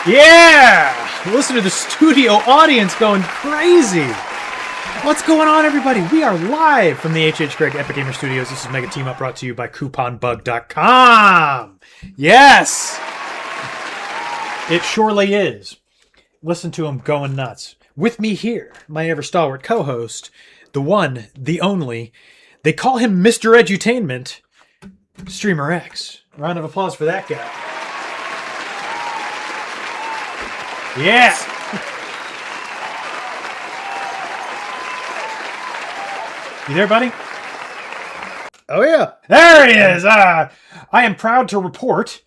Yeah! Listen to the studio audience going crazy. What's going on, everybody? We are live from the H.H. Gregg Epic Gamer Studios. This is Mega Team Up, brought to you by CouponBug.com. Yes! It surely is. Listen to him going nuts. With me here, my ever-stalwart co-host, the one, the only, they call him Mr. Edutainment, Streamer X. Round of applause for that guy. Yeah! You there, buddy? Oh, yeah. There he is! I am proud to report,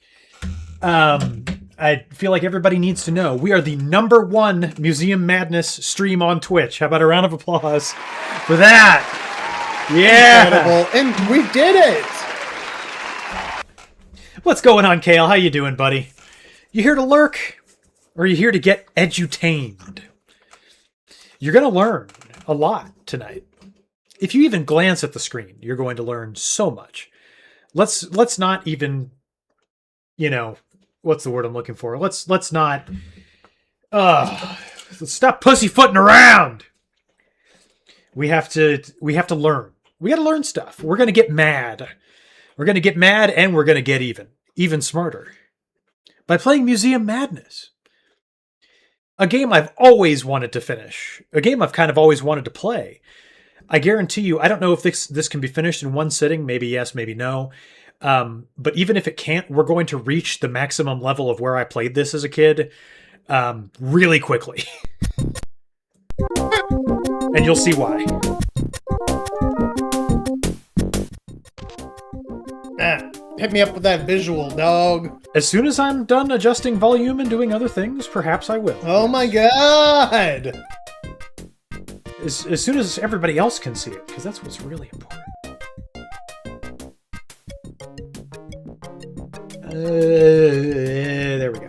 I feel like everybody needs to know, we are the #1 Museum Madness stream on Twitch. How about a round of applause for that? Yeah! Incredible. And we did it! What's going on, Kale? How you doing, buddy? You here to lurk? Or are you here to get edutained? You're going to learn a lot tonight. If you even glance at the screen, you're going to learn so much. Let's not even, you know, what's the word I'm looking for? Let's not stop pussyfooting around. We have to learn. We got to learn stuff. We're going to get mad. We're going to get mad, and we're going to get even smarter by playing Museum Madness. A game I've always wanted to finish. A game I've kind of always wanted to play. I guarantee you, I don't know if this can be finished in one sitting. Maybe yes, maybe no. But even if it can't, we're going to reach the maximum level of where I played this as a kid really quickly. And you'll see why. Hit me up with that visual, dog. As soon as I'm done adjusting volume and doing other things, perhaps I will. Oh my god! As soon as everybody else can see it, because that's what's really important. There we go.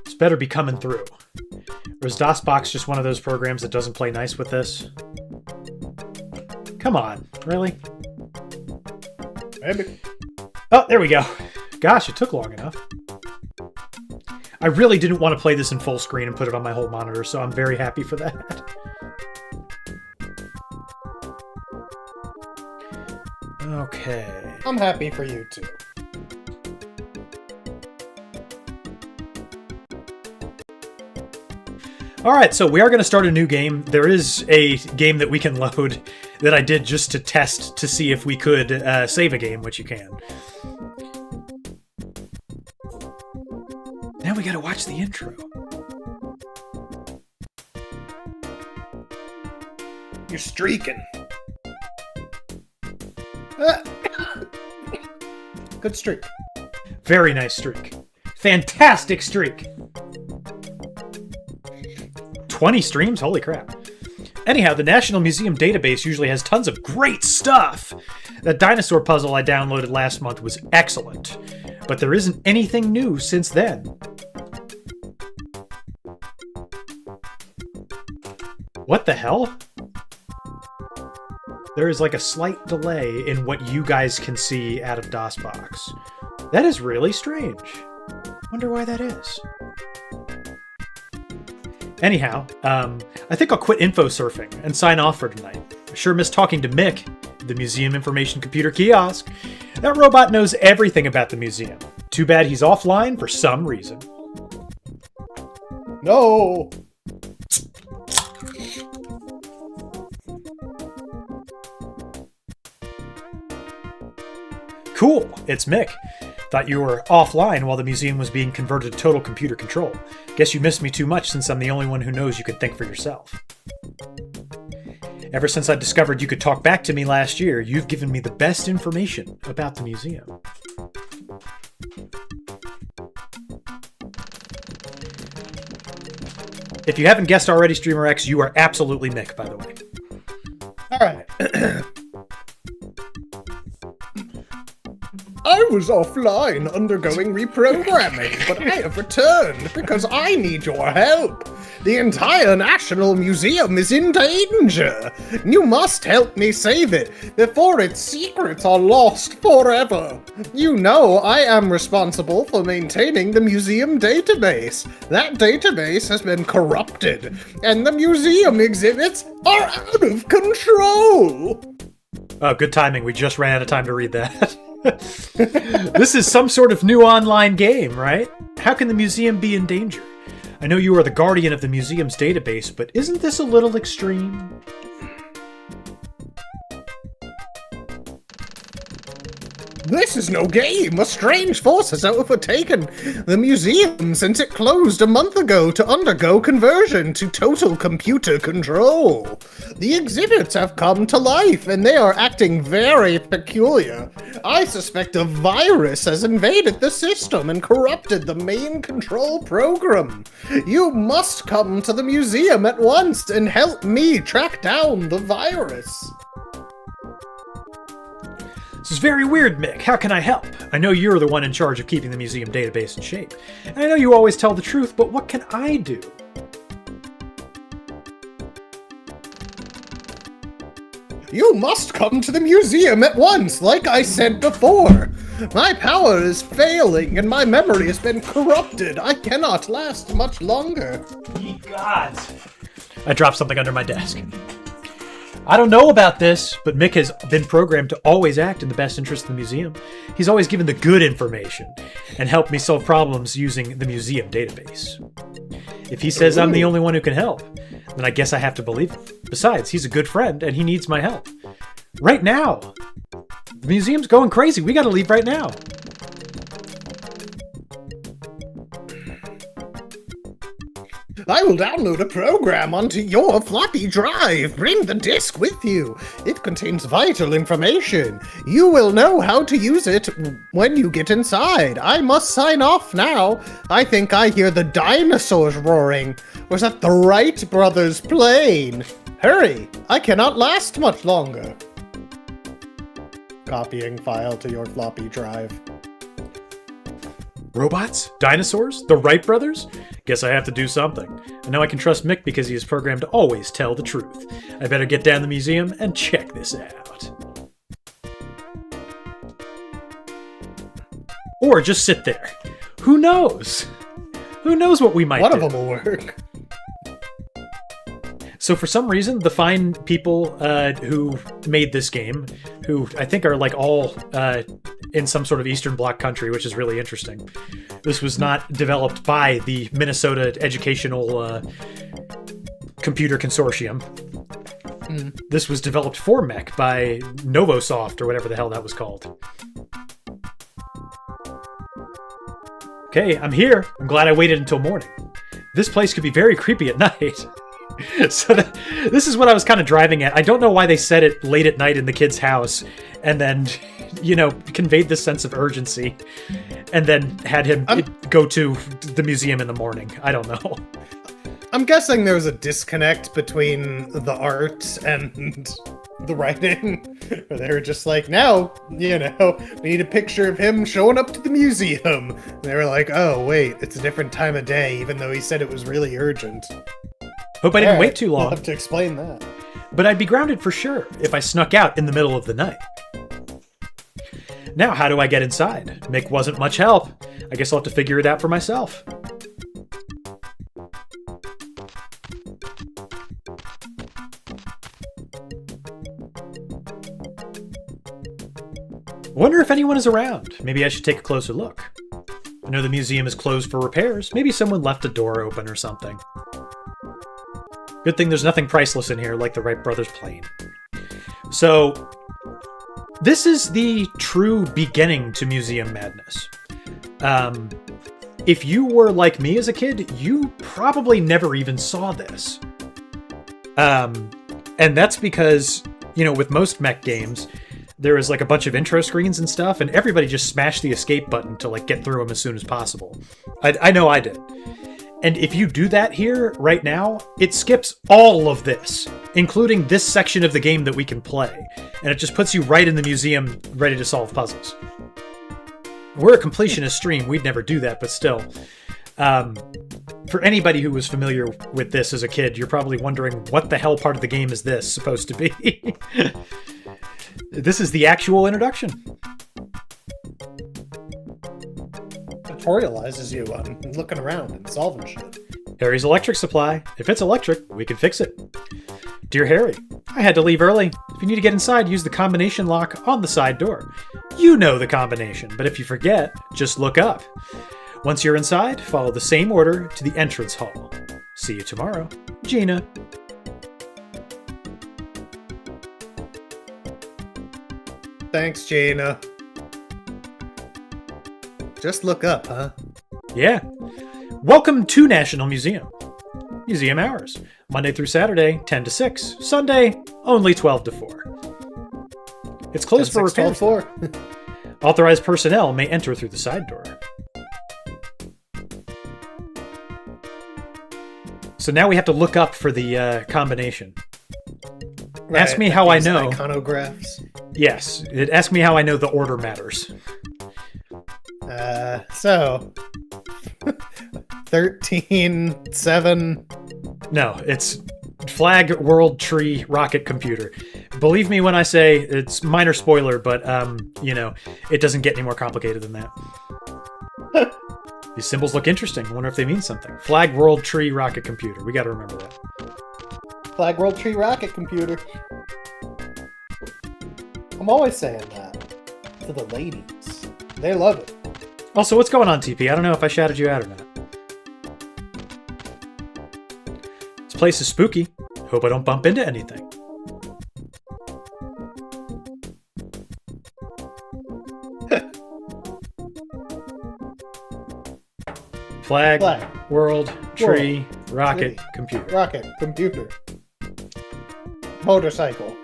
This better be coming through. Or is DOSBox just one of those programs that doesn't play nice with this? Come on, really? Maybe. Oh, there we go. Gosh, it took long enough. I really didn't want to play this in full screen and put it on my whole monitor, so I'm very happy for that. Okay. I'm happy for you, too. Alright, so we are going to start a new game. There is a game that we can load that I did just to test to see if we could save a game, which you can. Now we gotta watch the intro. You're streaking. Good streak. Very nice streak. Fantastic streak. 20 streams? Holy crap. Anyhow, the National Museum database usually has tons of great stuff. That dinosaur puzzle I downloaded last month was excellent, but there isn't anything new since then. What the hell? There is like a slight delay in what you guys can see out of DOSBox. That is really strange. Wonder why that is. Anyhow, I think I'll quit info surfing and sign off for tonight. I sure miss talking to Mick, the Museum Information Computer Kiosk. That robot knows everything about the museum. Too bad he's offline for some reason. No! Cool, it's Mick. Thought you were offline while the museum was being converted to total computer control. Guess you missed me too much since I'm the only one who knows you could think for yourself. Ever since I discovered you could talk back to me last year, you've given me the best information about the museum. If you haven't guessed already, Streamer X, you are absolutely Mick, by the way. Alright. I was offline undergoing reprogramming, but I have returned because I need your help. The entire National Museum is in danger. You must help me save it before its secrets are lost forever. You know I am responsible for maintaining the museum database. That database has been corrupted, and the museum exhibits are out of control. Oh, good timing. We just ran out of time to read that. This is some sort of new online game, right? How can the museum be in danger? I know you are the guardian of the museum's database, but isn't this a little extreme? This is no game. A strange force has overtaken the museum since it closed a month ago to undergo conversion to total computer control. The exhibits have come to life, and they are acting very peculiar. I suspect a virus has invaded the system and corrupted the main control program. You must come to the museum at once and help me track down the virus. This is very weird, Mick. How can I help? I know you're the one in charge of keeping the museum database in shape. And I know you always tell the truth, but what can I do? You must come to the museum at once, like I said before. My power is failing, and my memory has been corrupted. I cannot last much longer. Ye gods! I dropped something under my desk. I don't know about this, but Mick has been programmed to always act in the best interest of the museum. He's always given the good information and helped me solve problems using the museum database. If he says I'm the only one who can help, then I guess I have to believe it. Besides, he's a good friend and he needs my help. Right now! The museum's going crazy. We gotta leave right now. I will download a program onto your floppy drive. Bring the disk with you. It contains vital information. You will know how to use it when you get inside. I must sign off now. I think I hear the dinosaurs roaring. Was that the Wright brothers' plane? Hurry! I cannot last much longer. Copying file to your floppy drive. Robots? Dinosaurs? The Wright brothers? Guess I have to do something. I know I can trust Mick because he is programmed to always tell the truth. I better get down to the museum and check this out. Or just sit there. Who knows? Who knows what we might do? One of them will work. So for some reason, the fine people who made this game, who I think are like all in some sort of Eastern Bloc country, which is really interesting. This was not developed by the Minnesota Educational Computer Consortium. This was developed for Mech by Novosoft, or whatever the hell that was called. Okay, I'm here. I'm glad I waited until morning. This place could be very creepy at night. So this is what I was kind of driving at. I don't know why they said it late at night in the kid's house and then, you know, conveyed this sense of urgency and then had him go to the museum in the morning. I don't know. I'm guessing there was a disconnect between the art and the writing. Where they were just like, now, you know, we need a picture of him showing up to the museum. And they were like, oh, wait, it's a different time of day, even though he said it was really urgent. Hope I didn't wait too long. I'll have to explain that. But I'd be grounded for sure if I snuck out in the middle of the night. Now, how do I get inside? Mick wasn't much help. I guess I'll have to figure it out for myself. Wonder if anyone is around. Maybe I should take a closer look. I know the museum is closed for repairs. Maybe someone left a door open or something. Good thing there's nothing priceless in here like the Wright brothers' plane. So, this is the true beginning to museum madness. If you were like me as a kid, you probably never even saw this. And that's because, you know, with most mech games, there was like a bunch of intro screens and stuff, and everybody just smashed the escape button to like get through them as soon as possible. I know I did. And if you do that here, right now, it skips all of this, including this section of the game that we can play. And it just puts you right in the museum, ready to solve puzzles. We're a completionist stream. We'd never do that, but still. For anybody who was familiar with this as a kid, you're probably wondering what the hell part of the game is this supposed to be? This is the actual introduction. Tutorializes you on looking around and solving shit. Harry's electric supply. If it's electric, we can fix it. Dear Harry, I had to leave early. If you need to get inside, use the combination lock on the side door. You know the combination, but if you forget, just look up. Once you're inside, follow the same order to the entrance hall. See you tomorrow. Gina. Thanks, Gina. Just look up, huh? Yeah. Welcome to National Museum. Museum hours. Monday through Saturday, 10 to 6. Sunday, only 12 to 4. It's closed for repairs. 4. Authorized personnel may enter through the side door. So now we have to look up for the combination. Right, ask me how I know. Iconographs. Yes, it asked me how I know the order matters. So 13, 7. No, it's Flag World Tree Rocket Computer. Believe me when I say it's minor spoiler, but it doesn't get any more complicated than that. These symbols look interesting. I wonder if they mean something. Flag World Tree Rocket Computer. We got to remember that. Flag World Tree Rocket Computer. I'm always saying that to the ladies. They love it. Also, what's going on, TP? I don't know if I shouted you out or not. This place is spooky. Hope I don't bump into anything. Flag, World, Tree, Rocket, Computer. Rocket, Computer. Motorcycle.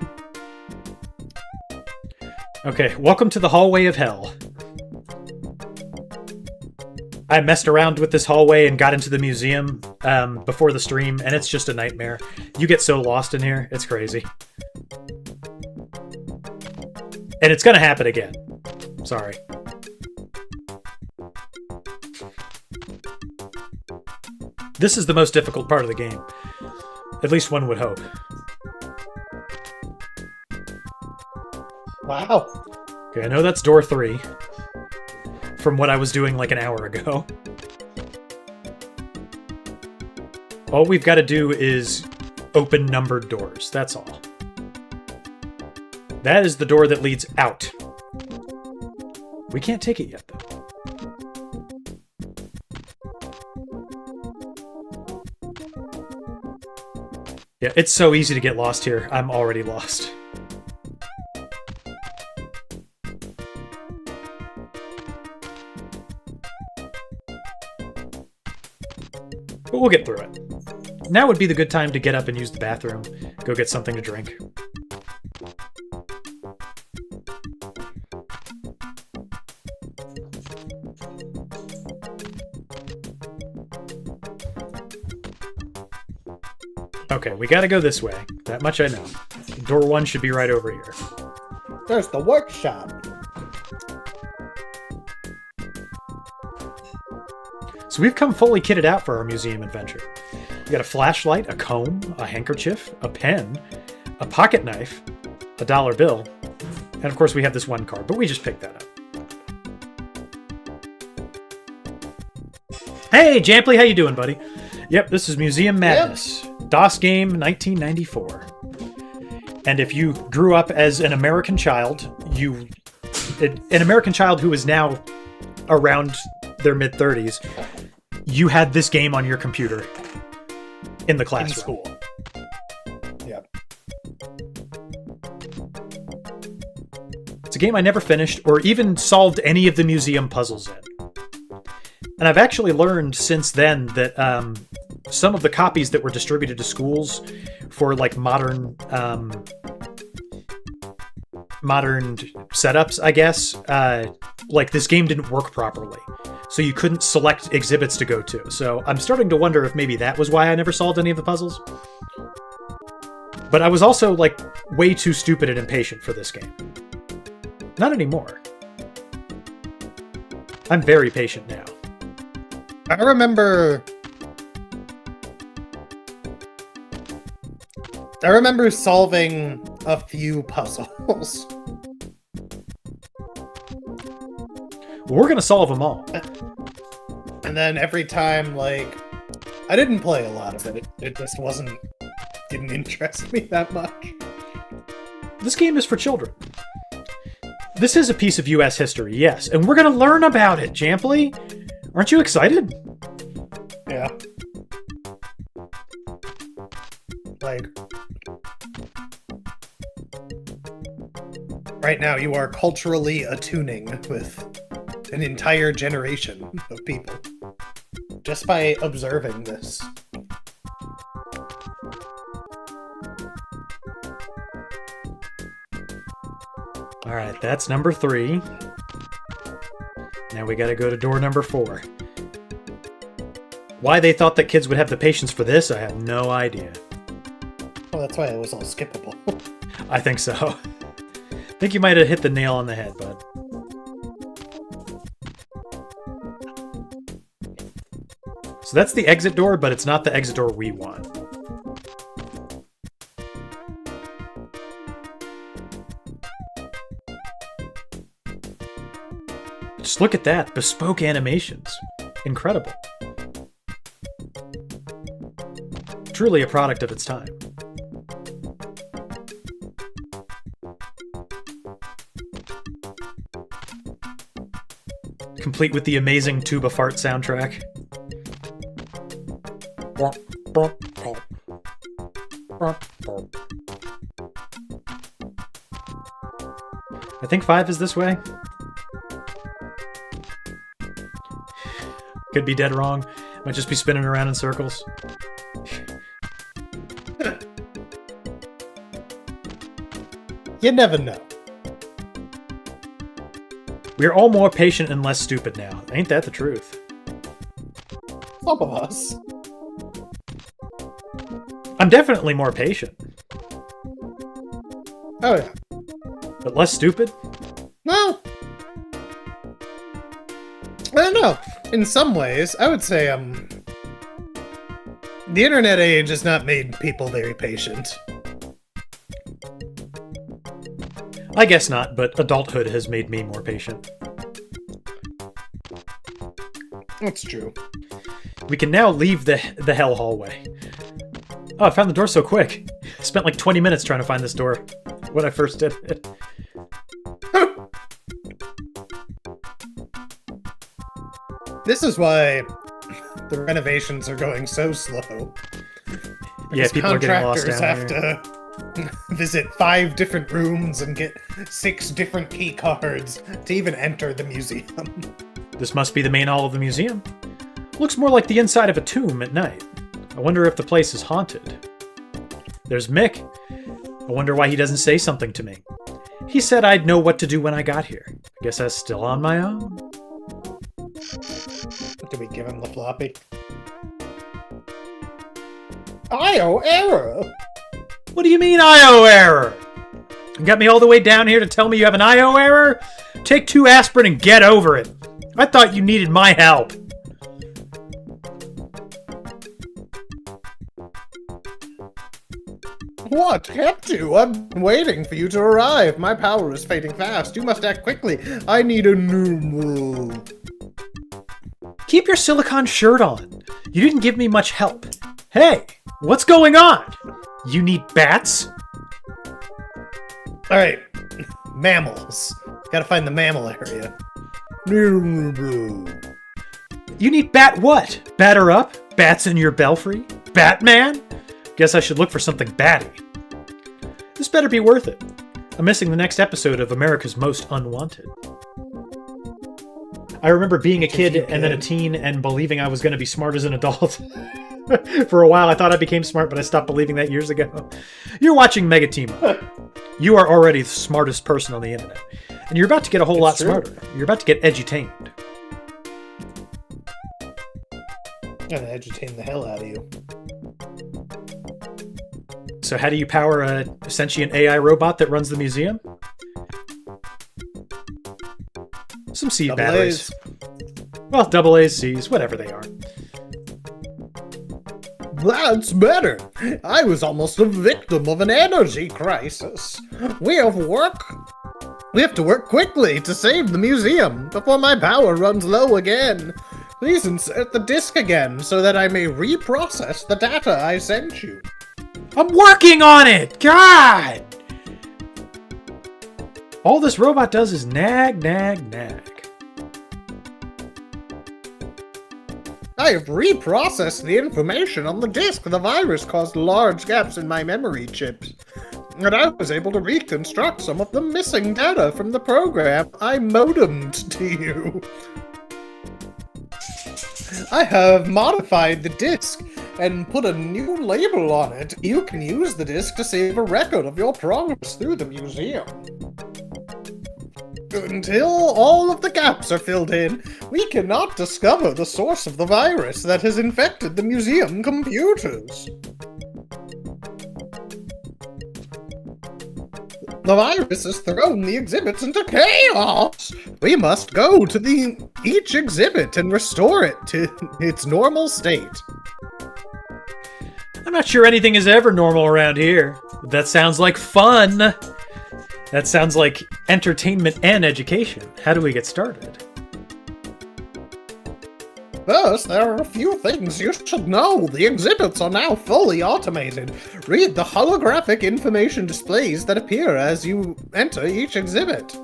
Okay, welcome to the hallway of hell. I messed around with this hallway and got into the museum before the stream, and it's just a nightmare. You get so lost in here, it's crazy. And it's gonna happen again. Sorry. This is the most difficult part of the game. At least one would hope. Wow. Okay, I know that's door 3. From what I was doing like an hour ago. All we've got to do is open numbered doors. That's all. That is the door that leads out. We can't take it yet, though. Yeah, it's so easy to get lost here. I'm already lost. But we'll get through it. Now would be the good time to get up and use the bathroom. Go get something to drink. Okay, we gotta go this way. That much I know. Door 1 should be right over here. There's the workshop. So we've come fully kitted out for our museum adventure. We got a flashlight, a comb, a handkerchief, a pen, a pocket knife, a dollar bill, and of course we have this one card, but we just picked that up. Hey, Jampley, how you doing, buddy? Yep, this is Museum Madness. Yep. DOS game, 1994. And if you grew up as an American child, an American child who is now around their mid-30s, you had this game on your computer in the classroom. In school. Yep. It's a game I never finished or even solved any of the museum puzzles in. And I've actually learned since then that some of the copies that were distributed to schools for like modern setups, I guess, like this game didn't work properly. So you couldn't select exhibits to go to. So I'm starting to wonder if maybe that was why I never solved any of the puzzles. But I was also like way too stupid and impatient for this game. Not anymore. I'm very patient now. I remember solving a few puzzles. We're gonna solve them all. And then every time, like, I didn't play a lot of it. It just didn't interest me that much. This game is for children. This is a piece of U.S. history, yes, and we're gonna learn about it, Jampley. Aren't you excited? Yeah. Like, right now you are culturally attuning with an entire generation of people just by observing this. All right, that's number 3. Now we gotta go to door number 4. Why they thought that kids would have the patience for this, I have no idea. Well, that's why it was all skippable. I think so. I think you might have hit the nail on the head, bud. So that's the exit door, but it's not the exit door we want. Just look at that. Bespoke animations. Incredible. Truly a product of its time. Complete with the amazing tuba fart soundtrack. I think 5 is this way. Could be dead wrong. Might just be spinning around in circles. You never know. We're all more patient and less stupid now. Ain't that the truth? Some of us. I'm definitely more patient. Oh, yeah. But less stupid? Well, I don't know. In some ways, I would say the internet age has not made people very patient. I guess not, but adulthood has made me more patient. That's true. We can now leave the hell hallway. Oh, I found the door so quick. I spent like 20 minutes trying to find this door when I first did it. This is why the renovations are going so slow. Yeah, people are getting lost contractors down have here. to visit 5 different rooms and get 6 different key cards to even enter the museum. This must be the main hall of the museum. Looks more like the inside of a tomb at night. I wonder if the place is haunted. There's Mick. I wonder why he doesn't say something to me. He said I'd know what to do when I got here. I guess I'm still on my own. Did we give him the floppy? IO error! What do you mean IO error? You got me all the way down here to tell me you have an IO error? Take 2 aspirin and get over it. I thought you needed my help. What kept you? I'm waiting for you to arrive. My power is fading fast. You must act quickly. I need a new move. Keep your silicone shirt on. You didn't give me much help. Hey, what's going on? You need bats? Alright. Mammals. Gotta find the mammal area. You need bat what? Batter up? Bats in your belfry? Batman? Guess I should look for something batty. This better be worth it. I'm missing the next episode of America's Most Unwanted. I remember being a kid and then a teen and believing I was going to be smart as an adult. For a while, I thought I became smart, but I stopped believing that years ago. You're watching Mega Team Up. You are already the smartest person on the internet. And you're about to get a whole lot smarter. You're about to get edutained. I'm gonna edutain the hell out of you. So how do you power a sentient AI robot that runs the museum? Some seed batteries. Well, double A's, C's, whatever they are. That's better. I was almost a victim of an energy crisis. We have to work quickly to save the museum before my power runs low again. Please insert the disk again so that I may reprocess the data I sent you. I'm working on it! God! All this robot does is nag, nag, nag. I have reprocessed the information on the disk. The virus caused large gaps in my memory chips, and I was able to reconstruct some of the missing data from the program I modemed to you. I have modified the disk and put a new label on it. You can use the disk to save a record of your progress through the museum. Until all of the gaps are filled in, we cannot discover the source of the virus that has infected the museum computers. The virus has thrown the exhibits into chaos! We must go to each exhibit and restore it to its normal state. I'm not sure anything is ever normal around here. But that sounds like fun! That sounds like entertainment and education. How do we get started? First, there are a few things you should know. The exhibits are now fully automated. Read the holographic information displays that appear as you enter each exhibit.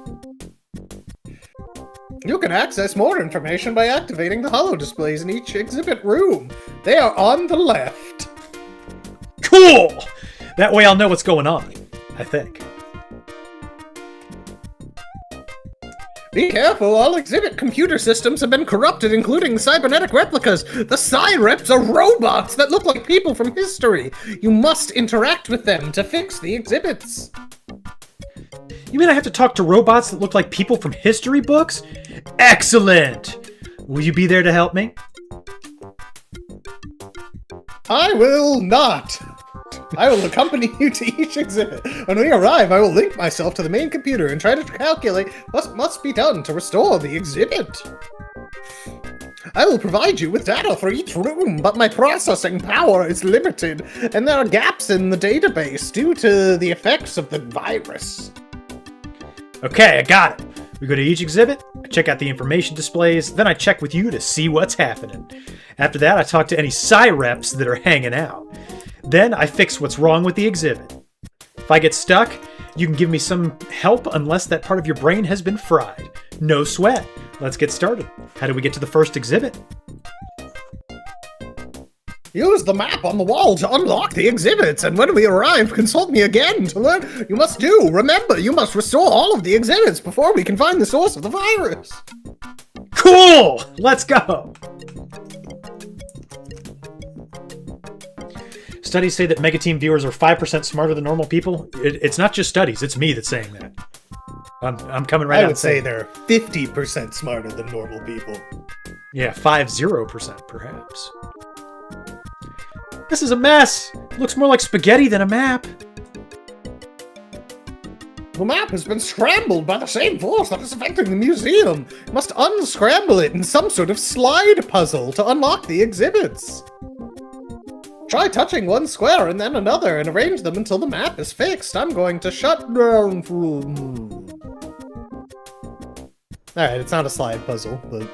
You can access more information by activating the holo displays in each exhibit room. They are on the left. Cool! That way I'll know what's going on, I think. Be careful, all exhibit computer systems have been corrupted, including cybernetic replicas. The Cyreps are robots that look like people from history. You must interact with them to fix the exhibits. You mean I have to talk to robots that look like people from history books? Excellent! Will you be there to help me? I will not. I will accompany you to each exhibit. When we arrive, I will link myself to the main computer and try to calculate what must be done to restore the exhibit. I will provide you with data for each room, but my processing power is limited, and there are gaps in the database due to the effects of the virus. Okay, I got it. We go to each exhibit, I check out the information displays, then I check with you to see what's happening. After that, I talk to any Cyreps that are hanging out. Then I fix what's wrong with the exhibit. If I get stuck, you can give me some help unless that part of your brain has been fried. No sweat. Let's get started. How do we get to the first exhibit? Use the map on the wall to unlock the exhibits, and when we arrive, consult me again to learn. You must do. Remember, you must restore all of the exhibits before we can find the source of the virus. Cool! Let's go! Studies say that Megateam viewers are 5% smarter than normal people. It's not just studies, it's me that's saying that. I'm coming right out. I would say they're 50% smarter than normal people. Yeah, 50% perhaps. This is a mess! It looks more like spaghetti than a map. The map has been scrambled by the same force that is affecting the museum. You must unscramble it in some sort of slide puzzle to unlock the exhibits. Try touching one square and then another and arrange them until the map is fixed. I'm going to shut down. Alright, it's not a slide puzzle, but...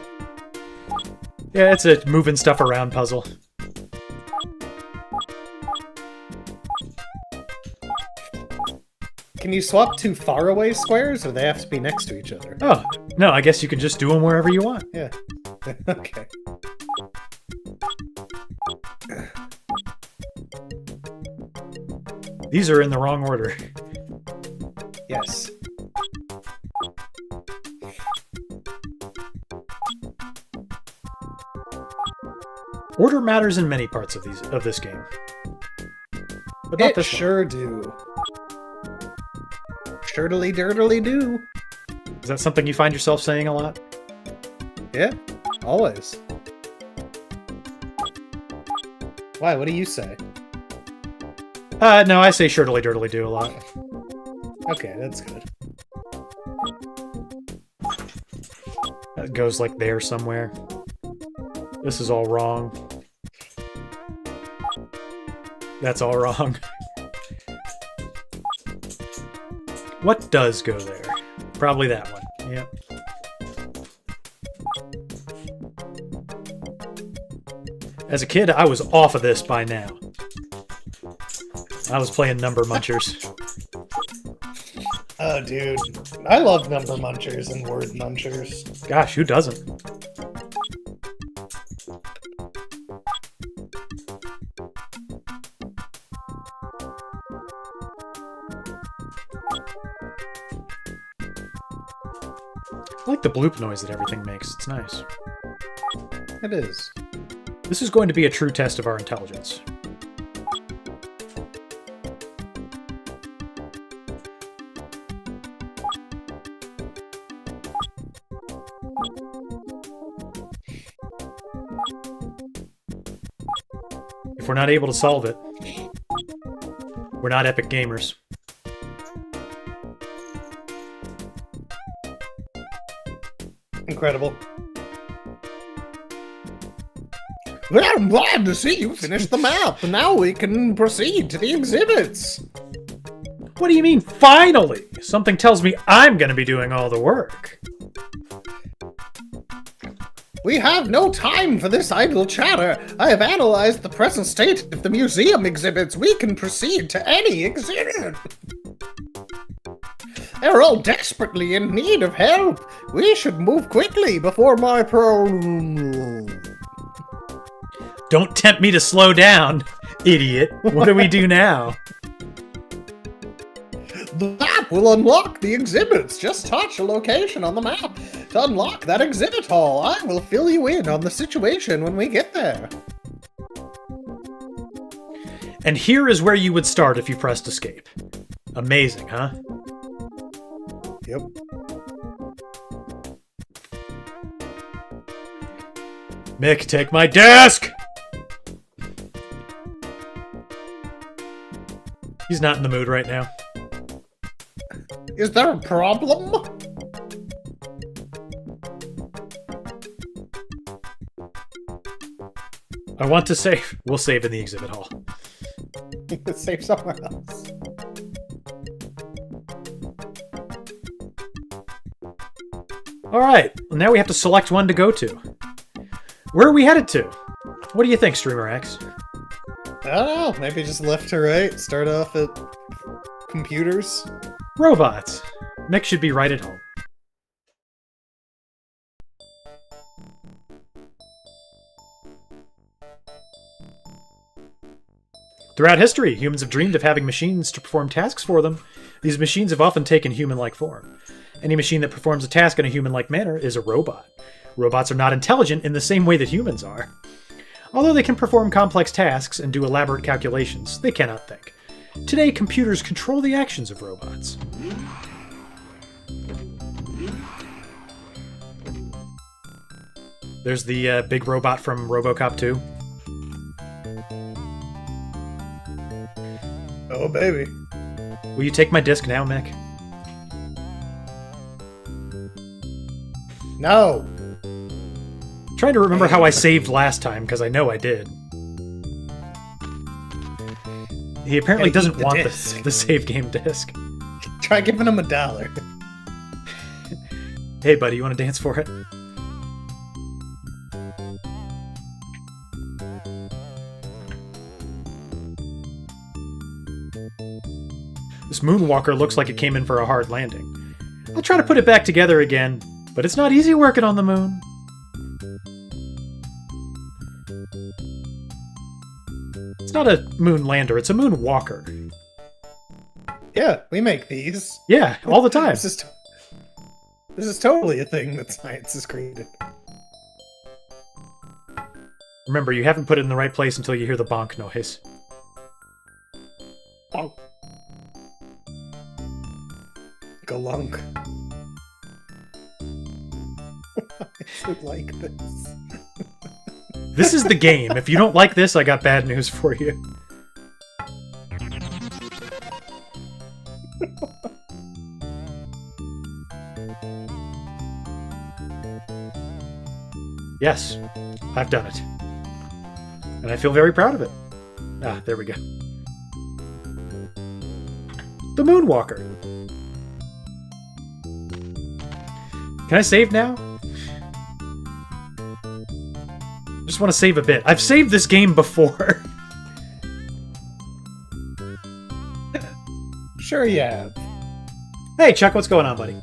Yeah, it's a moving stuff around puzzle. Can you swap two faraway squares, or they have to be next to each other? Oh, no, I guess you can just do them wherever you want. Yeah. Okay. These are in the wrong order. Yes. Order matters in many parts of this game. But not It this sure do. Shirtily dirtily do. one. Is that something you find yourself saying a lot? Yeah, always. Why, what do you say? No, I say shirtily dirtily do a lot. Okay, that's good. That goes like there somewhere. This is all wrong. That's all wrong. What does go there? Probably that one. Yep. As a kid, I was off of this by now. I was playing Number Munchers. Oh, dude. I love number munchers and word munchers. Gosh, who doesn't? I like the bloop noise that everything makes. It's nice. It is. This is going to be a true test of our intelligence. If we're not able to solve it, we're not epic gamers. Incredible. Well, I'm glad to see you finish the map. Now we can proceed to the exhibits. What do you mean, finally? Something tells me I'm going to be doing all the work. We have no time for this idle chatter. I have analyzed the present state of the museum exhibits. We can proceed to any exhibit. They're all desperately in need of help. We should move quickly before my Don't tempt me to slow down, idiot. What do we do now? The map will unlock the exhibits. Just touch a location on the map to unlock that exhibit hall. I will fill you in on the situation when we get there. And here is where you would start if you pressed escape. Amazing, huh? Yep. Mick, take my desk! He's not in the mood right now. Is there a problem? I want to save. We'll save in the exhibit hall. Save somewhere else. Alright, well, now we have to select one to go to. Where are we headed to? What do you think, Streamer X? I don't know. Maybe just left to right. Start off at computers. Robots. Mick should be right at home. Throughout history, humans have dreamed of having machines to perform tasks for them. These machines have often taken human-like form. Any machine that performs a task in a human-like manner is a robot. Robots are not intelligent in the same way that humans are. Although they can perform complex tasks and do elaborate calculations, they cannot think. Today, computers control the actions of robots. There's the big robot from RoboCop 2. Oh, baby. Will you take my disc now, Mick? No. Trying to remember how I saved last time, because I know I did. He apparently Gotta doesn't eat the want disc. the save game disc. Try giving him $1. Hey, buddy, you want to dance for it? This moonwalker looks like it came in for a hard landing. I'll try to put it back together again, but it's not easy working on the moon. It's not a moon lander, it's a moon walker. Yeah, we make these. Yeah, all the time. This is totally a thing that science has created. Remember, you haven't put it in the right place until you hear the bonk noise. Bonk. Galunk. I like this. This is the game. If you don't like this, I got bad news for you. Yes. I've done it. And I feel very proud of it. Ah, there we go. The Moonwalker. Can I save now? Just want to save a bit. I've saved this game before. Sure you have. Hey, Chuck, what's going on, buddy?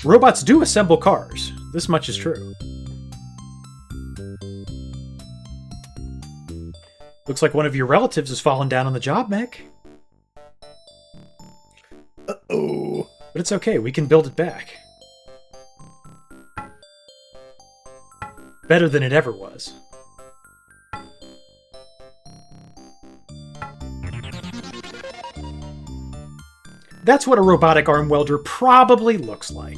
Robots do assemble cars. This much is true. Looks like one of your relatives has fallen down on the job, mech. Uh-oh. But it's okay, we can build it back. Better than it ever was. That's what a robotic arm welder probably looks like.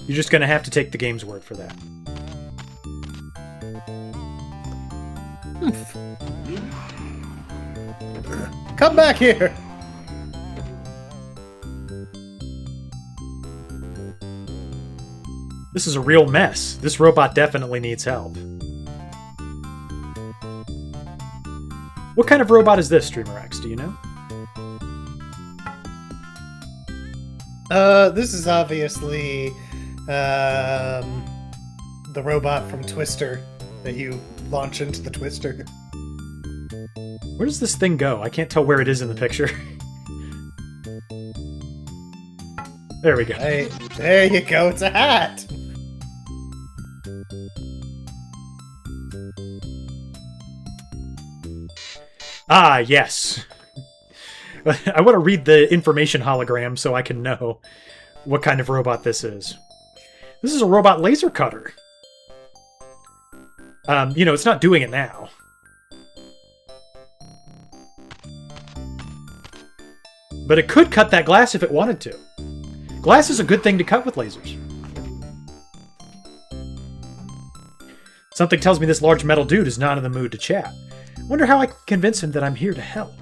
You're just gonna have to take the game's word for that. Come back here! This is a real mess. This robot definitely needs help. What kind of robot is this, Streamer X? Do you know? This is obviously, the robot from Twister that you launch into the Twister. Where does this thing go? I can't tell where it is in the picture. There we go. Hey, there you go, it's a hat! Ah, yes. I want to read the information hologram so I can know what kind of robot this is. This is a robot laser cutter. You know, it's not doing it now. But it could cut that glass if it wanted to. Glass is a good thing to cut with lasers. Something tells me this large metal dude is not in the mood to chat. Wonder how I can convince him that I'm here to help.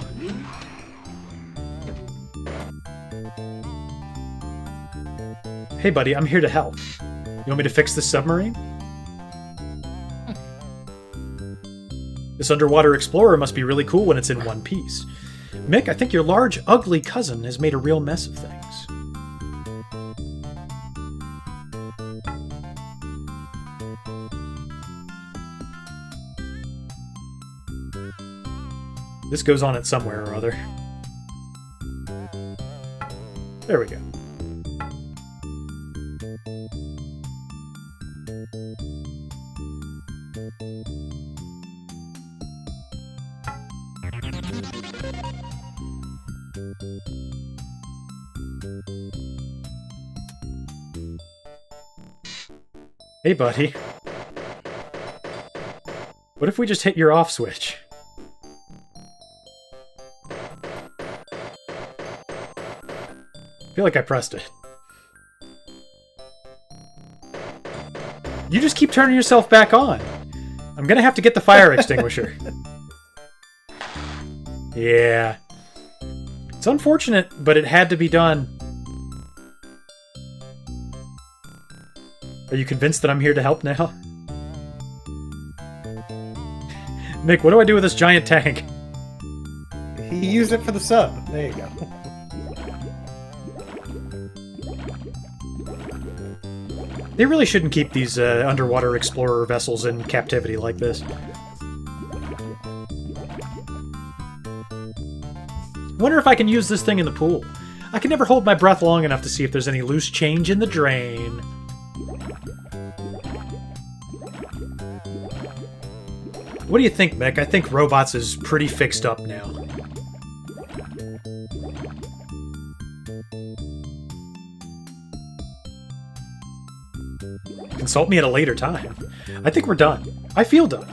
Hey buddy, I'm here to help. You want me to fix this submarine? This underwater explorer must be really cool when it's in one piece. Mick, I think your large, ugly cousin has made a real mess of things. This goes on it somewhere or other. There we go. Hey, buddy. What if we just hit your off switch? I feel like I pressed it. You just keep turning yourself back on. I'm gonna have to get the fire extinguisher. Yeah. It's unfortunate, but it had to be done. Are you convinced that I'm here to help now? Mick, what do I do with this giant tank? He used it for the sub. There you go. They really shouldn't keep these underwater explorer vessels in captivity like this. Wonder if I can use this thing in the pool. I can never hold my breath long enough to see if there's any loose change in the drain. What do you think, Mick? I think Robots is pretty fixed up now. Consult me at a later time. I think we're done. I feel done.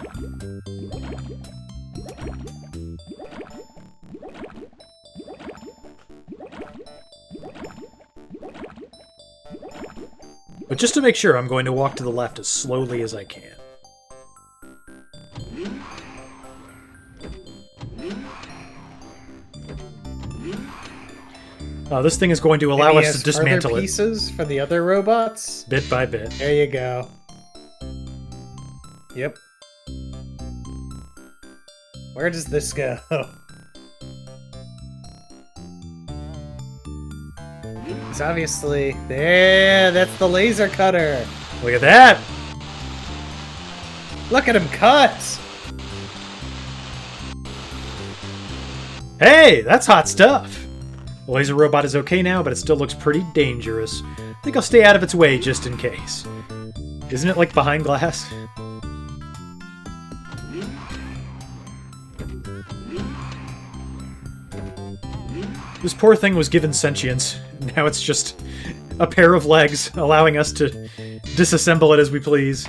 But But just to make sure, I'm going to walk to the left as slowly as I can. This thing is going to allow us to dismantle it. Pieces for the other robots? Bit by bit. There you go. Yep. Where does this go? It's obviously... There! That's the laser cutter! Look at that! Look at him cut! Hey! That's hot stuff! The laser robot is okay now, but it still looks pretty dangerous. I think I'll stay out of its way just in case. Isn't it like behind glass? This poor thing was given sentience. Now it's just a pair of legs, allowing us to disassemble it as we please.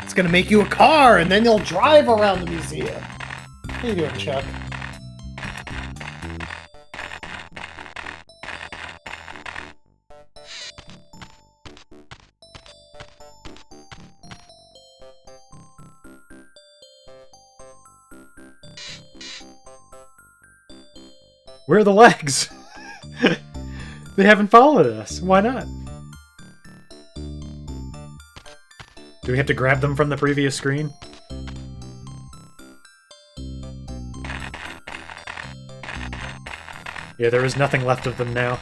It's gonna make you a car, and then you'll drive around the museum. How you doing, Chuck? Where are the legs? They haven't followed us. Why not? Do we have to grab them from the previous screen? Yeah, there is nothing left of them now.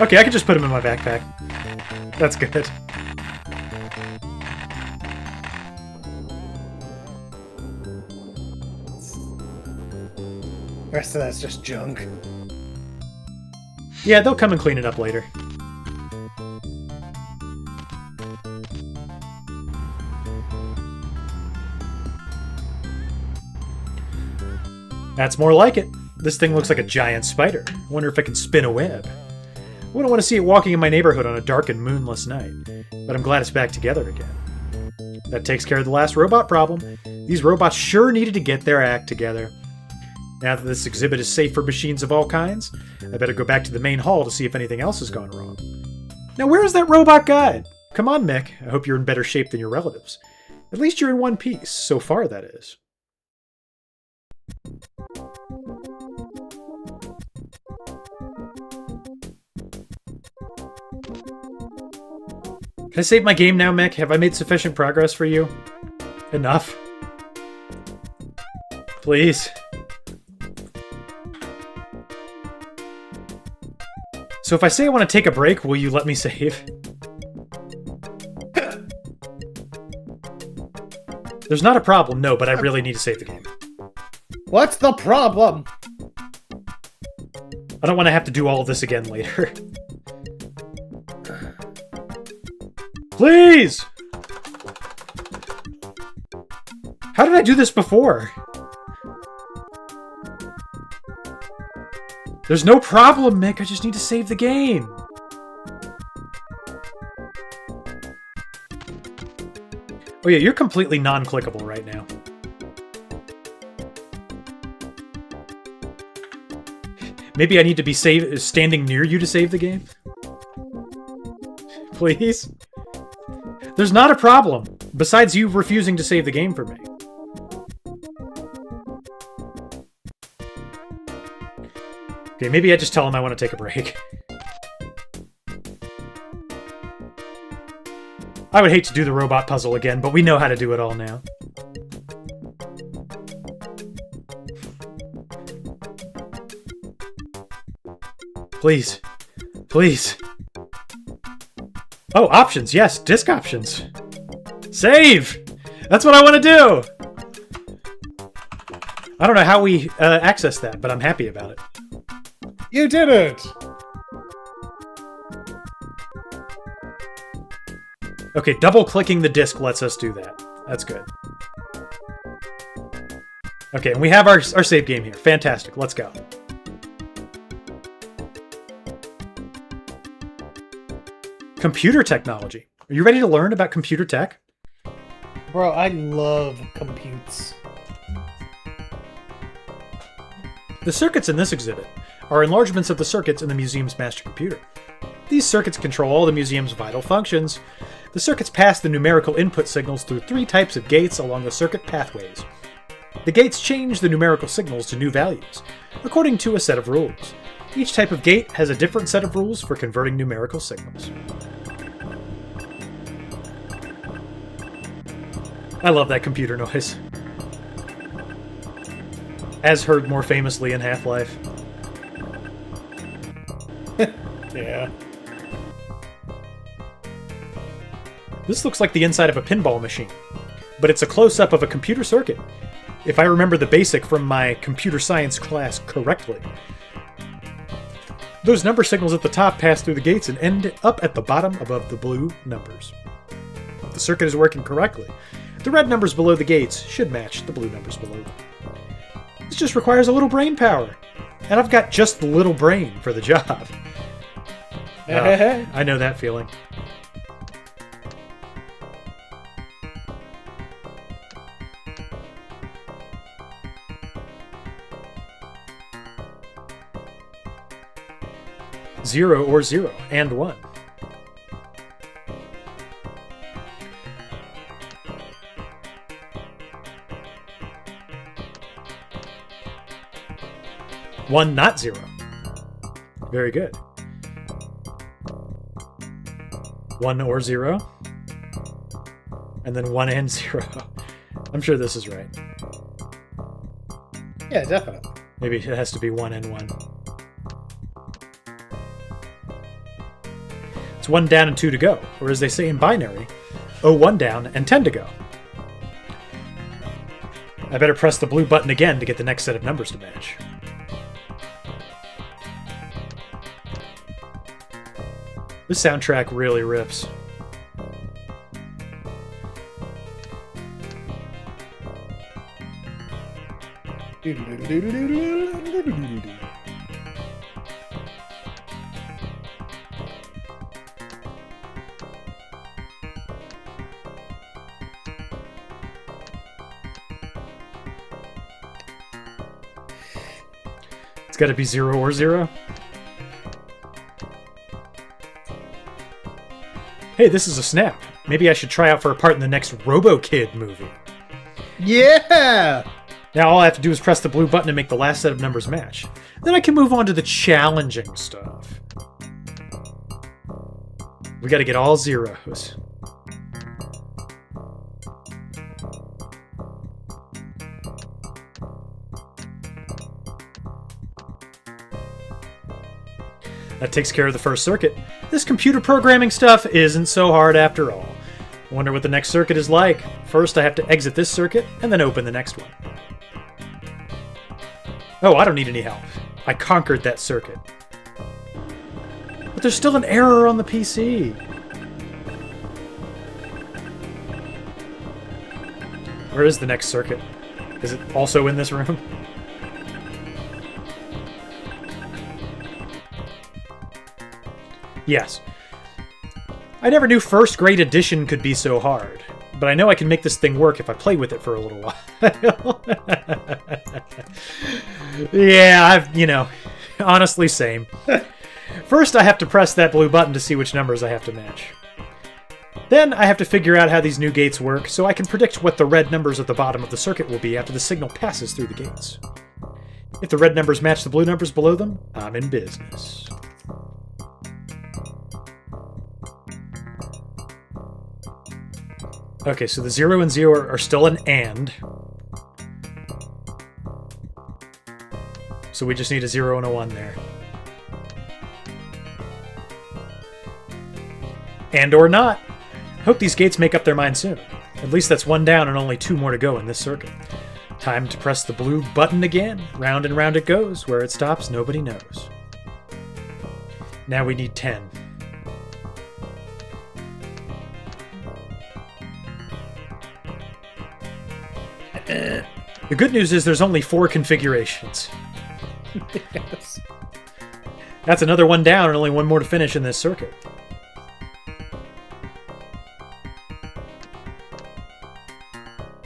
Okay, I can just put them in my backpack. That's good. The rest of that's just junk. Yeah, they'll come and clean it up later. That's more like it. This thing looks like a giant spider. I wonder if it can spin a web. I wouldn't want to see it walking in my neighborhood on a dark and moonless night, but I'm glad it's back together again. That takes care of the last robot problem. These robots sure needed to get their act together. Now that this exhibit is safe for machines of all kinds, I better go back to the main hall to see if anything else has gone wrong. Now where's that robot guide? Come on, Mick. I hope you're in better shape than your relatives. At least you're in one piece. So far, that is. Can I save my game now, Mick? Have I made sufficient progress for you? Enough? Please? So if I say I want to take a break, will you let me save? There's not a problem, no, but I really need to save the game. What's the problem? I don't want to have to do all of this again later. Please! How did I do this before? There's no problem, Mick. I just need to save the game. Oh yeah, you're completely non-clickable right now. Maybe I need to be standing near you to save the game? Please? There's not a problem, besides you refusing to save the game for me. Okay, maybe I just tell him I want to take a break. I would hate to do the robot puzzle again, but we know how to do it all now. Please. Please. Oh, options. Yes, disc options. Save! That's what I want to do! I don't know how we access that, but I'm happy about it. You did it! Okay, double-clicking the disc lets us do that. That's good. Okay, and we have our save game here. Fantastic. Let's go. Computer technology. Are you ready to learn about computer tech? Bro, I love computes. The circuits in this exhibit are enlargements of the circuits in the museum's master computer. These circuits control all the museum's vital functions. The circuits pass the numerical input signals through 3 types of gates along the circuit pathways. The gates change the numerical signals to new values, according to a set of rules. Each type of gate has a different set of rules for converting numerical signals. I love that computer noise. As heard more famously in Half-Life. Yeah. This looks like the inside of a pinball machine, but it's a close-up of a computer circuit, if I remember the basic from my computer science class correctly. Those number signals at the top pass through the gates and end up at the bottom above the blue numbers. If the circuit is working correctly, the red numbers below the gates should match the blue numbers below them. This just requires a little brain power, and I've got just the little brain for the job. I know that feeling. Zero or zero, and 1. One, not 0. Very good. 1 or 0. And then 1 and 0. I'm sure this is right. Yeah, definitely. Maybe it has to be 1 and 1. It's 1 down and 2 to go, or as they say in binary, 1 down and 10 to go. I better press the blue button again to get the next set of numbers to match. This soundtrack really rips. It's got to be 0 or 0. Hey, this is a snap. Maybe I should try out for a part in the next RoboKid movie. Yeah! Now all I have to do is press the blue button to make the last set of numbers match. Then I can move on to the challenging stuff. We gotta get all zeros. That takes care of the first circuit. This computer programming stuff isn't so hard after all. Wonder what the next circuit is like. First, I have to exit this circuit, and then open the next one. Oh, I don't need any help. I conquered that circuit. But there's still an error on the PC. Where is the next circuit? Is it also in this room? Yes. I never knew first grade addition could be so hard, but I know I can make this thing work if I play with it for a little while. Yeah, honestly, same. First, I have to press that blue button to see which numbers I have to match. Then, I have to figure out how these new gates work so I can predict what the red numbers at the bottom of the circuit will be after the signal passes through the gates. If the red numbers match the blue numbers below them, I'm in business. Okay, so the 0 and 0 are still an AND. So we just need a 0 and a 1 there. And or not. Hope these gates make up their mind soon. At least that's 1 down and only 2 more to go in this circuit. Time to press the blue button again. Round and round it goes. Where it stops, nobody knows. Now we need 10. The good news is there's only 4 configurations. Yes. That's another 1 down and only 1 more to finish in this circuit.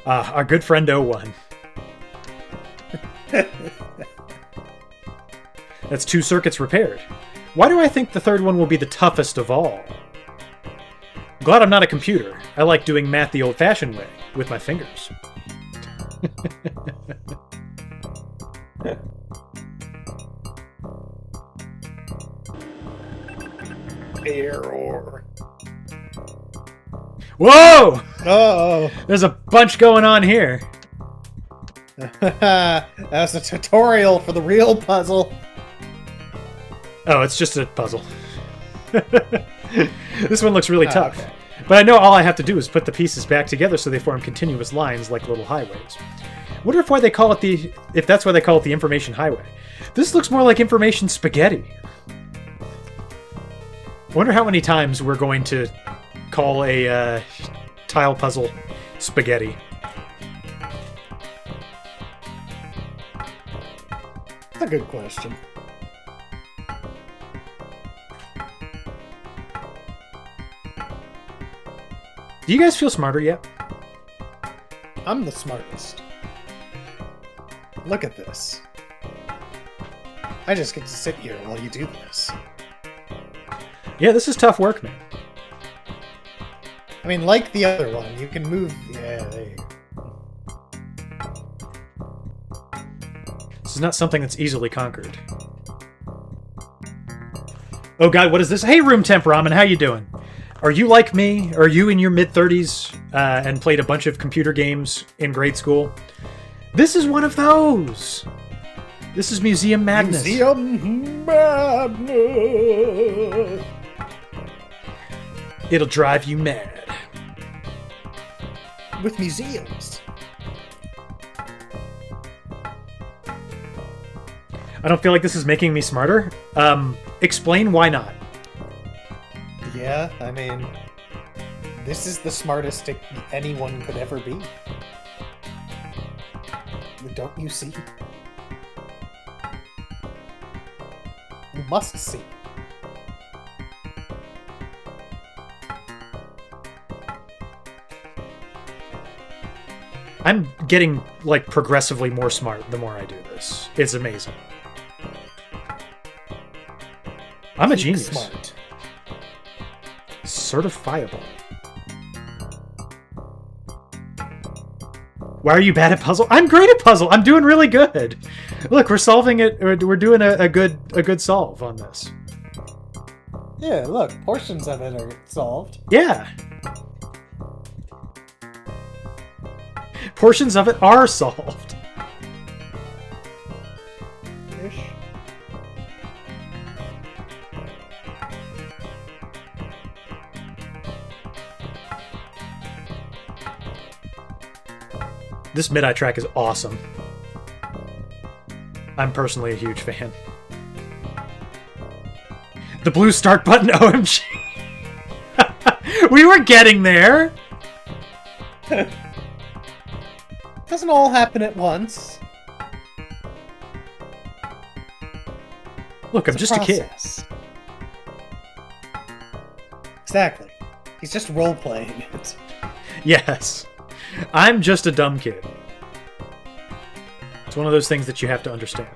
Our good friend 01. That's 2 circuits repaired. Why do I think the third one will be the toughest of all? Glad I'm not a computer. I like doing math the old-fashioned way, with my fingers. Error. Whoa! Oh, There's a bunch going on here. that's a tutorial for the real puzzle. Oh, it's just a puzzle. This one looks really tough. Okay. But I know all I have to do is put the pieces back together so they form continuous lines like little highways. Wonder if that's why they call it the information highway. This looks more like information spaghetti. Wonder how many times we're going to call a tile puzzle spaghetti. That's a good question. Do you guys feel smarter yet? I'm the smartest. Look at this. I just get to sit here while you do this. Yeah, this is tough work, man. I mean, like the other one, you can move... Yeah, there you go. This is not something that's easily conquered. Oh god, what is this? Hey, Room Temp Ramen, how you doing? Are you like me? Are you in your mid-30s and played a bunch of computer games in grade school? This is one of those! This is Museum Madness. Museum Madness! It'll drive you mad. With museums. I don't feel like this is making me smarter. Explain why not. Yeah, I mean, this is the smartest anyone could ever be. Don't you see? You must see. I'm getting, like, progressively more smart the more I do this. It's amazing. I'm a genius. Smart. Certifiable. Why are you bad at puzzle? I'm great at puzzle. I'm doing really good. Look, we're solving it. We're doing a good solve on this. Yeah, look, portions of it are solved. Yeah. Portions of it are solved. Ish. This mid-eye track is awesome. I'm personally a huge fan. The blue start button, OMG. We were getting there. Doesn't all happen at once. Look, I'm It's just a kid. process. Exactly. He's just role-playing it. Yes. I'm just a dumb kid. It's one of those things that you have to understand.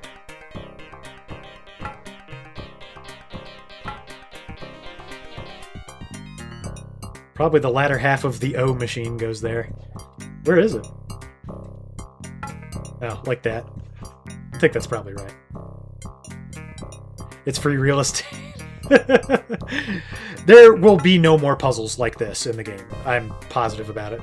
Probably the latter half of the O machine goes there. Where is it? Oh, like that. I think that's probably right. It's free real estate. There will be no more puzzles like this in the game. I'm positive about it.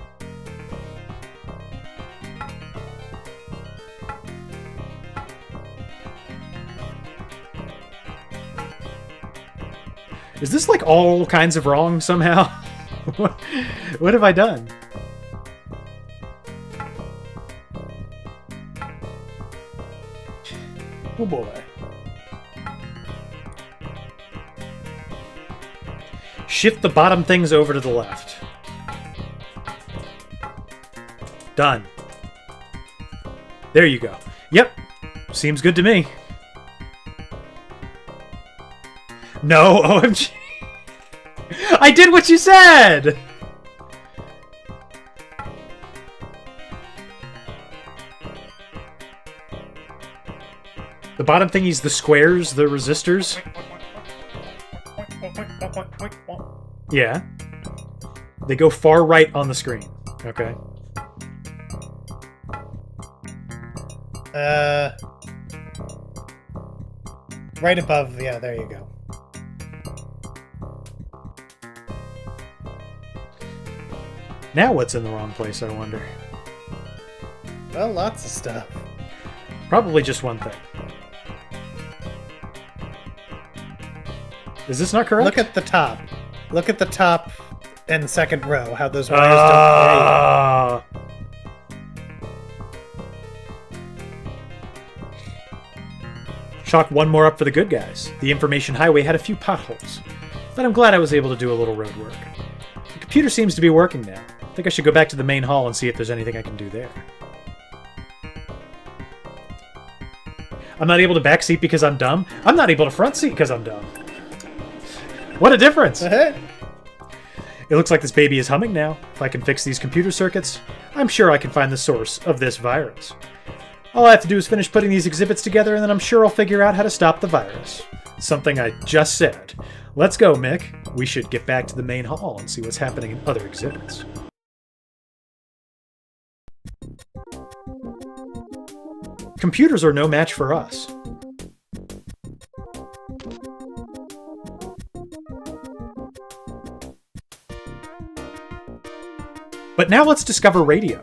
Is this like all kinds of wrong somehow? What have I done? Oh boy. Shift the bottom things over to the left. Done. There you go. Yep. Seems good to me. No, OMG. I did what you said! The bottom thingies, the squares, the resistors. Yeah. They go far right on the screen. Okay. Right above. Yeah, there you go. Now what's in the wrong place, I wonder? Well, lots of stuff. Probably just one thing. Is this not correct? Look at the top. Look at the top and the second row, how those wires don't create. Chalk one more up for the good guys. The information highway had a few potholes, but I'm glad I was able to do a little road work. The computer seems to be working now. I think I should go back to the main hall and see if there's anything I can do there. I'm not able to backseat because I'm dumb. I'm not able to front seat because I'm dumb. What a difference! It looks like this baby is humming now. If I can fix these computer circuits, I'm sure I can find the source of this virus. All I have to do is finish putting these exhibits together, and then I'm sure I'll figure out how to stop the virus. Something I just said. Let's go, Mick. We should get back to the main hall and see what's happening in other exhibits. Computers are no match for us. But now let's discover radio.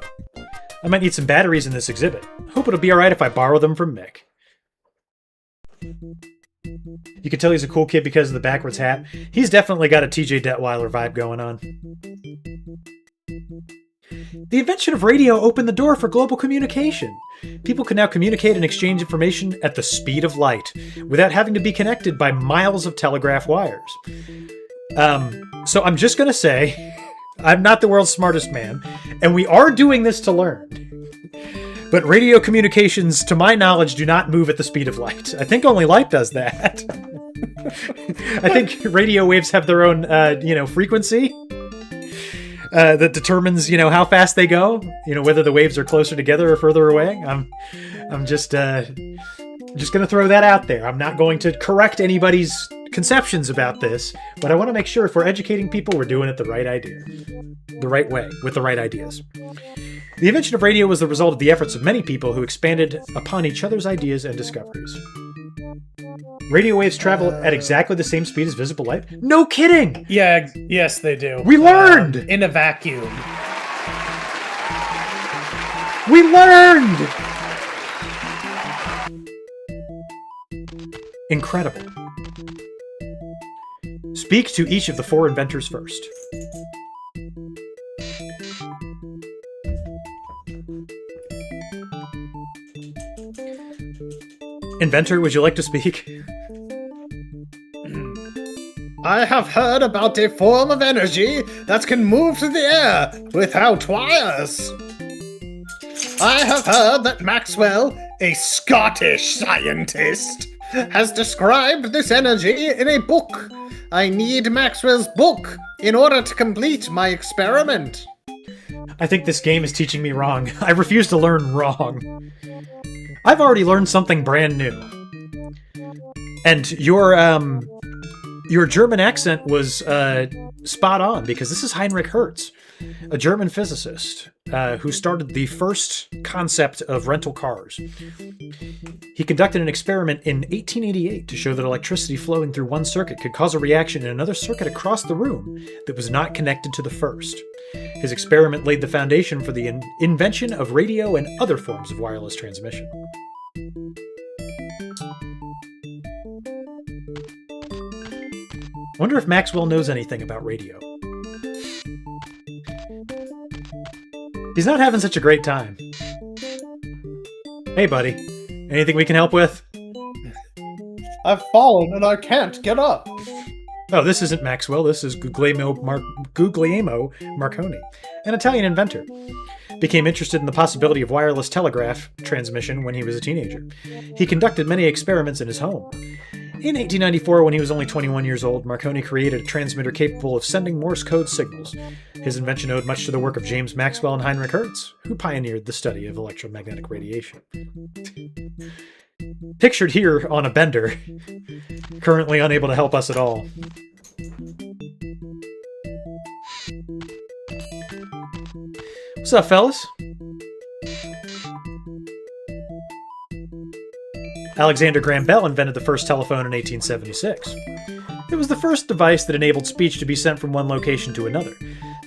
I might need some batteries in this exhibit. Hope it'll be alright if I borrow them from Mick. You can tell he's a cool kid because of the backwards hat. He's definitely got a TJ Detweiler vibe going on. The invention of radio opened the door for global communication. People can now communicate and exchange information at the speed of light, without having to be connected by miles of telegraph wires. So I'm just gonna say, I'm not the world's smartest man, and we are doing this to learn. But radio communications, to my knowledge, do not move at the speed of light. I think only light does that. I think radio waves have their own, frequency that determines, how fast they go. Whether the waves are closer together or further away. I'm just gonna throw that out there. I'm not going to correct anybody's conceptions about this, but I want to make sure if we're educating people, we're doing it the right way, with the right ideas. The invention of radio was the result of the efforts of many people who expanded upon each other's ideas and discoveries. Radio waves travel at exactly the same speed as visible light? No kidding! Yeah, yes, they do. We learned! In a vacuum. We learned! Incredible. Speak to each of the 4 inventors first. Inventor, would you like to speak? I have heard about a form of energy that can move through the air without wires. I have heard that Maxwell, a Scottish scientist, has described this energy in a book. I need Maxwell's book in order to complete my experiment. I think this game is teaching me wrong. I refuse to learn wrong. I've already learned something brand new. And your German accent was spot on, because this is Heinrich Hertz, a German physicist who started the first concept of rental cars. He conducted an experiment in 1888 to show that electricity flowing through one circuit could cause a reaction in another circuit across the room that was not connected to the first. His experiment laid the foundation for the invention of radio and other forms of wireless transmission. Wonder if Maxwell knows anything about radio. He's not having such a great time. Hey, buddy. Anything we can help with? I've fallen and I can't get up. Oh, this isn't Maxwell. This is Guglielmo Marconi, an Italian inventor. Became interested in the possibility of wireless telegraph transmission when he was a teenager. He conducted many experiments in his home. In 1894, when he was only 21 years old, Marconi created a transmitter capable of sending Morse code signals. His invention owed much to the work of James Maxwell and Heinrich Hertz, who pioneered the study of electromagnetic radiation. pictured here on a bender, currently unable to help us at all. What's up, fellas? Alexander Graham Bell invented the first telephone in 1876. It was the first device that enabled speech to be sent from one location to another.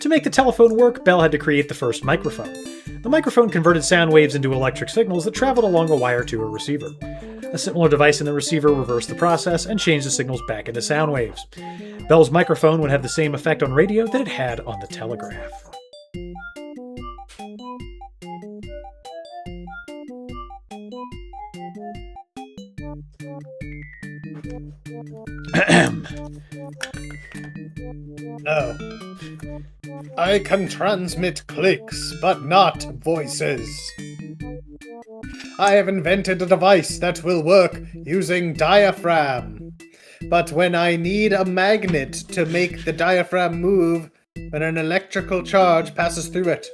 To make the telephone work, Bell had to create the first microphone. The microphone converted sound waves into electric signals that traveled along a wire to a receiver. A similar device in the receiver reversed the process and changed the signals back into sound waves. Bell's microphone would have the same effect on radio that it had on the telegraph. Oh. I can transmit clicks, but not voices. I have invented a device that will work using diaphragm. But when I need a magnet to make the diaphragm move, when an electrical charge passes through it.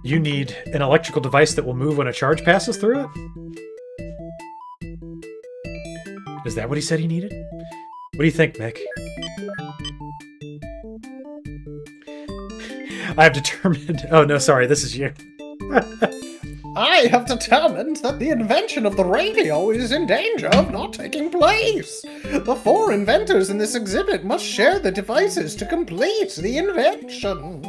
You need an electrical device that will move when a charge passes through it? Is that what he said he needed? What do you think, Mick? I have determined... Oh, no, sorry, this is you. I have determined that the invention of the radio is in danger of not taking place. The 4 inventors in this exhibit must share the devices to complete the invention.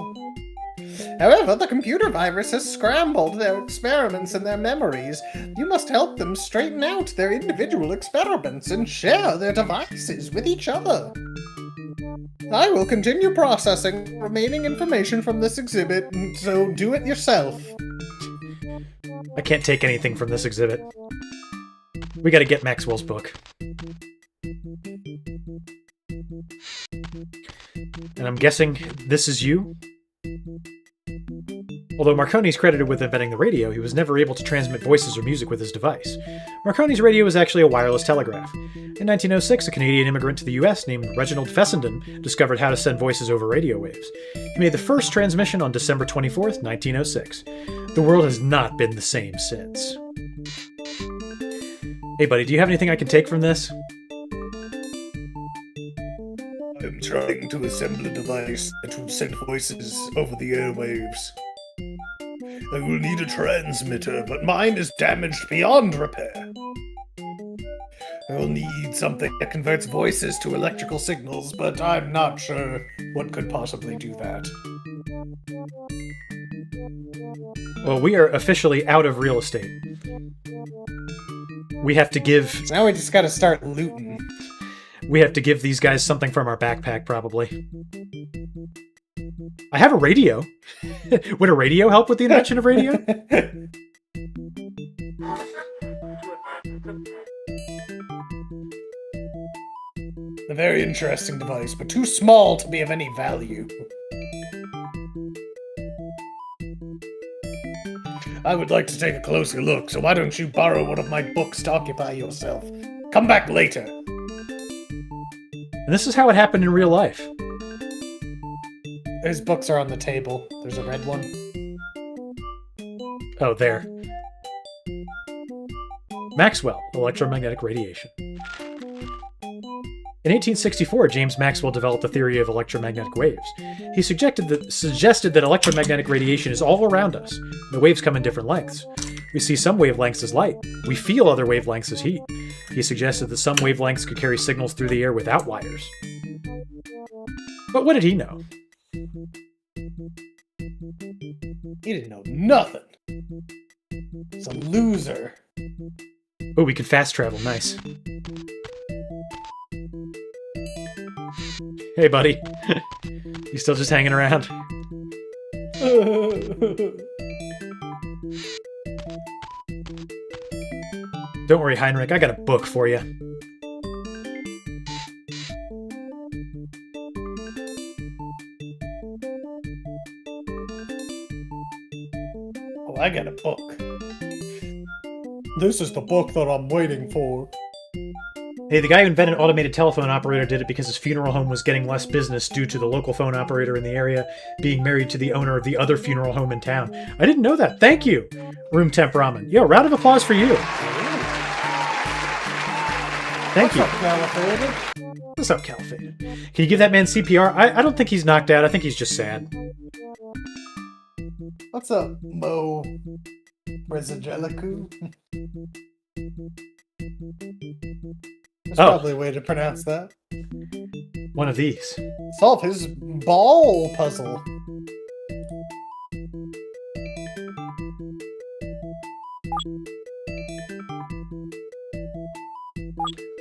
However, the computer virus has scrambled their experiments and their memories. You must help them straighten out their individual experiments and share their devices with each other. I will continue processing remaining information from this exhibit, so do it yourself. I can't take anything from this exhibit. We gotta get Maxwell's book. And I'm guessing this is you? Although Marconi is credited with inventing the radio, he was never able to transmit voices or music with his device. Marconi's radio was actually a wireless telegraph. In 1906, a Canadian immigrant to the US named Reginald Fessenden discovered how to send voices over radio waves. He made the first transmission on December 24th, 1906. The world has not been the same since. Hey buddy, do you have anything I can take from this? I'm trying to assemble a device that will send voices over the airwaves. I will need a transmitter, but mine is damaged beyond repair. I will need something that converts voices to electrical signals, but I'm not sure what could possibly do that. Well, we are officially out of real estate. We have to give... So now we just gotta start looting. We have to give these guys something from our backpack, probably. I have a radio. Would a radio help with the invention of radio? A very interesting device, but too small to be of any value. I would like to take a closer look, so why don't you borrow one of my books to occupy yourself? Come back later. And this is how it happened in real life. His books are on the table. There's a red one. Oh, there. Maxwell, electromagnetic radiation. In 1864, James Maxwell developed the theory of electromagnetic waves. He suggested that electromagnetic radiation is all around us. The waves come in different lengths. We see some wavelengths as light. We feel other wavelengths as heat. He suggested that some wavelengths could carry signals through the air without wires. But what did he know? He didn't know nothing. He's a loser. Oh, we could fast travel. Nice. Hey, buddy. You still just hanging around? Don't worry, Heinrich. I got a book for you. Oh, I got a book. This is the book that I'm waiting for. Hey, the guy who invented automated telephone operator did it because his funeral home was getting less business due to the local phone operator in the area being married to the owner of the other funeral home in town. I didn't know that. Thank you, Room Temp Ramen. Yo, round of applause for you. Thank you. What's up, Califated? What's up, Califated? Can you give that man CPR? I don't think he's knocked out. I think he's just sad. What's up, Mo Brezageliku? There's probably a way to pronounce that. One of these. Solve his ball puzzle.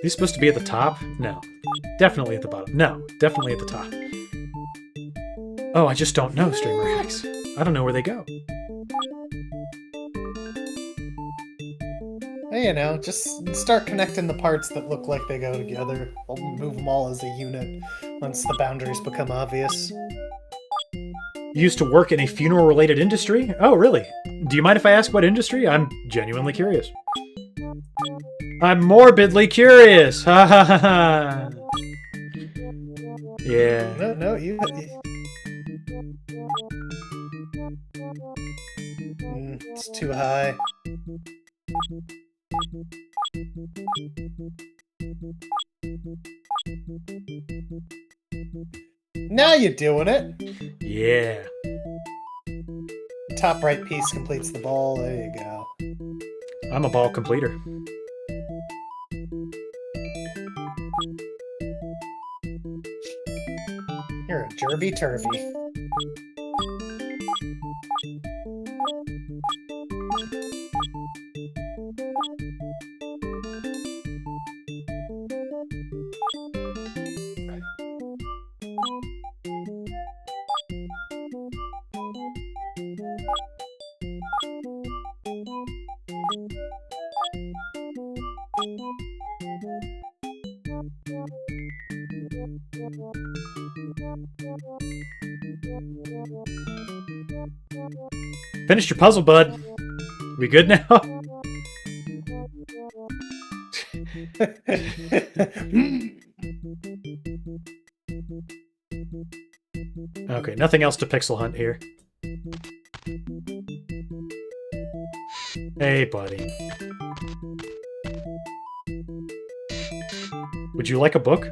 These supposed to be at the top? No. Definitely at the bottom. No. Definitely at the top. Oh, I just don't know, Streamer X. I don't know where they go. You know, just start connecting the parts that look like they go together. I'll move them all as a unit once the boundaries become obvious. You used to work in a funeral-related industry? Oh, really? Do you mind if I ask what industry? I'm genuinely curious. I'm morbidly curious! Ha ha ha ha! Yeah. No, you... it's too high. Now you're doing it! Yeah. Top right piece completes the ball. There you go. I'm a ball completer. You're a jervy-turvy. Finished your puzzle, bud. We good now? Okay, nothing else to pixel hunt here. Hey, buddy. Would you like a book?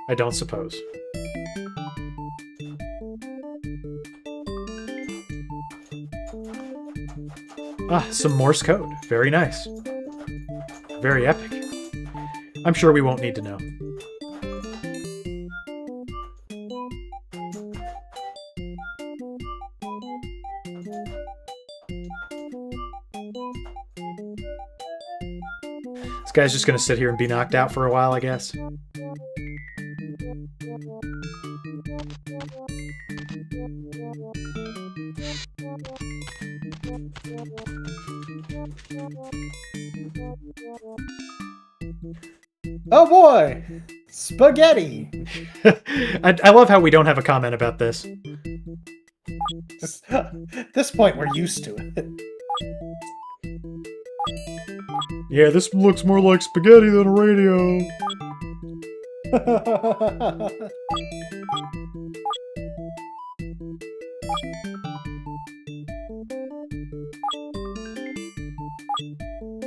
I don't suppose. Ah, some Morse code. Very nice. Very epic. I'm sure we won't need to know. This guy's just gonna sit here and be knocked out for a while, I guess. Oh boy! Spaghetti! I love how we don't have a comment about this. Just, at this point, we're used to it. Yeah, this looks more like spaghetti than a radio.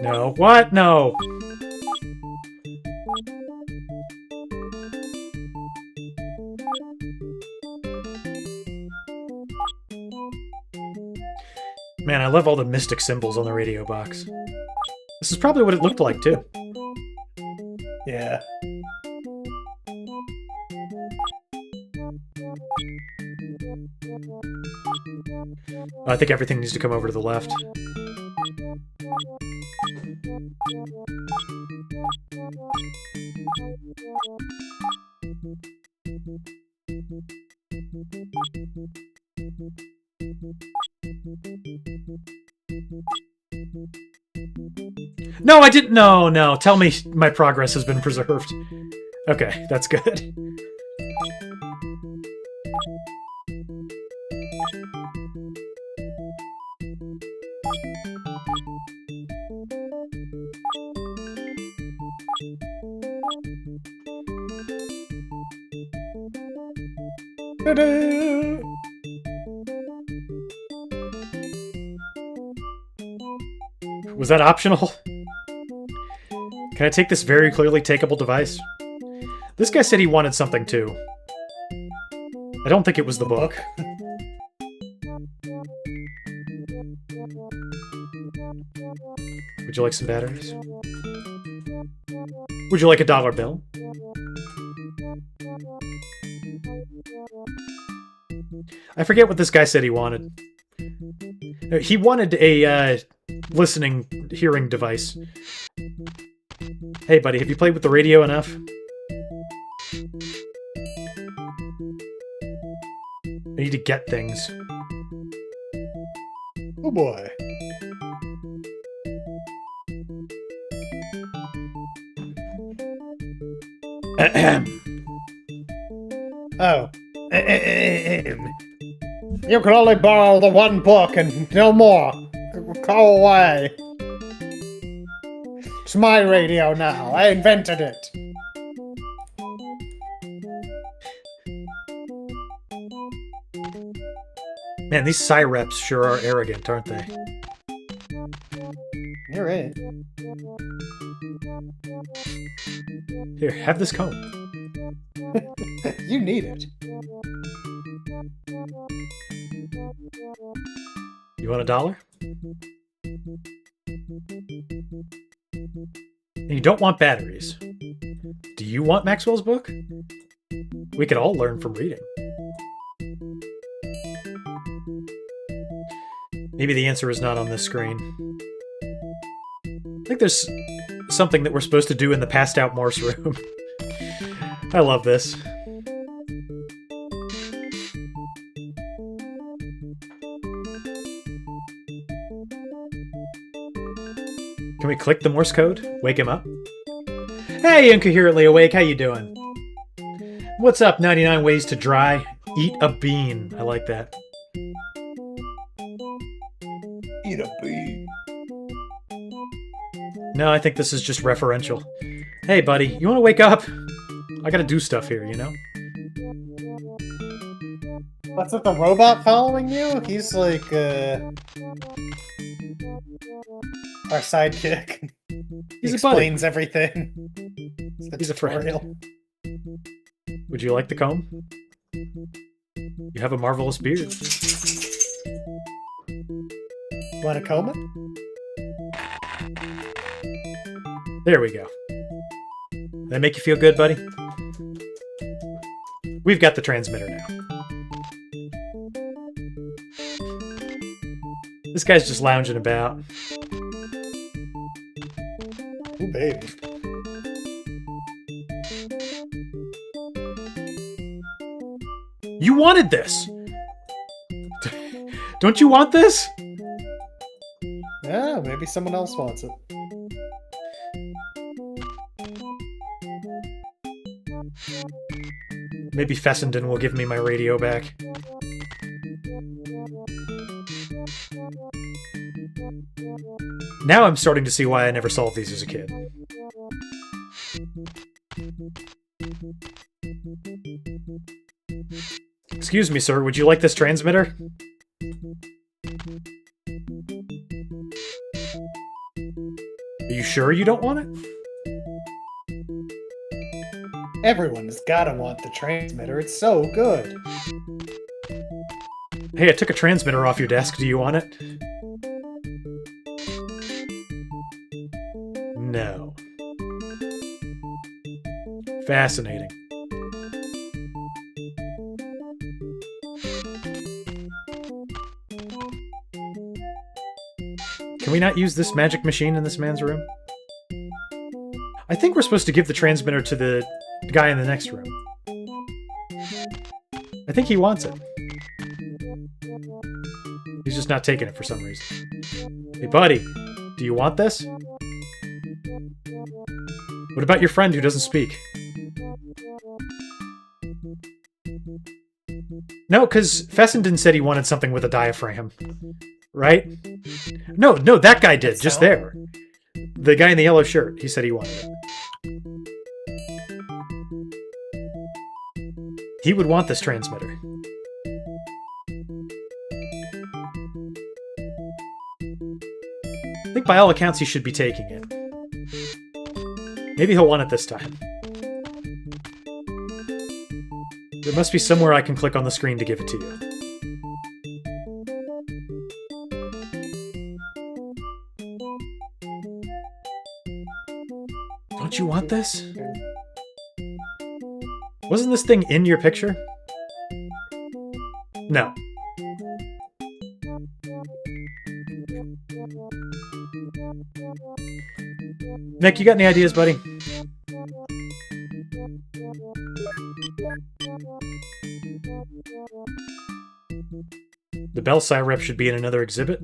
No. What? No. Man, I love all the mystic symbols on the radio box. This is probably what it looked like, too. Yeah. I think everything needs to come over to the left. No, I didn't. No, no. Tell me my progress has been preserved. Okay, that's good. Ta-da! Was that optional? Can I take this very clearly takeable device? This guy said he wanted something too. I don't think it was the book. Would you like some batteries? Would you like a dollar bill? I forget what this guy said he wanted. He wanted a listening, hearing device. Hey, buddy, have you played with the radio enough? I need to get things. Oh boy. Oh. You can only borrow the one book and no more. Go away. It's my radio now. I invented it. Man, these Psy reps sure are arrogant, aren't they? You're right. Here, have this comb. You need it. You want a dollar? And you don't want batteries. Do you want Maxwell's book? We could all learn from reading. Maybe the answer is not on this screen. I think there's something that we're supposed to do in the passed out Morse room. I love this. Can we click the Morse code? Wake him up? Hey, Incoherently Awake, how you doing? What's up, 99 Ways to Dry? Eat a bean. I like that. Eat a bean. No, I think this is just referential. Hey, buddy, you want to wake up? I gotta do stuff here, you know? What's with the robot following you? He's like, our sidekick. He's He a buddy. explains everything. He's a friend. Would you like the comb? You have a marvelous beard. Want a comb it? There we go. That make you feel good, buddy? We've got the transmitter now. This guy's just lounging about. Ooh, baby. You wanted this! Don't you want this? Yeah, maybe someone else wants it. Maybe Fessenden will give me my radio back. Now I'm starting to see why I never solved these as a kid. Excuse me, sir, would you like this transmitter? Are you sure you don't want it? Everyone's gotta want the transmitter. It's so good. Hey, I took a transmitter off your desk. Do you want it? No. Fascinating. Can we not use this magic machine in this man's room? I think we're supposed to give the transmitter to the guy in the next room. I think he wants it. He's just not taking it for some reason. Hey, buddy, do you want this? What about your friend who doesn't speak? No, because Fessenden said he wanted something with a diaphragm. Right? No, that guy did, just there. The guy in the yellow shirt, he said he wanted it. He would want this transmitter. by all accounts, he should be taking it. Maybe he'll want it this time. There must be somewhere I can click on the screen to give it to you. Don't you want this? Wasn't this thing in your picture? No. Nick, you got any ideas, buddy? The Bell Sirep should be in another exhibit.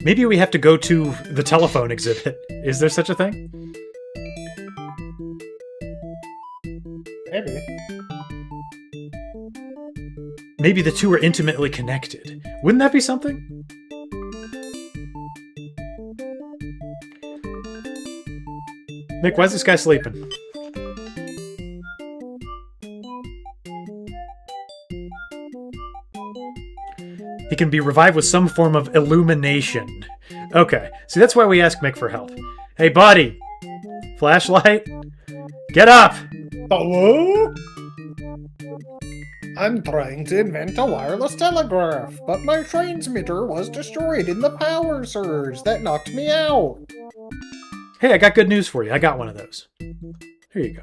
Maybe we have to go to the telephone exhibit. Is there such a thing? Maybe. Maybe the two are intimately connected. Wouldn't that be something? Nick, why is this guy sleeping? He can be revived with some form of illumination. Okay, see, that's why we ask Mick for help. Hey, buddy! Flashlight? Get up! Hello? I'm trying to invent a wireless telegraph, but my transmitter was destroyed in the power surge that knocked me out. Hey, I got good news for you. I got one of those. Here you go.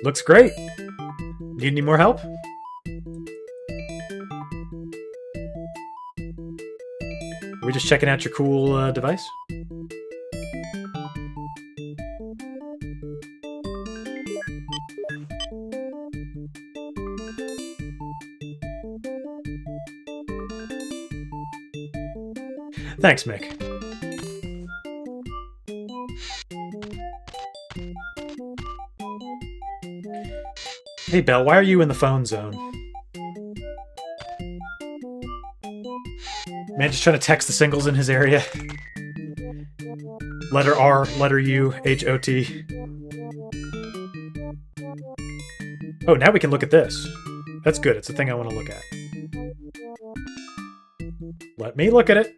Looks great. Need any more help? Are we just checking out your cool device? Thanks, Mick. Hey, Belle, why are you in the phone zone? Man, just trying to text the singles in his area. Letter R, letter U, H-O-T. Oh, now we can look at this. That's good. It's the thing I want to look at. Let me look at it.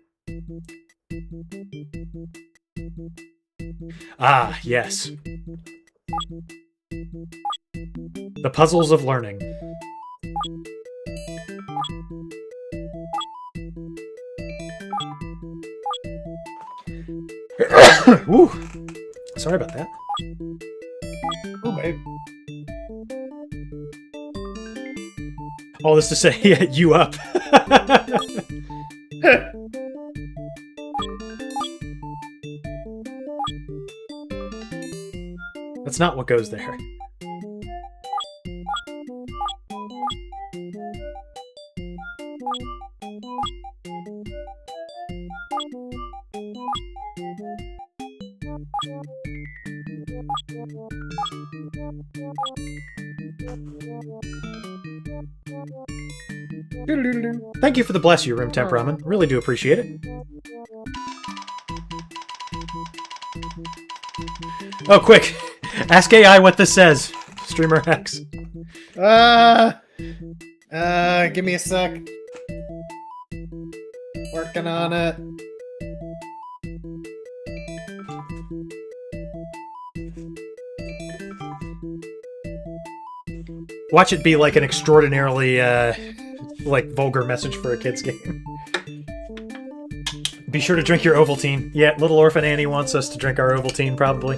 Ah, yes. The puzzles of learning. Woo! Sorry about that. Oh, babe. All this to say, you up. That's not what goes there. Thank you for the bless you, Room Temp Ramen. Really do appreciate it. Oh, quick! Ask AI what this says. Streamer X. Give me a sec. Working on it. Watch it be like an extraordinarily, like, vulgar message for a kid's game. Be sure to drink your Ovaltine. Yeah, Little Orphan Annie wants us to drink our Ovaltine, probably.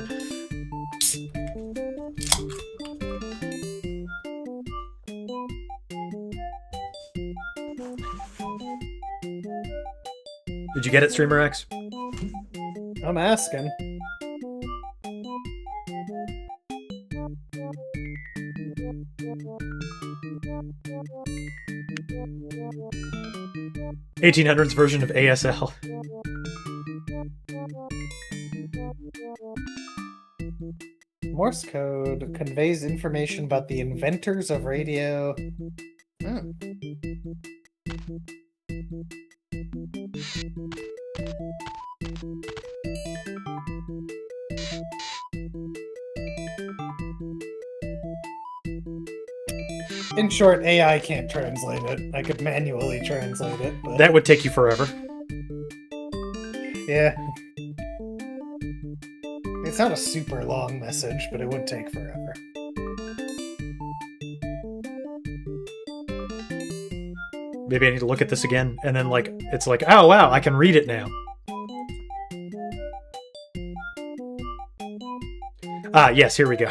Did you get it, Streamer X? I'm asking. (1800s) version of ASL. Morse code conveys information about the inventors of radio. In short, AI can't translate it. I could manually translate it, but That would take you forever. yeah. It's not a super long message, but it would take forever. Maybe I need to look at this again, and then like it's like, oh wow, I can read it now. Ah, yes, here we go.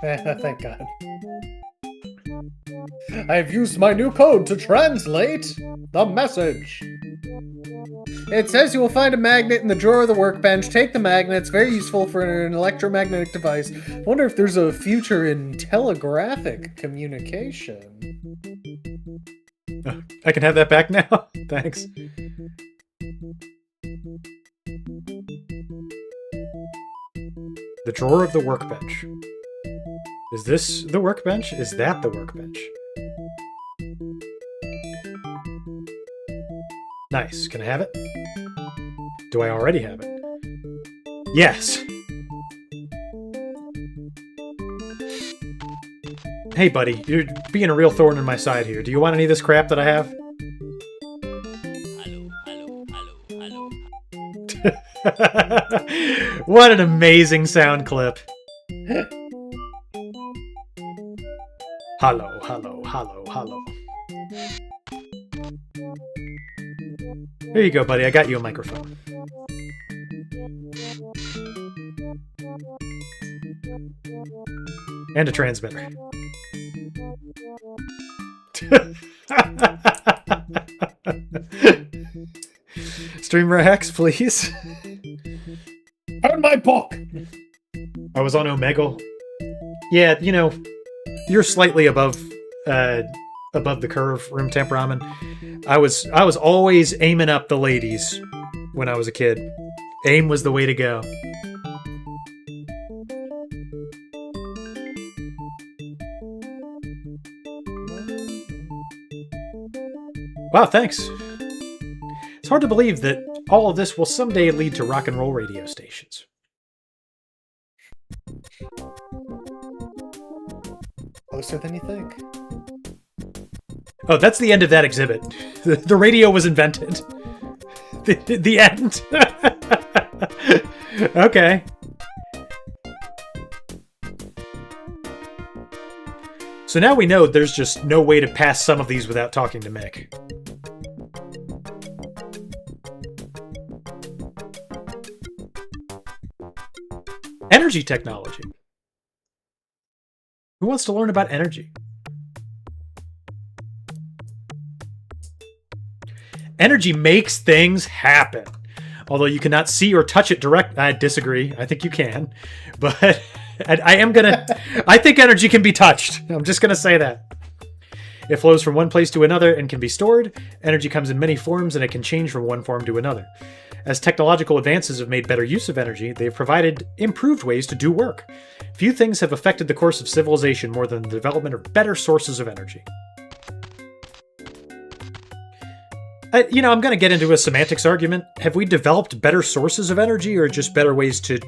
Thank God. I've used my new code to translate the message. It says you will find a magnet in the drawer of the workbench. Take the magnet. It's very useful for an electromagnetic device. I wonder if there's a future in telegraphic communication. I can have that back now. Thanks. The drawer of the workbench. Is this the workbench? Is that the workbench? Nice. Can I have it? Do I already have it? Yes. Hey, buddy. You're being a real thorn in my side here. Do you want any of this crap that I have? What an amazing sound clip. Hello, hello, hello, hello. Here you go, buddy. I got you a microphone. And a transmitter. Streamer X, please. Turn my book! I was on Omegle. Yeah, you know, you're slightly above the curve, room temp ramen. I was always aiming up the ladies when I was a kid. Aim was the way to go. Wow, thanks. It's hard to believe that all of this will someday lead to rock and roll radio stations. Closer than you think. Oh, that's the end of that exhibit. The radio was invented. The end. Okay. So now we know there's just no way to pass some of these without talking to Mick. Energy technology. Who wants to learn about energy? Energy makes things happen. Although you cannot see or touch it direct. I disagree. I think you can. But I think energy can be touched. I'm just going to say that. It flows from one place to another and can be stored. Energy comes in many forms and it can change from one form to another. As technological advances have made better use of energy, they have provided improved ways to do work. Few things have affected the course of civilization more than the development of better sources of energy. You know, I'm going to get into a semantics argument. Have we developed better sources of energy or just better ways to,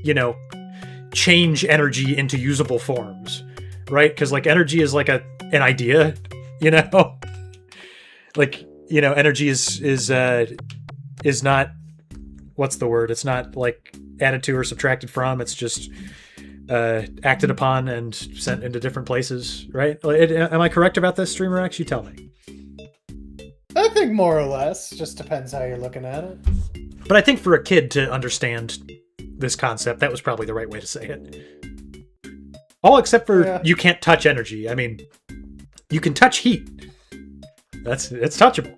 you know, change energy into usable forms? Right? Because, like, energy is like an idea, you know? Like, you know, energy is not, what's the word? It's not, like, added to or subtracted from. It's just acted upon and sent into different places, right? Am I correct about this, Streamer X? You tell me. I think more or less. Just depends how you're looking at it. But I think for a kid to understand this concept, that was probably the right way to say it. All except for you can't touch energy. I mean, you can touch heat. It's touchable.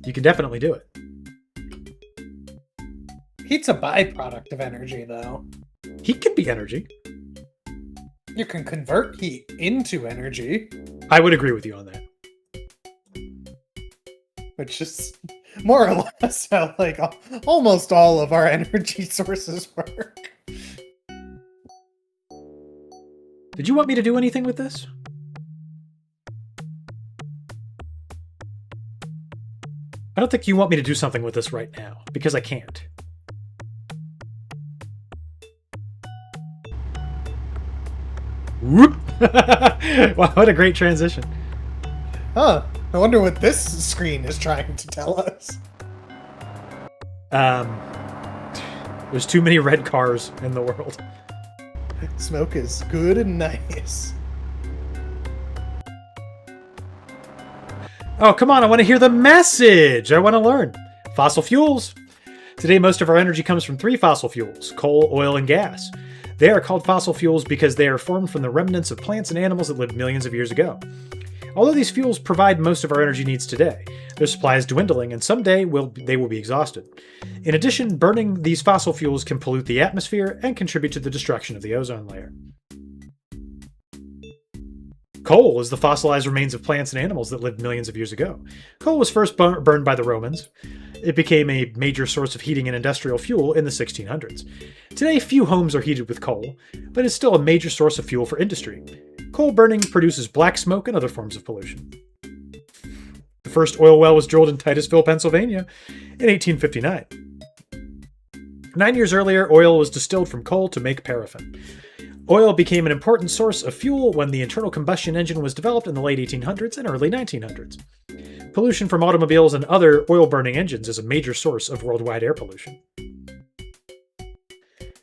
You can definitely do it. Heat's a byproduct of energy, though. Heat can be energy. You can convert heat into energy. I would agree with you on that. Which is more or less how, like, almost all of our energy sources work. Did you want me to do anything with this? I don't think you want me to do something with this right now, because I can't. Whoop! Wow, what a great transition. Huh. I wonder what this screen is trying to tell us. There's too many red cars in the world. Smoke is good and nice. Oh, come on, I want to hear the message! I want to learn. Fossil fuels. Today, most of our energy comes from 3 fossil fuels: coal, oil, and gas. They are called fossil fuels because they are formed from the remnants of plants and animals that lived millions of years ago. Although these fuels provide most of our energy needs today, their supply is dwindling and someday they will be exhausted. In addition, burning these fossil fuels can pollute the atmosphere and contribute to the destruction of the ozone layer. Coal is the fossilized remains of plants and animals that lived millions of years ago. Coal was first burned by the Romans. It became a major source of heating and industrial fuel in the 1600s. Today, few homes are heated with coal, but it's still a major source of fuel for industry. Coal burning produces black smoke and other forms of pollution. The first oil well was drilled in Titusville, Pennsylvania in 1859. 9 years earlier, oil was distilled from coal to make paraffin. Oil became an important source of fuel when the internal combustion engine was developed in the late 1800s and early 1900s. Pollution from automobiles and other oil-burning engines is a major source of worldwide air pollution.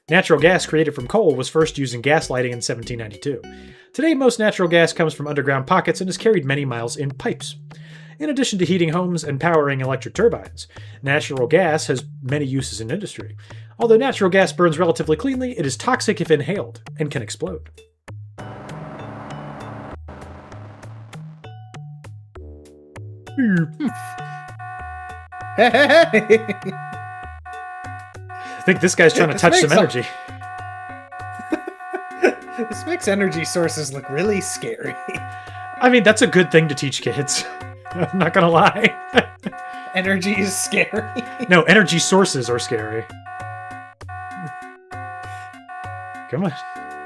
Natural gas created from coal was first used in gas lighting in 1792. Today, most natural gas comes from underground pockets and is carried many miles in pipes. In addition to heating homes and powering electric turbines, natural gas has many uses in industry. Although natural gas burns relatively cleanly, it is toxic if inhaled and can explode. Hey! I think this guy's trying to touch some energy. This makes energy sources look really scary. I mean, that's a good thing to teach kids. I'm not gonna lie. Energy is scary. No, energy sources are scary. Come on.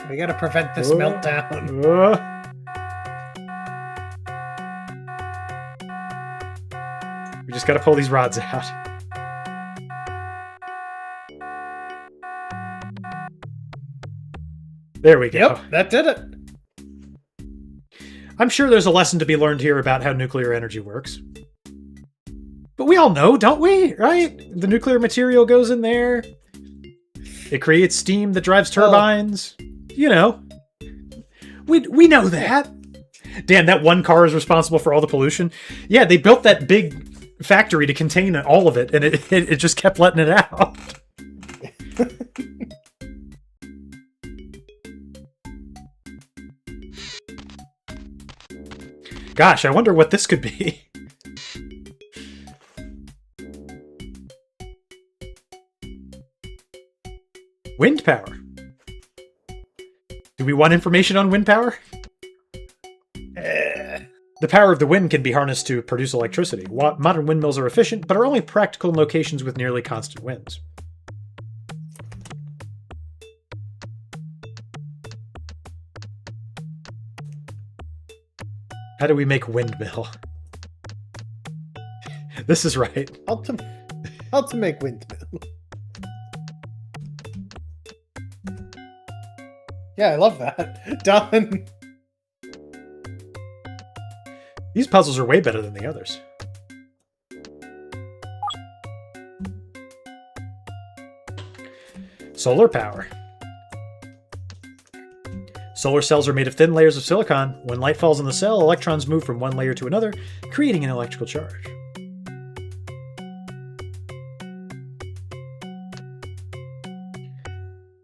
We gotta prevent this meltdown. We just gotta pull these rods out. There we go. Yep, that did it. I'm sure there's a lesson to be learned here about how nuclear energy works. But we all know, don't we? Right? The nuclear material goes in there. It creates steam that drives turbines. You know. We know that. Dan, that one car is responsible for all the pollution. Yeah, they built that big factory to contain all of it, and it just kept letting it out. Gosh, I wonder what this could be. Wind power. Do we want information on wind power? The power of the wind can be harnessed to produce electricity. Modern windmills are efficient, but are only practical in locations with nearly constant winds. How do we make windmill? This is right. How to make windmill. Yeah, I love that. Done. These puzzles are way better than the others. Solar power. Solar cells are made of thin layers of silicon. When light falls on the cell, electrons move from one layer to another, creating an electrical charge.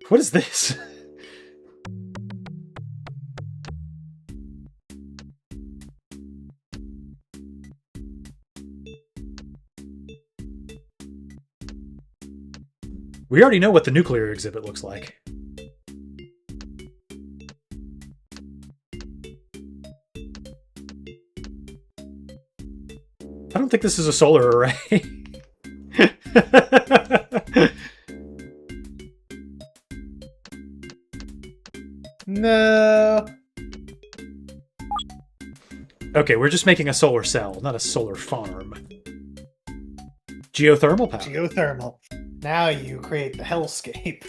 What is this? We already know what the nuclear exhibit looks like. I don't think this is a solar array. No. Okay, we're just making a solar cell, not a solar farm. Geothermal power. Geothermal. Now you create the hellscape.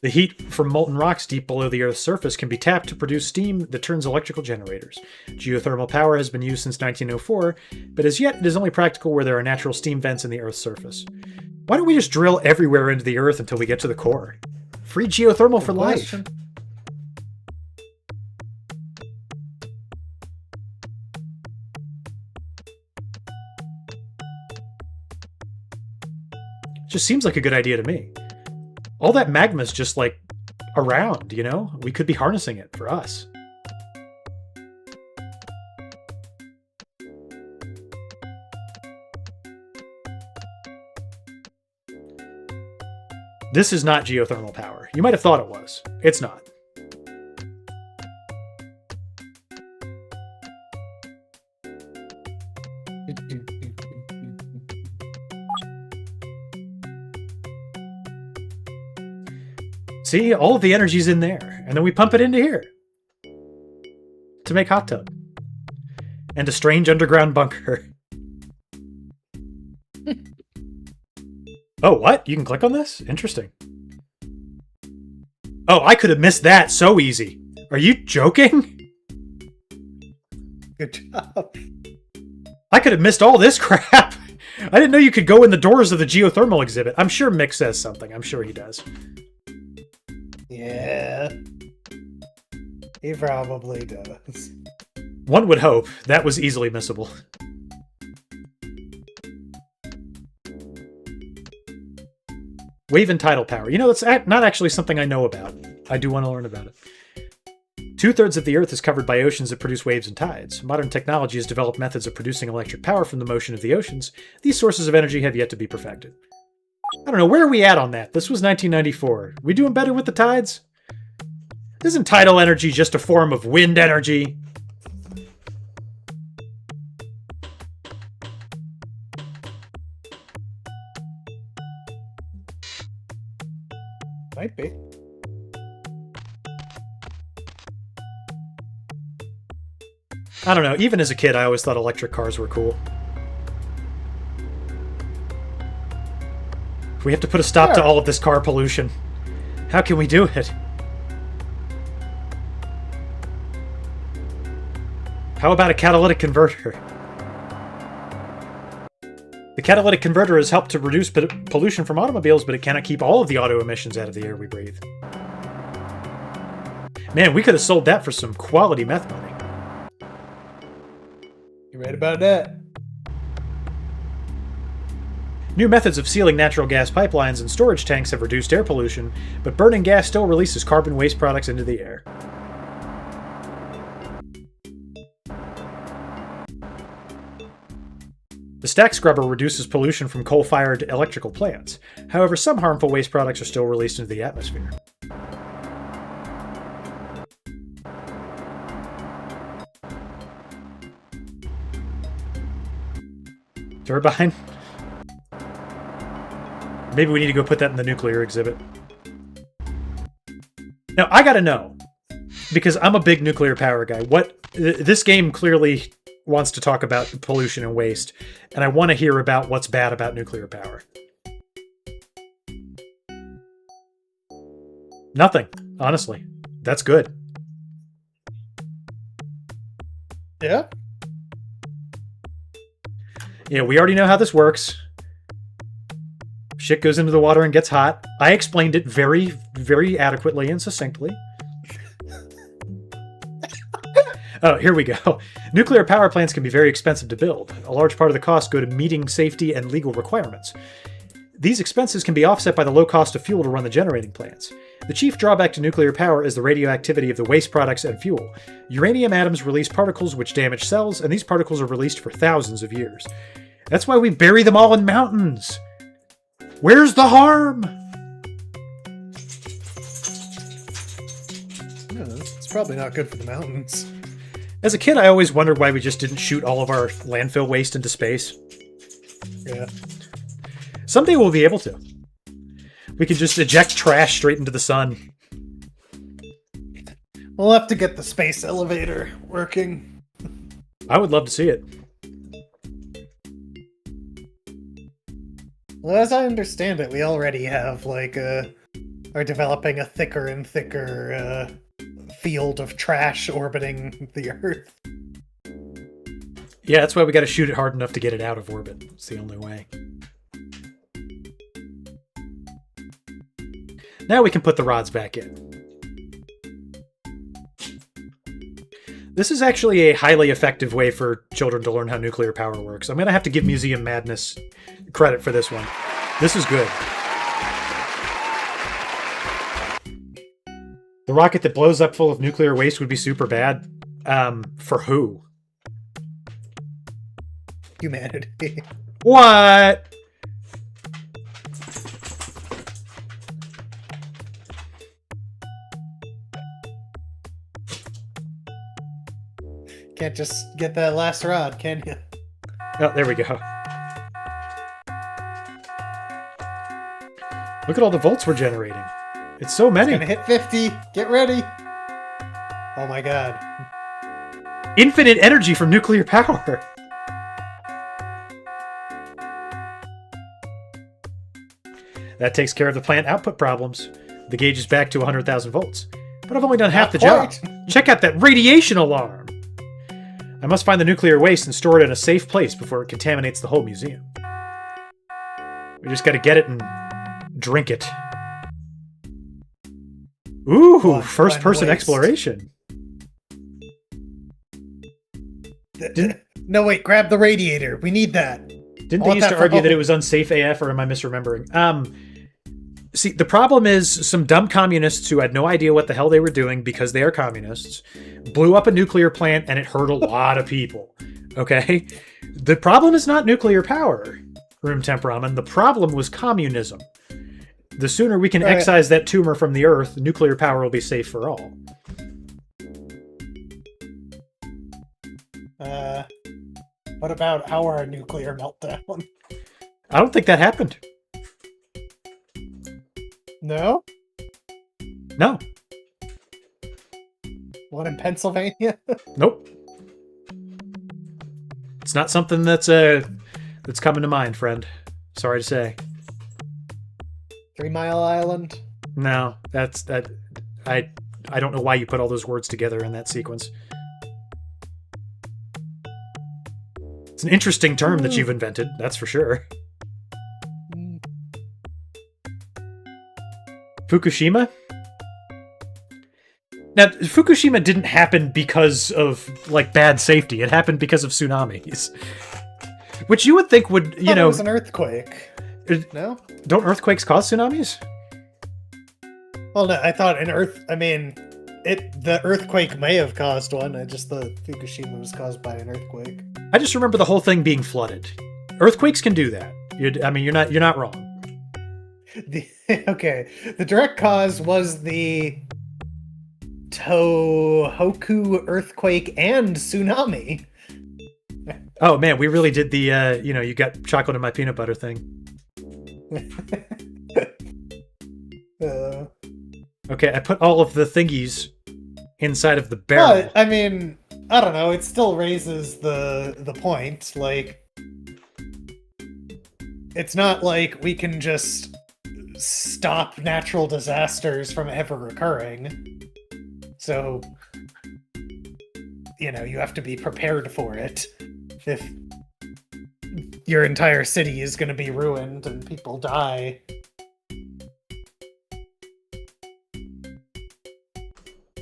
The heat from molten rocks deep below the Earth's surface can be tapped to produce steam that turns electrical generators. Geothermal power has been used since 1904, but as yet it is only practical where there are natural steam vents in the Earth's surface. Why don't we just drill everywhere into the Earth until we get to the core? Free geothermal for life. Just seems like a good idea to me. All that magma's just like around, you know? We could be harnessing it for us. This is not geothermal power. You might have thought it was. It's not. See, all of the energy's in there, and then we pump it into here to make hot tub and a strange underground bunker. Oh, what? You can click on this? Interesting. Oh, I could have missed that so easy. Are you joking? Good job. I could have missed all this crap. I didn't know you could go in the doors of the geothermal exhibit. I'm sure Mick says something. I'm sure he does. Yeah. He probably does. One would hope. That was easily missable. Wave and tidal power. You know, that's not actually something I know about. I do want to learn about it. 2/3 of the Earth is covered by oceans that produce waves and tides. Modern technology has developed methods of producing electric power from the motion of the oceans. These sources of energy have yet to be perfected. I don't know, where are we at on that? This was 1994. We doing better with the tides? Isn't tidal energy just a form of wind energy? Might be. I don't know. Even as a kid, I always thought electric cars were cool. We have to put a stop to all of this car pollution. How can we do it? How about a catalytic converter? The catalytic converter has helped to reduce pollution from automobiles, but it cannot keep all of the auto emissions out of the air we breathe. Man, we could have sold that for some quality meth money. You right about that? New methods of sealing natural gas pipelines and storage tanks have reduced air pollution, but burning gas still releases carbon waste products into the air. The stack scrubber reduces pollution from coal-fired electrical plants. However, some harmful waste products are still released into the atmosphere. Turbine? Maybe we need to go put that in the nuclear exhibit. Now, I gotta know, because I'm a big nuclear power guy. This game clearly wants to talk about pollution and waste, and I want to hear about what's bad about nuclear power. Nothing, honestly. That's good. Yeah? Yeah, we already know how this works. Shit goes into the water and gets hot. I explained it very, very adequately and succinctly. Oh, here we go. Nuclear power plants can be very expensive to build. A large part of the costs go to meeting safety and legal requirements. These expenses can be offset by the low cost of fuel to run the generating plants. The chief drawback to nuclear power is the radioactivity of the waste products and fuel. Uranium atoms release particles which damage cells, and these particles are released for thousands of years. That's why we bury them all in mountains. Where's the harm? Yeah, it's probably not good for the mountains. As a kid, I always wondered why we just didn't shoot all of our landfill waste into space. Yeah. Someday we'll be able to. We can just eject trash straight into the sun. We'll have to get the space elevator working. I would love to see it. Well, as I understand it, we already have, like, are developing a thicker and thicker, field of trash orbiting the Earth. Yeah, that's why we got to shoot it hard enough to get it out of orbit. It's the only way. Now we can put the rods back in. This is actually a highly effective way for children to learn how nuclear power works. I'm going to have to give Museum Madness credit for this one. This is good. The rocket that blows up full of nuclear waste would be super bad. For who? Humanity. What? Can't just get that last rod, can you? Oh, there we go. Look at all the volts we're generating. It's so many. It's gonna hit 50. Get ready. Oh my god. Infinite energy from nuclear power. That takes care of the plant output problems. The gauge is back to 100,000 volts. But I've only done half the job. Check out that radiation alarm. I must find the nuclear waste and store it in a safe place before it contaminates the whole museum. We just gotta get it and drink it. Ooh, first-person exploration. No, wait, grab the radiator. We need that. Didn't they used to argue that it was unsafe AF, or am I misremembering? See, the problem is some dumb communists who had no idea what the hell they were doing because they are communists blew up a nuclear plant and it hurt a lot of people. Okay? The problem is not nuclear power, room temp ramen. The problem was communism. The sooner we can excise that tumor from the earth, nuclear power will be safe for all. What about our nuclear meltdown? I don't think that happened. No? No. One in Pennsylvania? Nope. It's not something that's coming to mind, friend. Sorry to say. 3 Mile Island? No, that's that. I don't know why you put all those words together in that sequence. It's an interesting term that you've invented, that's for sure. Fukushima? Now, Fukushima didn't happen because of, like, bad safety. It happened because of tsunamis. Which you would think would, you know... It was an earthquake. No? Don't earthquakes cause tsunamis? Well, no, I thought the earthquake may have caused one. I just thought Fukushima was caused by an earthquake. I just remember the whole thing being flooded. Earthquakes can do that. You're not wrong. Okay, the direct cause was the Tohoku earthquake and tsunami. Oh man, we really did the you got chocolate in my peanut butter thing. Okay, I put all of the thingies inside of the barrel. But, I mean, I don't know, it still raises the point, like, it's not like we can just stop natural disasters from ever occurring. So, you have to be prepared for it. If your entire city is going to be ruined and people die.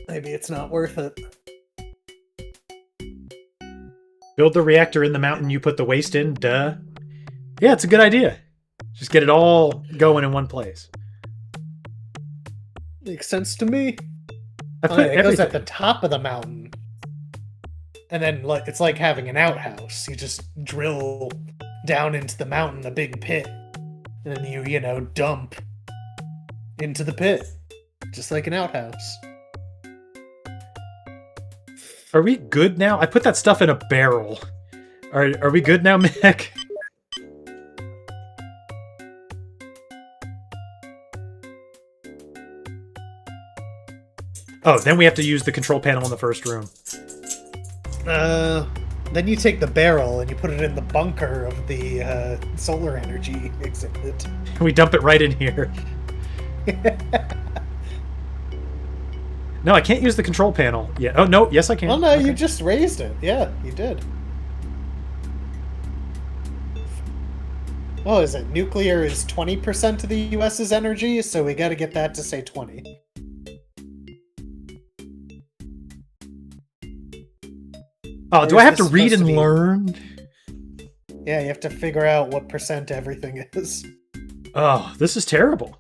Maybe it's not worth it. Build the reactor in the mountain you put the waste in, duh. Yeah, it's a good idea. Just get it all going in one place. Makes sense to me. It goes at the top of the mountain. And then it's like having an outhouse. You just drill down into the mountain a big pit. And then you dump into the pit. Just like an outhouse. Are we good now? I put that stuff in a barrel. Are we good now, Mick? Oh, then we have to use the control panel in the first room. Then you take the barrel and you put it in the bunker of the solar energy exhibit. We dump it right in here. No, I can't use the control panel yet. Oh, no. Yes, I can. Oh, no, Okay. you just raised it. Yeah, you did. Oh, is it? Nuclear is 20% of the US's energy, so we gotta get that to say 20. Oh, do Or I is have to this read supposed and to be- learn? Yeah, you have to figure out what percent everything is. Oh, this is terrible.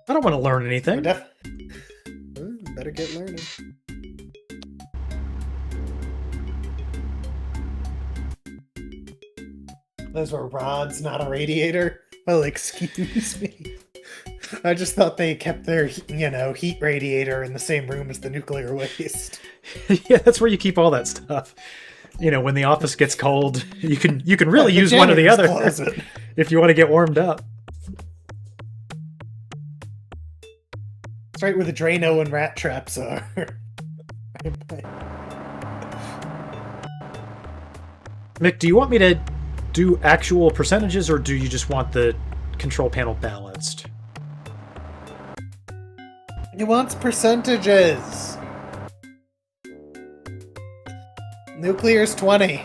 I don't want to learn anything. Better get learning. Those were rods, not a radiator. Well, excuse me. I just thought they kept their, heat radiator in the same room as the nuclear waste. Yeah, that's where you keep all that stuff. When the office gets cold, you can really The use one or the other janitor's closet. if you want to get warmed up. It's right where the Drano and rat traps are. Mick, do you want me to do actual percentages, or do you just want the control panel balanced? He wants percentages. Nuclear's 20.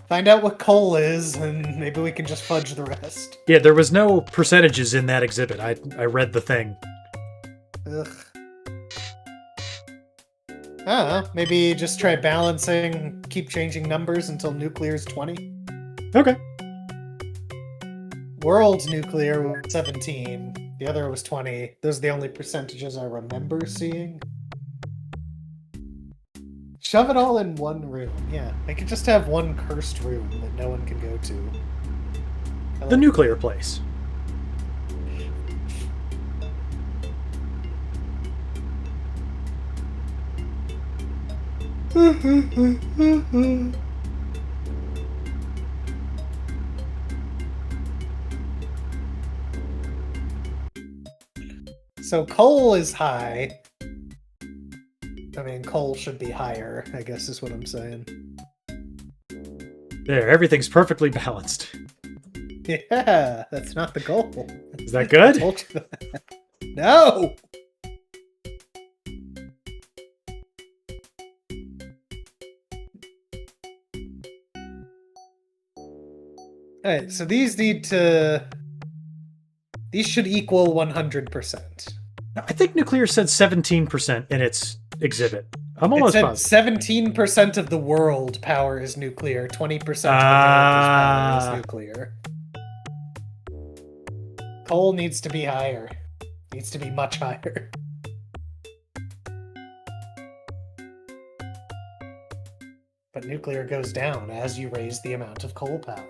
Find out what coal is, and maybe we can just fudge the rest. Yeah, there was no percentages in that exhibit. I read the thing. Ugh. I don't know. Maybe just try balancing, keep changing numbers until nuclear's 20. Okay. World nuclear was 17. The other was 20. Those are the only percentages I remember seeing. Shove it all in one room. Yeah, I could just have one cursed room that no one can go to. The nuclear place. So coal is high. I mean, coal should be higher, I guess is what I'm saying. There, everything's perfectly balanced. Yeah, that's not the goal. Is that good? I told you that. No! Alright, so these need to... These should equal 100%. I think nuclear said 17% in its exhibit. I'm It almost said positive. 17% of the world power is nuclear, 20% of America's power is nuclear. Coal needs to be higher. Needs to be much higher. But nuclear goes down as you raise the amount of coal power.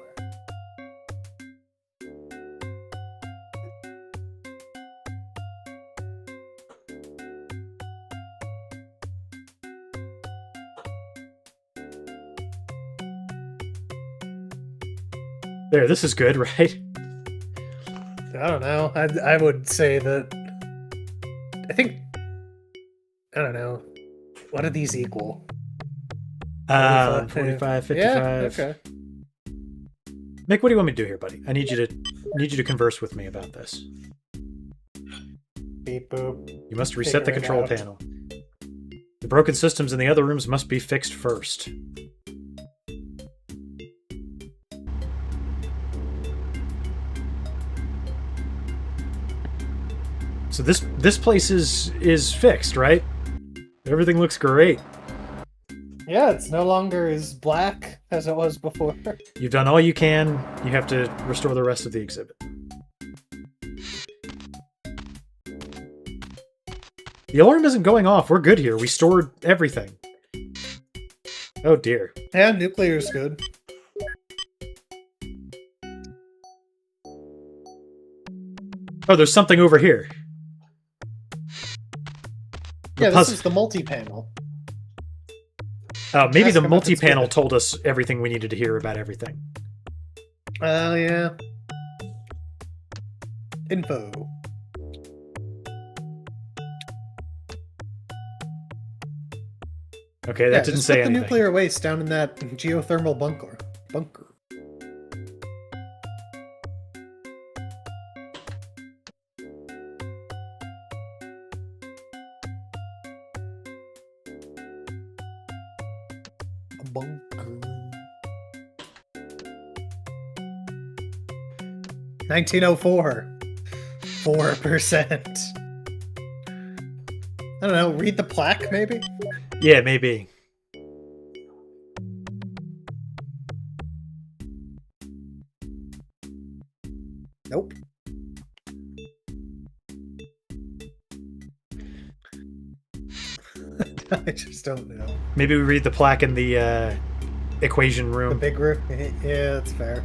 There, this is good, right? I don't know. I would say that... I think... I don't know. What do these equal? 45, 55. Yeah, okay. Mick, what do you want me to do here, buddy? I need you to converse with me about this. Beep boop. You must reset the Figure it control out. panel. The broken systems in the other rooms must be fixed first. So this place is fixed, right? Everything looks great. Yeah, it's no longer as black as it was before. You've done all you can. You have to restore the rest of the exhibit. The alarm isn't going off. We're good here. We stored everything. Oh dear. Yeah, nuclear's good. Oh, there's something over here. Yeah, this puzzle- is the multi-panel. Maybe Ask the him if it's multi-panel good. told us everything we needed to hear about everything. Oh, yeah. Info. Okay, that didn't just say put anything. the nuclear waste down in that geothermal bunker. A bunker. 1904. 4%. I don't know, read the plaque, maybe? Yeah, maybe. Nope. I just don't know. Maybe we read the plaque in the equation The room. big room? Yeah, that's fair.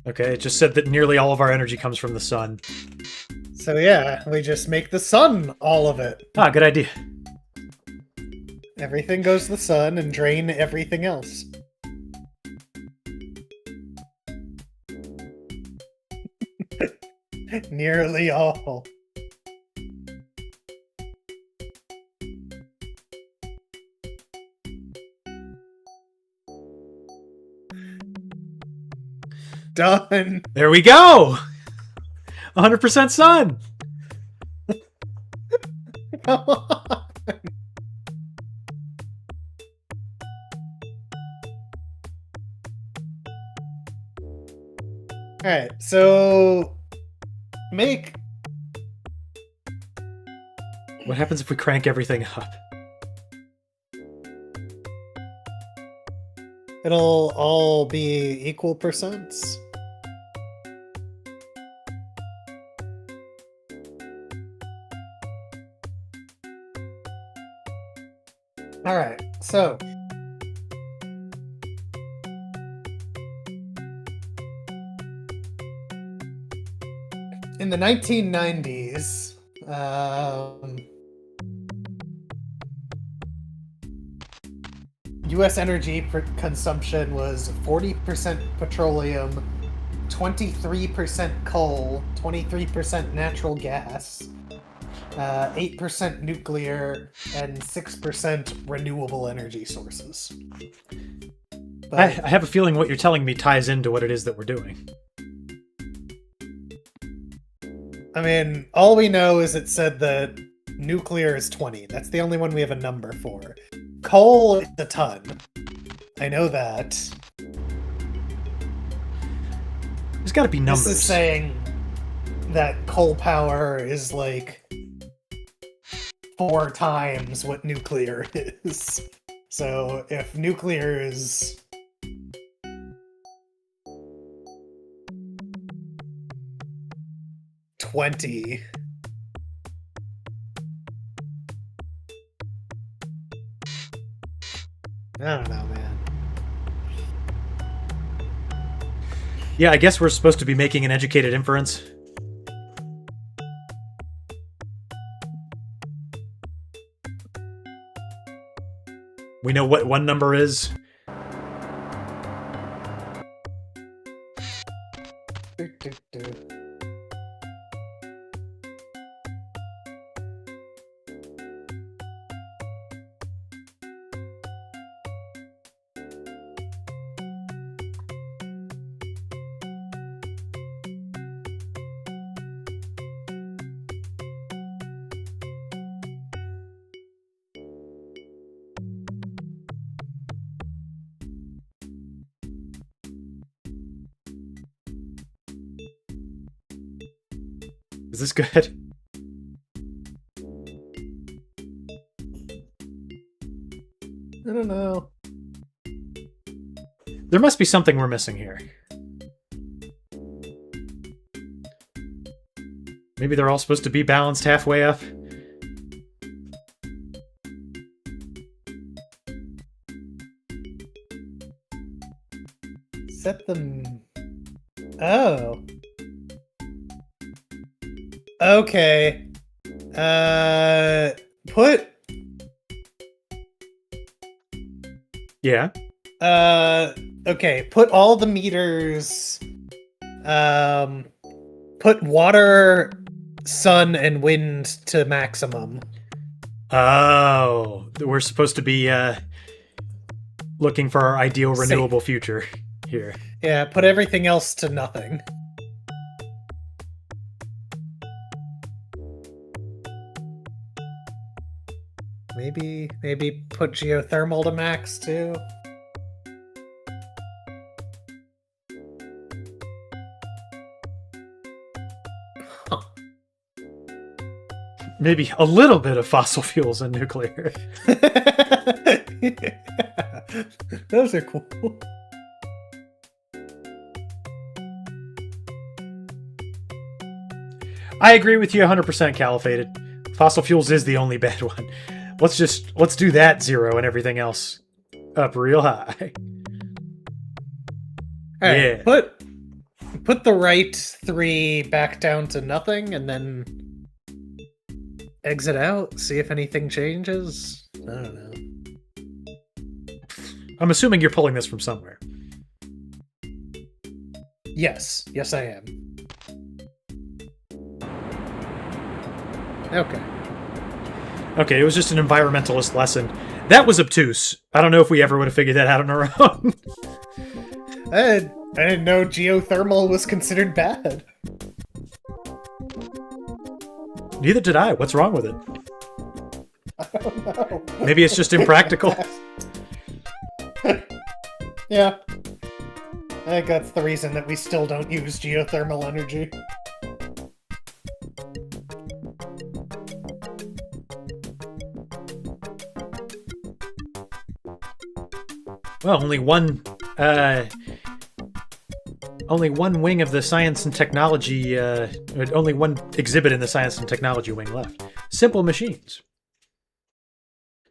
Okay, it just said that nearly all of our energy comes from the sun. So yeah, we just make the sun all of it. Ah, good idea. Everything goes to the sun and drain everything else. Nearly all. Done. There we go! 100% sun! Come on. Alright, so make What happens if we crank everything up? it'll all be equal percents. Alright, so in the 1990s, U.S. energy consumption was 40% petroleum, 23% coal, 23% natural gas, 8% nuclear, and 6% renewable energy sources. But, I have a feeling what you're telling me ties into what it is that we're doing. I mean, all we know is it said that nuclear is 20. That's the only one we have a number for. Coal is a ton. I know that. There's got to be numbers. This is saying that coal power is like 4 times what nuclear is. So if nuclear is 20, I don't know, man. Yeah, I guess we're supposed to be making an educated inference. We know what one number is. Is this good? I don't know. There must be something we're missing here. Maybe they're all supposed to be balanced halfway up. Set them... Oh. Okay. Put... Yeah. Okay, put all the meters, put water, sun, and wind to maximum. Oh, we're supposed to be looking for our ideal renewable future here. Yeah, put everything else to nothing. Maybe put geothermal to max too. Huh. Maybe a little bit of fossil fuels and nuclear. Yeah. Those are cool. I agree with you 100%, Caliphate. Fossil fuels is the only bad one. Let's do that 0 and everything else up real high. All right, Yeah. Put the right 3 back down to nothing, and then exit out. See if anything changes. I don't know. I'm assuming you're pulling this from somewhere. Yes, I am. Okay. Okay, it was just an environmentalist lesson. That was obtuse. I don't know if we ever would have figured that out on our own. I didn't know geothermal was considered bad. Neither did I. What's wrong with it? I don't know. Maybe it's just impractical. Yeah. I think that's the reason that we still don't use geothermal energy. Well, only one wing of the science and technology, only one exhibit in the science and technology wing left. Simple machines.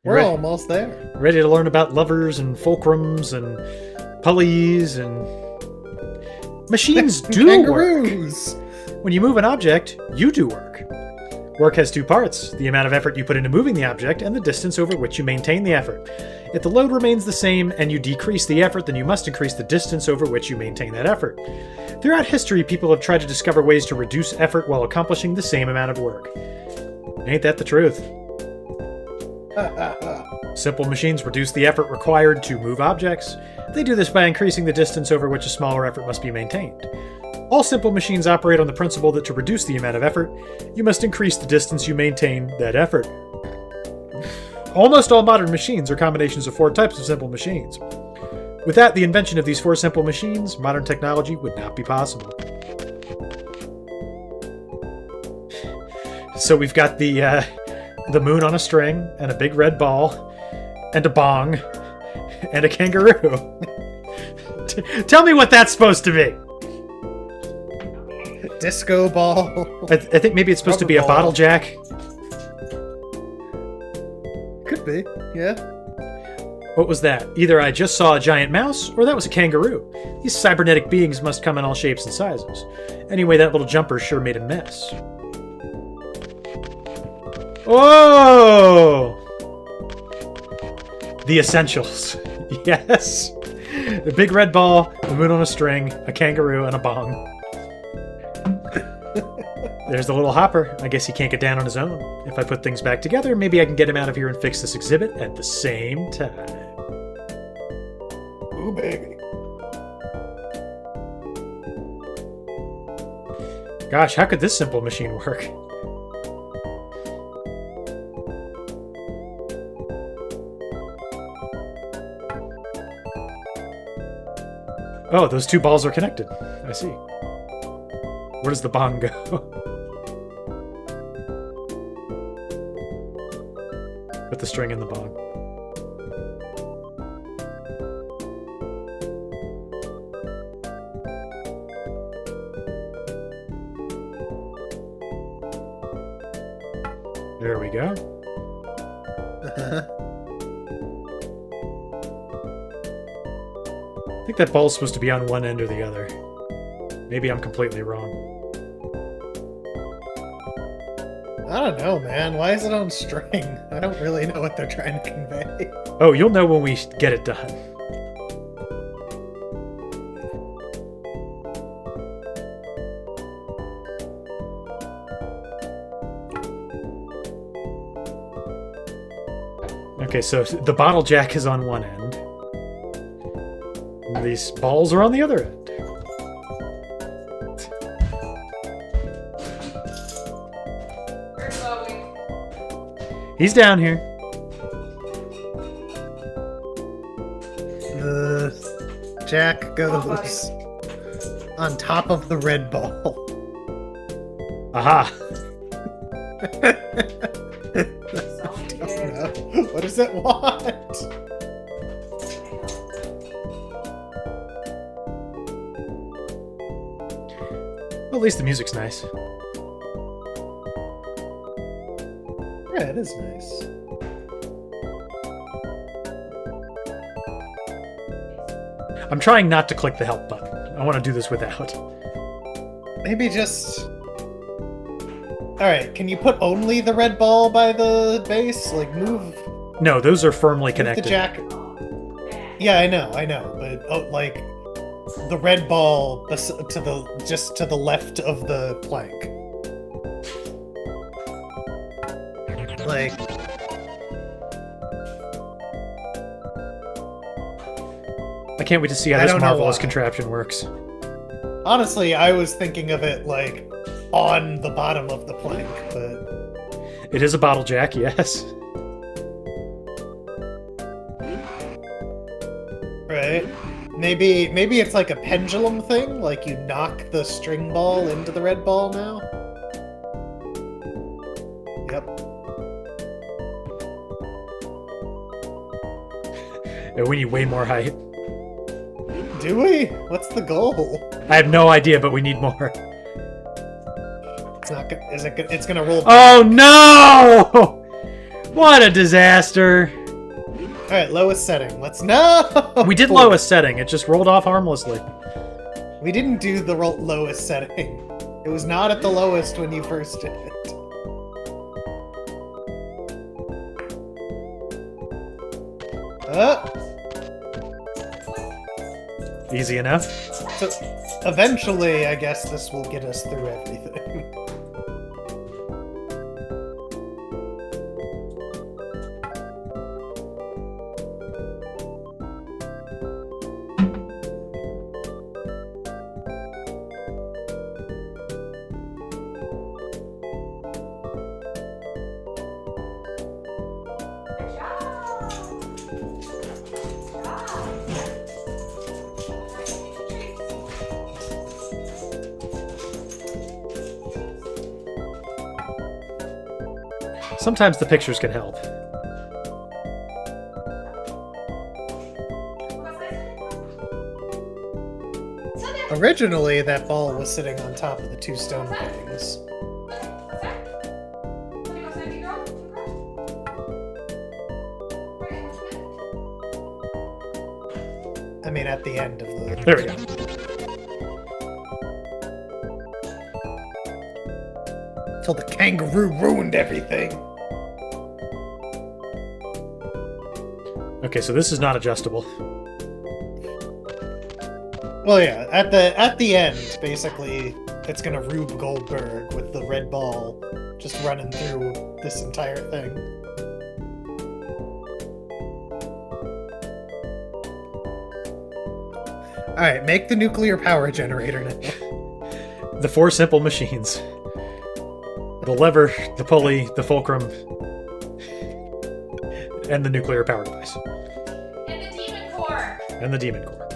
We're almost there. Ready to learn about levers and fulcrums and pulleys and... Machines do Kangaroos. work. When you move an object, you do work. Work has 2 parts, the amount of effort you put into moving the object and the distance over which you maintain the effort. If the load remains the same and you decrease the effort, then you must increase the distance over which you maintain that effort. Throughout history, people have tried to discover ways to reduce effort while accomplishing the same amount of work. Ain't that the truth? Simple machines reduce the effort required to move objects. They do this by increasing the distance over which a smaller effort must be maintained. All simple machines operate on the principle that to reduce the amount of effort, you must increase the distance you maintain that effort. Almost all modern machines are combinations of 4 types of simple machines. Without the invention of these 4 simple machines, modern technology would not be possible. So we've got the moon on a string, and a big red ball, and a bong, and a kangaroo. Tell me what that's supposed to be. Disco ball. I think maybe it's supposed to be a bottle jack. Could be, yeah. What was that? Either I just saw a giant mouse, or that was a kangaroo. These cybernetic beings must come in all shapes and sizes. Anyway, that little jumper sure made a mess. Oh! The essentials. Yes. The big red ball, the moon on a string, a kangaroo, and a bong. There's the little hopper. I guess he can't get down on his own. If I put things back together, maybe I can get him out of here and fix this exhibit at the same time. Ooh, baby. Gosh, how could this simple machine work? Oh, those 2 balls are connected. I see. Where does the bong go? Put the string in the bong. There we go. I think that ball's supposed to be on one end or the other. Maybe I'm completely wrong. I don't know, man. Why is it on string? I don't really know what they're trying to convey. Oh, you'll know when we get it done. Okay, so the bottle jack is on one end. And these balls are on the other end. Where's Bowie? He's down here. The jack goes on top of the red ball. Aha. What does it want? Well, at least the music's nice. Yeah, it is nice. I'm trying not to click the help button. I want to do this without. Maybe just... Alright, can you put only the red ball by the base? Like, move No, those are firmly the connected. jack... Yeah, I know, but, oh, like, the red ball just to the left of the plank. Like... I can't wait to see how I this don't know marvelous why. contraption works. Honestly, I was thinking of it, like, on the bottom of the plank, but... It is a bottle jack, yes. Right? Maybe it's like a pendulum thing, like you knock the string ball into the red ball now? Yep. And we need way more height. Do we? What's the goal? I have no idea, but we need more. It's not gonna, is it gonna, it's gonna roll. Oh no! What a disaster! Alright, lowest setting. Let's, no! We did lowest setting, it just rolled off harmlessly. We didn't do the lowest setting. It was not at the lowest when you first did it. Easy enough. So, eventually, I guess this will get us through everything. Sometimes the pictures can help. Originally, that ball was sitting on top of the two stone things. I mean, at the end of the... There we go. Till the kangaroo ruined everything. Okay, so this is not adjustable. Well, yeah, at the end, basically, it's gonna Rube Goldberg with the red ball just running through this entire thing. Alright, make the nuclear power generator now. The four simple machines. The lever, the pulley, the fulcrum, and the nuclear power device. And the demon core. And the demon core.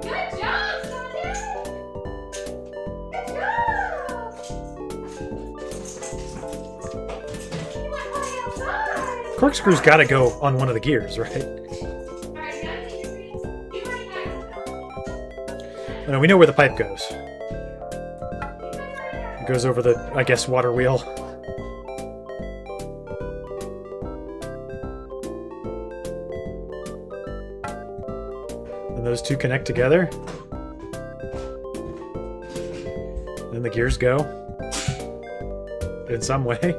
Good job, Sonia! Good job! You went way outside! Corkscrew's gotta go on one of the gears, right? Alright, now that you already had No, we know where the pipe goes. It goes over the, I guess, water wheel. And those two connect together. Then the gears go. In some way.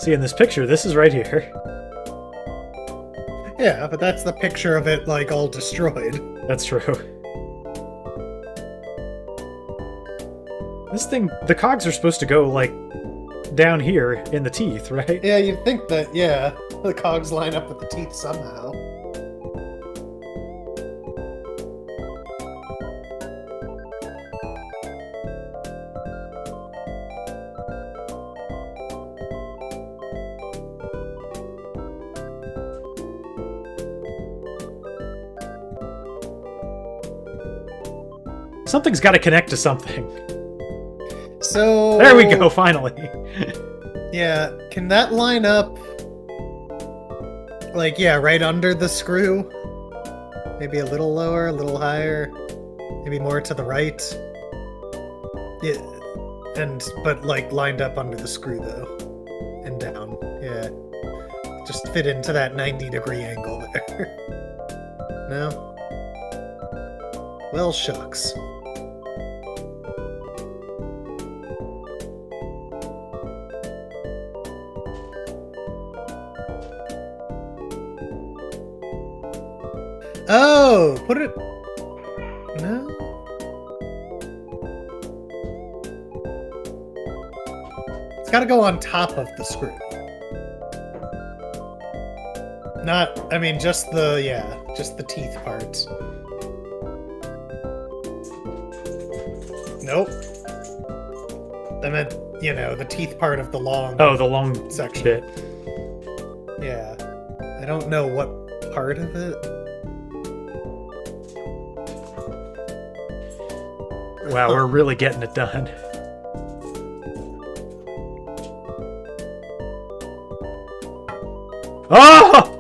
See, in this picture, this is right here. Yeah, but that's the picture of it, like, all destroyed. That's true. This thing, the cogs are supposed to go, like, down here in the teeth, right? Yeah, you'd think that, yeah, the cogs line up with the teeth somehow. Something's got to connect to something. So... There we go, finally. Yeah, can that line up... Like, yeah, right under the screw? Maybe a little lower, a little higher? Maybe more to the right? Yeah, but, like, lined up under the screw, though. And down, yeah. Just fit into that 90-degree angle there. No? Well, shucks. Oh, put it... No? It's gotta go on top of the screw. Not, I mean, just the, yeah, just the teeth part. Nope. I meant, you know, the teeth part of the long... Oh, the long section. bit. Yeah. I don't know what part of it. Wow, we're really getting it done. Oh!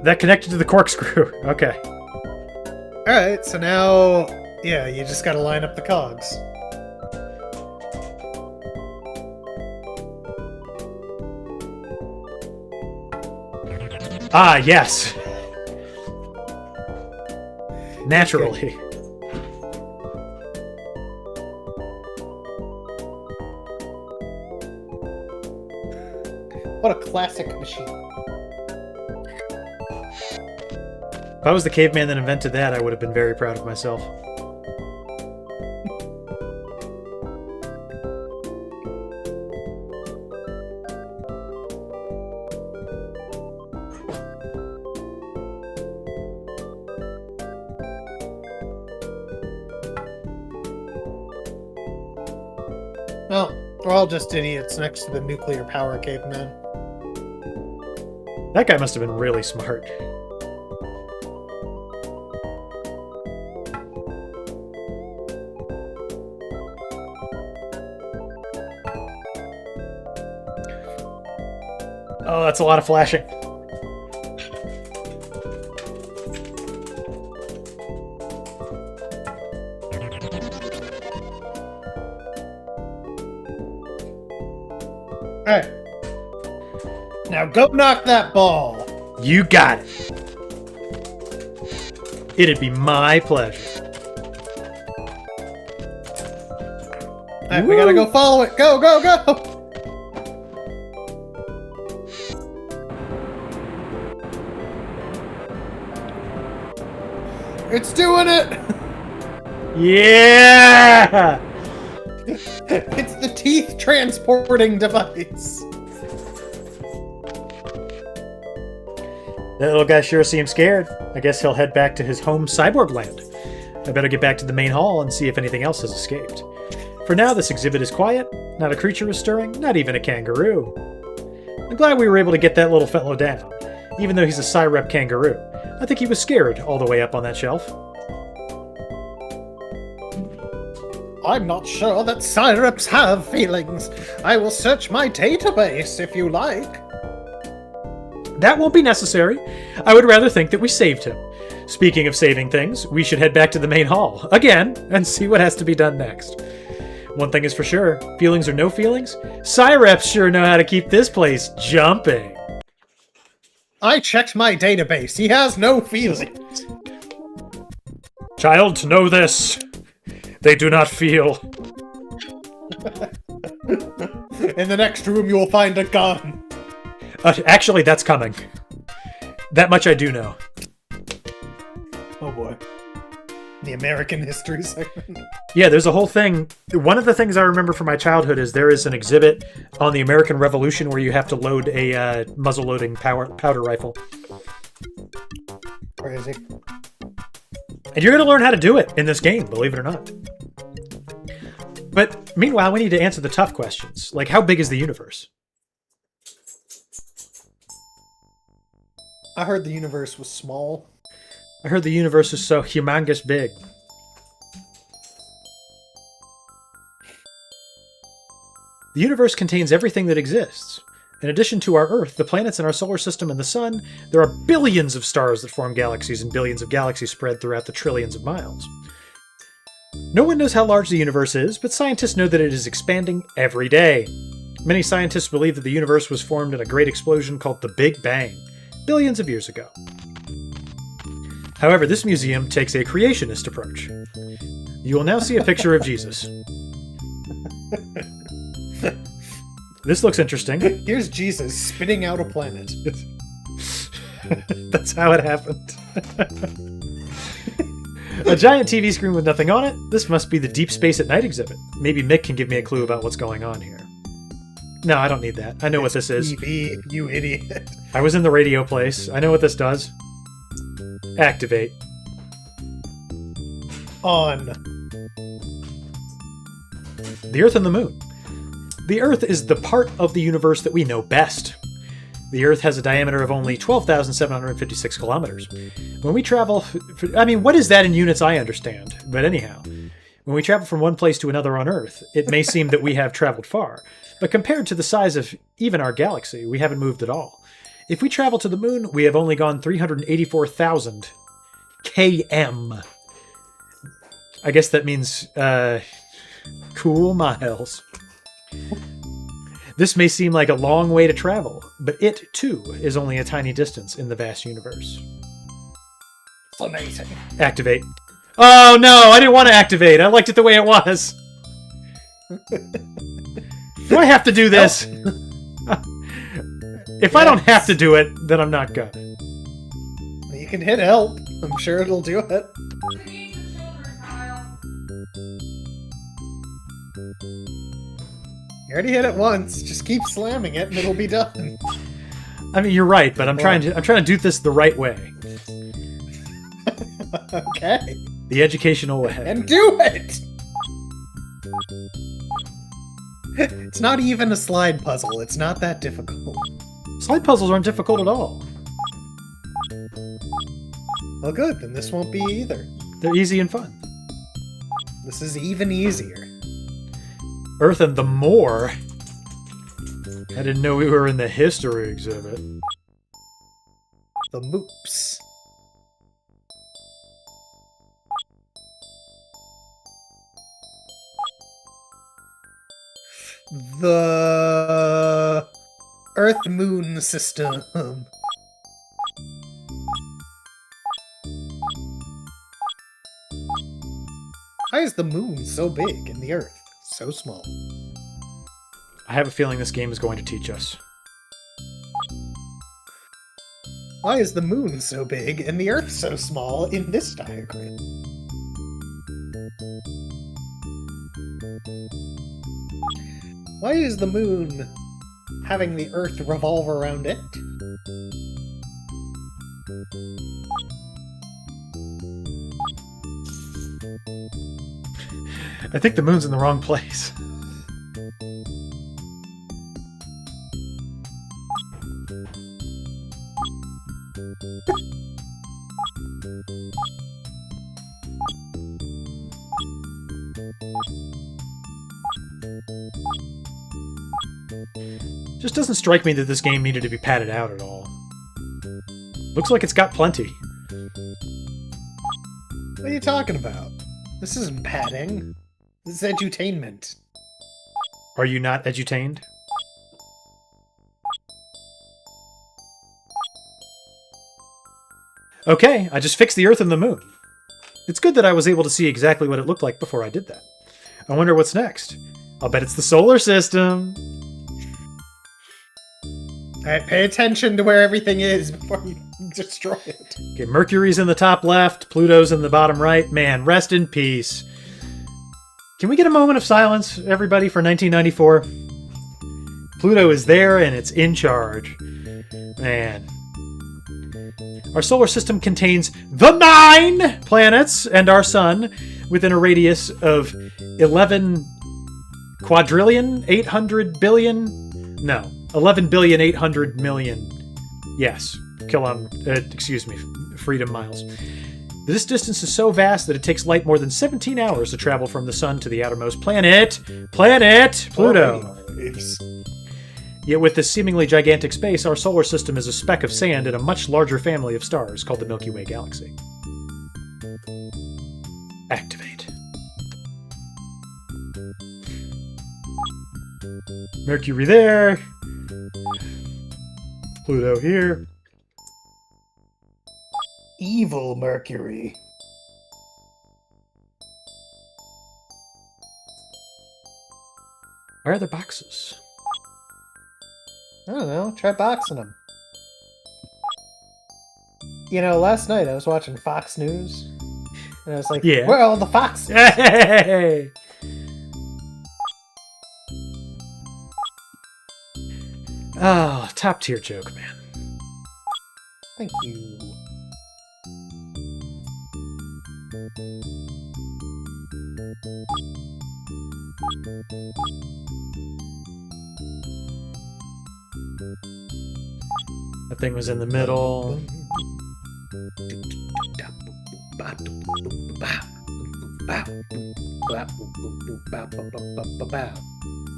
That connected to the corkscrew. Okay. Alright, so now, yeah, you just gotta line up the cogs. Ah, yes. Naturally. What a classic machine. If I was the caveman that invented that, I would have been very proud of myself. Well, we're all just idiots next to the nuclear power caveman. That guy must have been really smart. Oh, that's a lot of flashing. Alright. Now go knock that ball. You got it. It'd be my pleasure. Alright, we gotta go follow it. Go, go, go! It's doing it! Yeah! It's the teeth transporting device. That little guy sure seems scared. I guess he'll head back to his home cyborg land. I better get back to the main hall and see if anything else has escaped. For now, this exhibit is quiet. Not a creature is stirring, not even a kangaroo. I'm glad we were able to get that little fellow down, even though he's a Cyrep kangaroo. I think he was scared all the way up on that shelf. I'm not sure that Cyreps have feelings. I will search my database if you like. That won't be necessary. I would rather think that we saved him. Speaking of saving things, we should head back to the main hall, again, and see what has to be done next. One thing is for sure, feelings or no feelings, Cyreps sure know how to keep this place jumping. I checked my database. He has no feelings. Child, know this. They do not feel. In the next room, you will find a gun. Actually, that's coming. That much I do know. Oh boy. The American history segment. Yeah, there's a whole thing. One of the things I remember from my childhood is there is an exhibit on the American Revolution where you have to load a muzzle-loading powder rifle. Crazy. And you're going to learn how to do it in this game, believe it or not. But meanwhile, we need to answer the tough questions. Like, how big is the universe? I heard the universe was small. I heard the universe is so humongous big. The universe contains everything that exists. In addition to our Earth, the planets in our solar system, and the Sun, there are billions of stars that form galaxies and billions of galaxies spread throughout the trillions of miles. No one knows how large the universe is, but scientists know that it is expanding every day. Many scientists believe that the universe was formed in a great explosion called the Big Bang, billions of years ago. However, this museum takes a creationist approach. You will now see a picture of Jesus. This looks interesting. Here's Jesus spitting out a planet. That's how it happened. A giant TV screen with nothing on it? This must be the Deep Space at Night exhibit. Maybe Mick can give me a clue about what's going on here. No, I don't need that. I know what this is. TV, you idiot. I was in the radio place. I know what this does. Activate. On. The Earth and the Moon. The Earth is the part of the universe that we know best. The Earth has a diameter of only 12,756 kilometers. When we travel... I mean, what is that in units I understand? But anyhow, when we travel from one place to another on Earth, it may seem that we have traveled far. But compared to the size of even our galaxy, we haven't moved at all. If we travel to the Moon, we have only gone 384,000 km. I guess that means, cool miles. This may seem like a long way to travel, but it, too, is only a tiny distance in the vast universe. It's amazing. Activate. Oh, no! I didn't want to activate! I liked it the way it was! Do I have to do this? If I don't have to do it, then I'm not gonna. You can hit help. I'm sure it'll do it. The needs of children, Kyle. You already hit it once. Just keep slamming it and it'll be done. I mean, you're right, but I'm trying to do this the right way. Okay. The educational way. And do it! It's not even a slide puzzle. It's not that difficult. Slide puzzles aren't difficult at all. Well, good. Then this won't be either. They're easy and fun. This is even easier. Earth and the More. I didn't know we were in the history exhibit. The moops. The Earth-Moon system. Why is the moon so big and the Earth so small? I have a feeling this game is going to teach us. Why is the moon so big and the Earth so small in this diagram? Why is the moon having the Earth revolve around it? I think the moon's in the wrong place. Just doesn't strike me that this game needed to be padded out at all. Looks like it's got plenty. What are you talking about? This isn't padding. This is edutainment. Are you not edutained? Okay, I just fixed the Earth and the Moon. It's good that I was able to see exactly what it looked like before I did that. I wonder what's next. I'll bet it's the solar system. Alright, pay attention to where everything is before you destroy it. Okay, Mercury's in the top left, Pluto's in the bottom right. Man, rest in peace. Can we get a moment of silence, everybody, for 1994? Pluto is there and it's in charge. Man. Our solar system contains the 9 planets and our sun within a radius of 11 quadrillion, 800 billion? No, 11 billion, 800 million. Yes, freedom miles. This distance is so vast that it takes light more than 17 hours to travel from the sun to the outermost planet. Pluto. Yet with this seemingly gigantic space, our solar system is a speck of sand in a much larger family of stars called the Milky Way galaxy. Activate. Mercury there. Pluto here. Evil Mercury. Where are the boxes? I don't know. Try boxing them. You know, last night I was watching Fox News, and I was like, Yeah. where are all the foxes? Hey! Oh, top tier joke, man. Thank you. That thing was in the middle.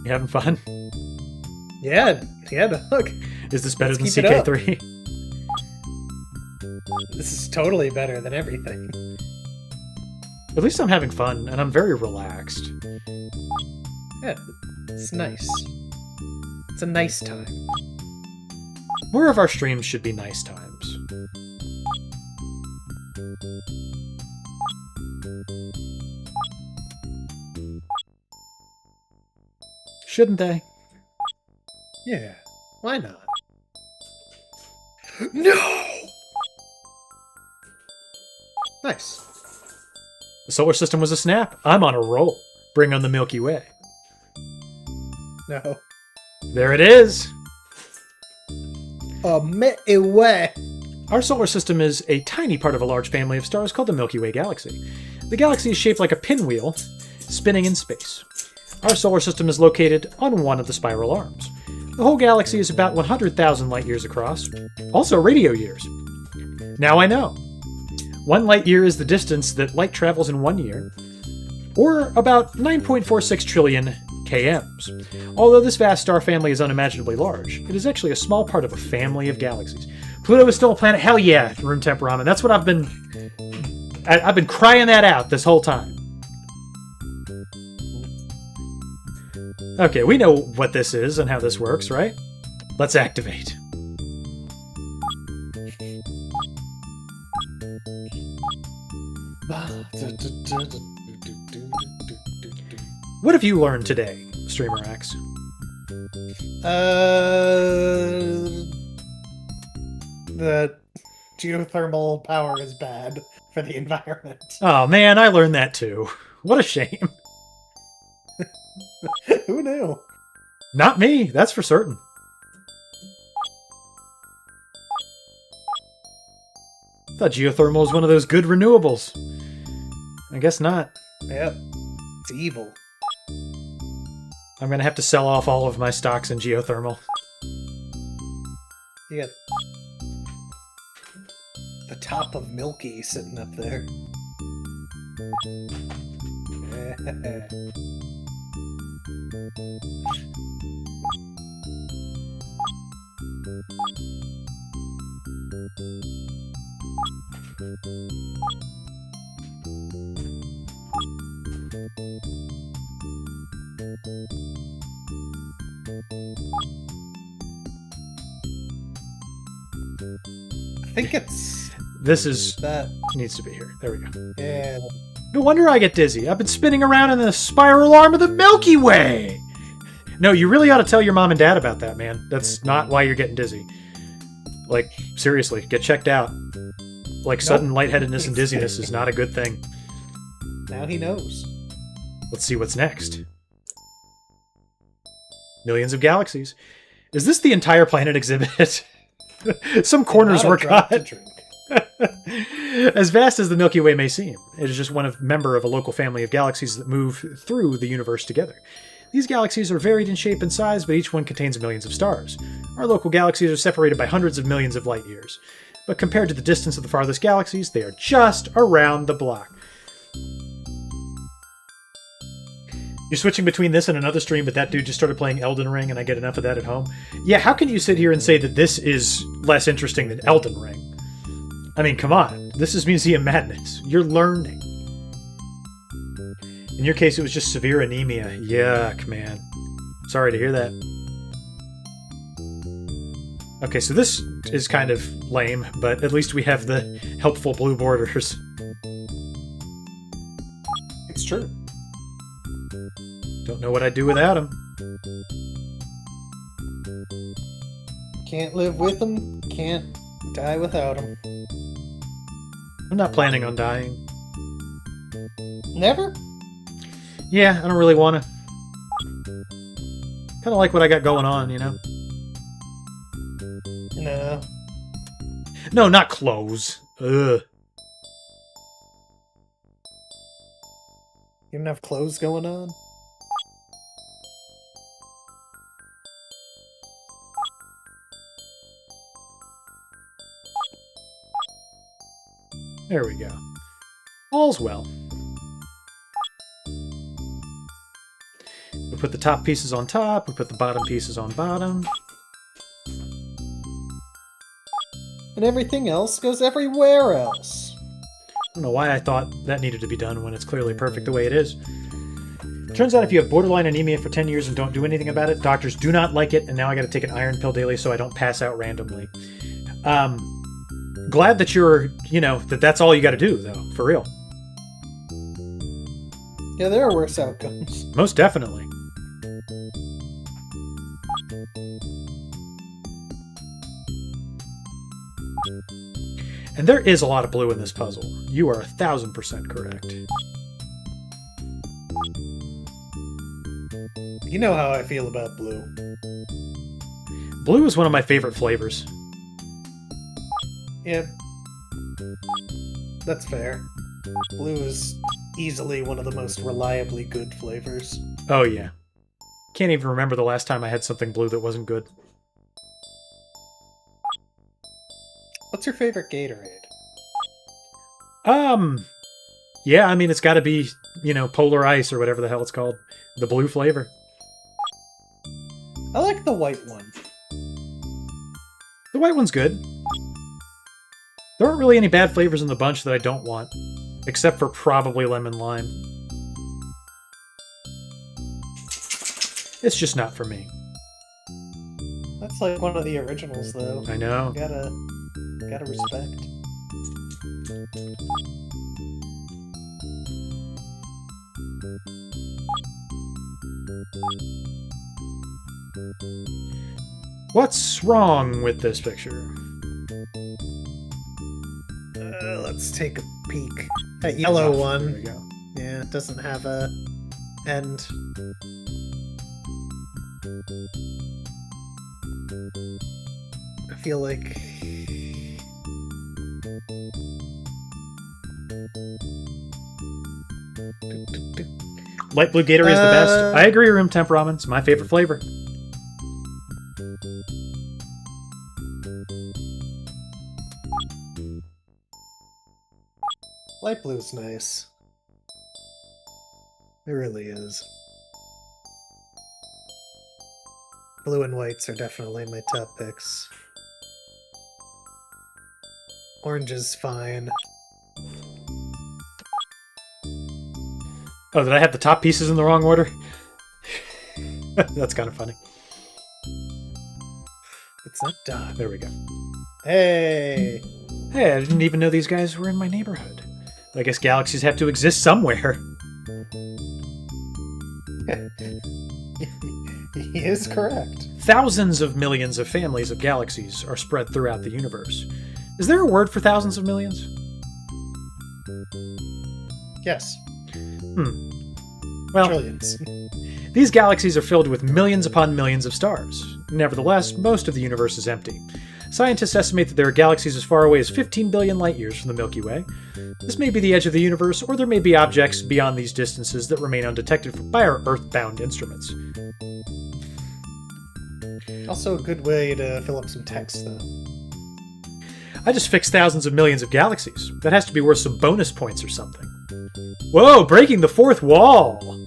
You having fun? Yeah, look. Is this better Let's than keep it up. CK3? This is totally better than everything. At least I'm having fun, and I'm very relaxed. Yeah, it's nice. It's a nice time. More of our streams should be nice times. Shouldn't they? Yeah, why not? No! Nice. The solar system was a snap. I'm on a roll. Bring on the Milky Way. No. There it is. Milky Way. Our solar system is a tiny part of a large family of stars called the Milky Way galaxy. The galaxy is shaped like a pinwheel, spinning in space. Our solar system is located on one of the spiral arms. The whole galaxy is about 100,000 light years across, also radio years. Now I know. 1 light year is the distance that light travels in 1 year, or about 9.46 trillion kms. Although this vast star family is unimaginably large, it is actually a small part of a family of galaxies. Pluto is still a planet? Hell yeah, room temp ramen. That's what I've been crying that out this whole time. Okay, we know what this is and how this works, right? Let's activate. What have you learned today, Streamer X? The geothermal power is bad for the environment. Oh man, I learned that too. What a shame. Who knew? Not me, that's for certain. I thought geothermal was one of those good renewables. I guess not. Yep. It's evil. I'm gonna have to sell off all of my stocks in geothermal. You got the top of Milky sitting up there. I think it's This is That, needs to be here. There we go. yeah. No wonder I get dizzy. I've been spinning around in the spiral arm of the Milky Way. No, you really ought to tell your mom and dad about that, man. That's not why you're getting dizzy. Like, seriously, get checked out. Like, sudden lightheadedness and dizziness is not a good thing. Now he knows. Let's see what's next. Millions of galaxies. Is this the entire planet exhibit? Some corners Not a were drop to cut. drink. As vast as the Milky Way may seem, it is just member of a local family of galaxies that move through the universe together. These galaxies are varied in shape and size, but each one contains millions of stars. Our local galaxies are separated by hundreds of millions of light years. But compared to the distance of the farthest galaxies, they are just around the block. You're switching between this and another stream, but that dude just started playing Elden Ring and I get enough of that at home. Yeah, how can you sit here and say that this is less interesting than Elden Ring? I mean, come on. This is Museum Madness. You're learning. In your case, it was just severe anemia. Yuck, man. Sorry to hear that. Okay, so this is kind of lame, but at least we have the helpful blue borders. It's true. Don't know what I'd do without them. Can't live with him, can't die without him. I'm not planning on dying. Never? Yeah, I don't really want to. Kind of like what I got going on, you know? No. No, not clothes. Ugh. You don't have clothes going on? There we go. All's well. We put the top pieces on top, we put the bottom pieces on bottom. And everything else goes everywhere else. I don't know why I thought that needed to be done when it's clearly perfect the way it is. Turns out if you have borderline anemia for 10 years and don't do anything about it, doctors do not like it, and now I gotta take an iron pill daily so I don't pass out randomly. Glad that you're, you know, that's all you gotta do, though, for real. Yeah, there are worse outcomes. Most definitely. And there is a lot of blue in this puzzle. You are 1000% correct. You know how I feel about blue. Blue is one of my favorite flavors. Yep. That's fair. Blue is easily one of the most reliably good flavors. Oh, yeah. Can't even remember the last time I had something blue that wasn't good. What's your favorite Gatorade? Yeah, I mean, it's gotta be, you know, Polar Ice or whatever the hell it's called. The blue flavor. I like the white one. The white one's good. There aren't really any bad flavors in the bunch that I don't want. Except for probably lemon lime. It's just not for me. That's like one of the originals, though. I know. Gotta respect. What's wrong with this picture? Let's take a peek. That yellow There one. we go. Yeah, it doesn't have a end. I feel like... Light blue Gatorade is the best. I agree, room temp ramen's my favorite flavor. Light blue's nice. It really is. Blue and whites are definitely my top picks. Orange is fine. Oh, did I have the top pieces in the wrong order? That's kind of funny. It's not done. There we go. Hey! Hey, I didn't even know these guys were in my neighborhood. I guess galaxies have to exist somewhere. He is correct. Thousands of millions of families of galaxies are spread throughout the universe. Is there a word for thousands of millions? Yes. Well, Trillions. these galaxies are filled with millions upon millions of stars. Nevertheless, most of the universe is empty. Scientists estimate that there are galaxies as far away as 15 billion light years from the Milky Way. This may be the edge of the universe, or there may be objects beyond these distances that remain undetected by our Earth-bound instruments. Also a good way to fill up some text, though. I just fixed thousands of millions of galaxies. That has to be worth some bonus points or something. Whoa, breaking the fourth wall!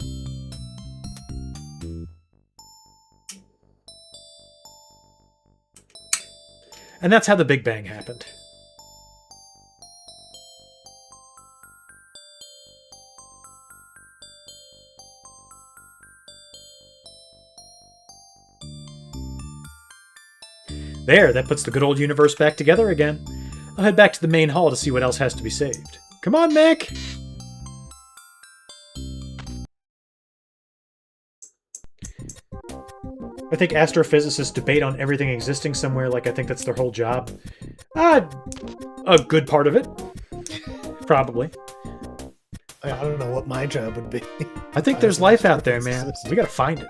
And that's how the Big Bang happened. There, that puts the good old universe back together again. I'll head back to the main hall to see what else has to be saved. Come on, Mick! I think astrophysicists debate on everything existing somewhere, like I think that's their whole job. A good part of it. Probably. I don't know what my job would be. I think there's life out there, man. We gotta find it.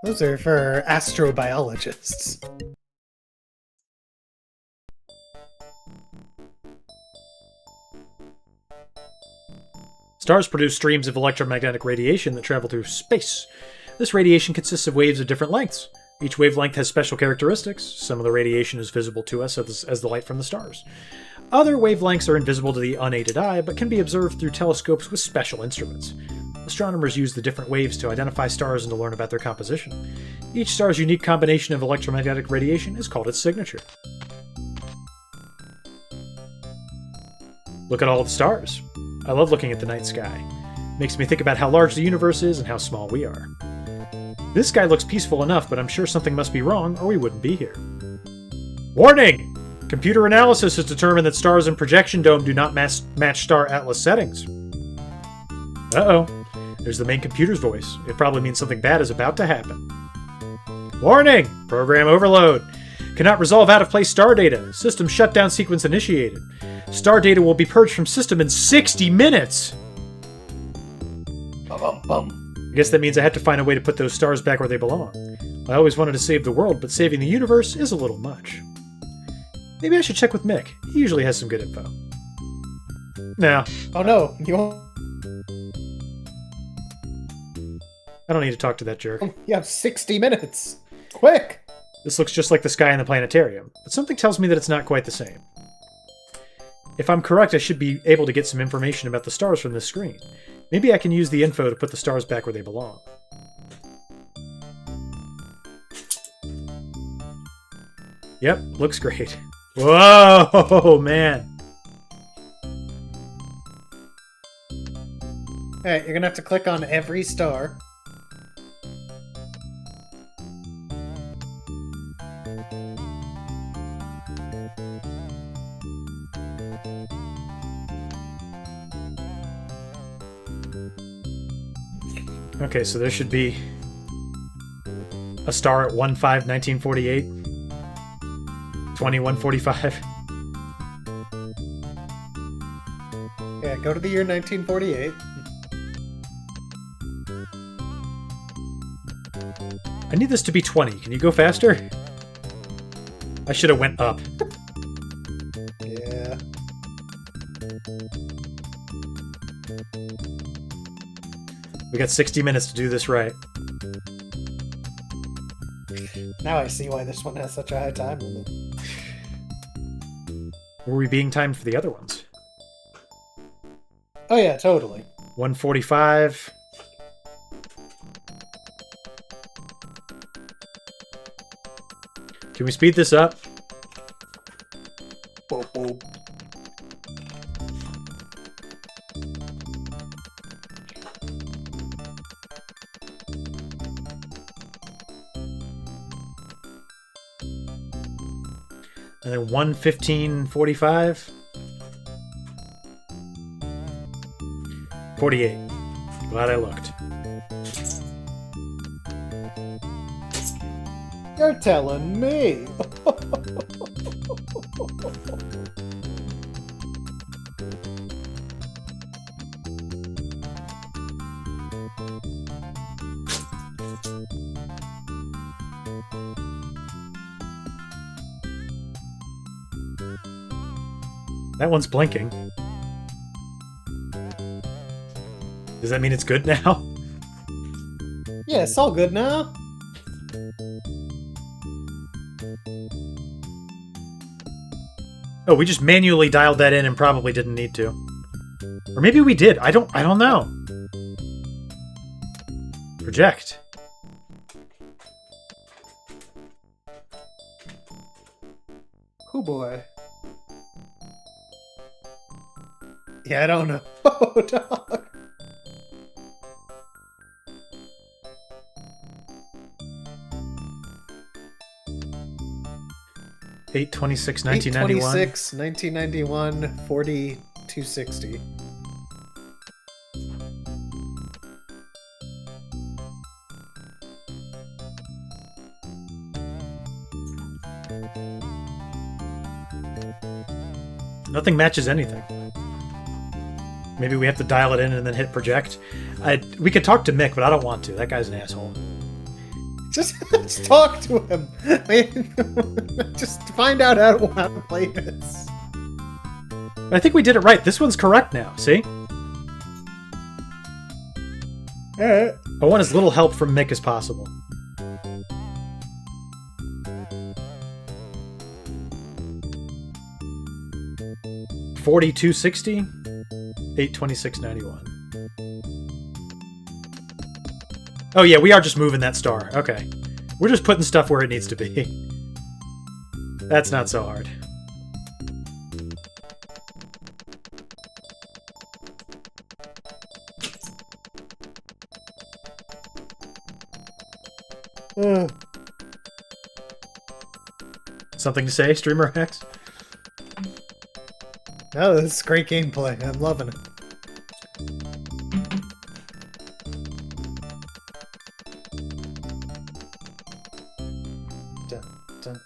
Those are for astrobiologists. Stars produce streams of electromagnetic radiation that travel through space. This radiation consists of waves of different lengths. Each wavelength has special characteristics. Some of the radiation is visible to us as the light from the stars. Other wavelengths are invisible to the unaided eye, but can be observed through telescopes with special instruments. Astronomers use the different waves to identify stars and to learn about their composition. Each star's unique combination of electromagnetic radiation is called its signature. Look at all the stars. I love looking at the night sky. Makes me think about how large the universe is and how small we are. This sky looks peaceful enough, but I'm sure something must be wrong or we wouldn't be here. Warning! Computer analysis has determined that stars in projection dome do not match star atlas settings. Uh-oh. There's the main computer's voice. It probably means something bad is about to happen. Warning! Program overload. Cannot resolve out-of-place star data. System shutdown sequence initiated. Star data will be purged from system in 60 minutes! I guess that means I have to find a way to put those stars back where they belong. I always wanted to save the world, but saving the universe is a little much. Maybe I should check with Mick. He usually has some good info. No. Oh no, you I don't need to talk to that jerk. have 60 minutes! Quick! This looks just like the sky in the planetarium, but something tells me that it's not quite the same. If I'm correct, I should be able to get some information about the stars from this screen. Maybe I can use the info to put the stars back where they belong. Yep, looks great. Whoa, man. Alright, you're gonna have to click on every star. Okay, so there should be a star at 1/5/1948, 2145. Yeah, go to the year 1948. I need this to be 20. Can you go faster? I should have went up. Yeah. We got 60 minutes to do this right. Now I see why this one has such a high time limit. Were we being timed for the other ones? Oh yeah, totally. 145. Can we speed this up? Boop, boop. And then 1:15:45. 48. Glad I looked. You're telling me. That one's blinking. Does that mean it's good now? Yeah, it's all good now. Oh, we just manually dialed that in and probably didn't need to. Or maybe we did. I don't know. Project. Oh boy. Yeah, I don't know. Oh, dog. Eight 26, 1991. 26, 1991, 4260. Nothing matches anything. Maybe we have to dial it in and then hit project. We could talk to Mick, but I don't want to. That guy's an asshole. Just talk to him. Just find out how to play this. I think we did it right. This one's correct now. See? Alright. I want as little help from Mick as possible. $42.60, $826.91. Oh yeah, we are just moving that star. Okay, we're just putting stuff where it needs to be. That's not so hard. Something to say, Streamer X? No, this is great gameplay. I'm loving it. Dun, dun.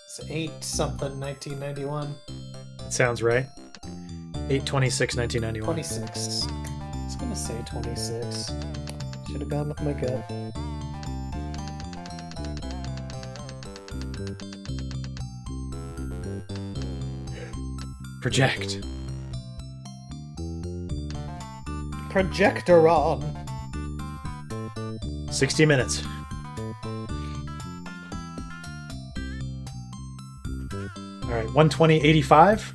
It's 8-something, 1991. Sounds right. 8/26/1991. 26. I was gonna say 26. Should have gone with my gut. Project. Projector on. 60 minutes. Alright, 120.85.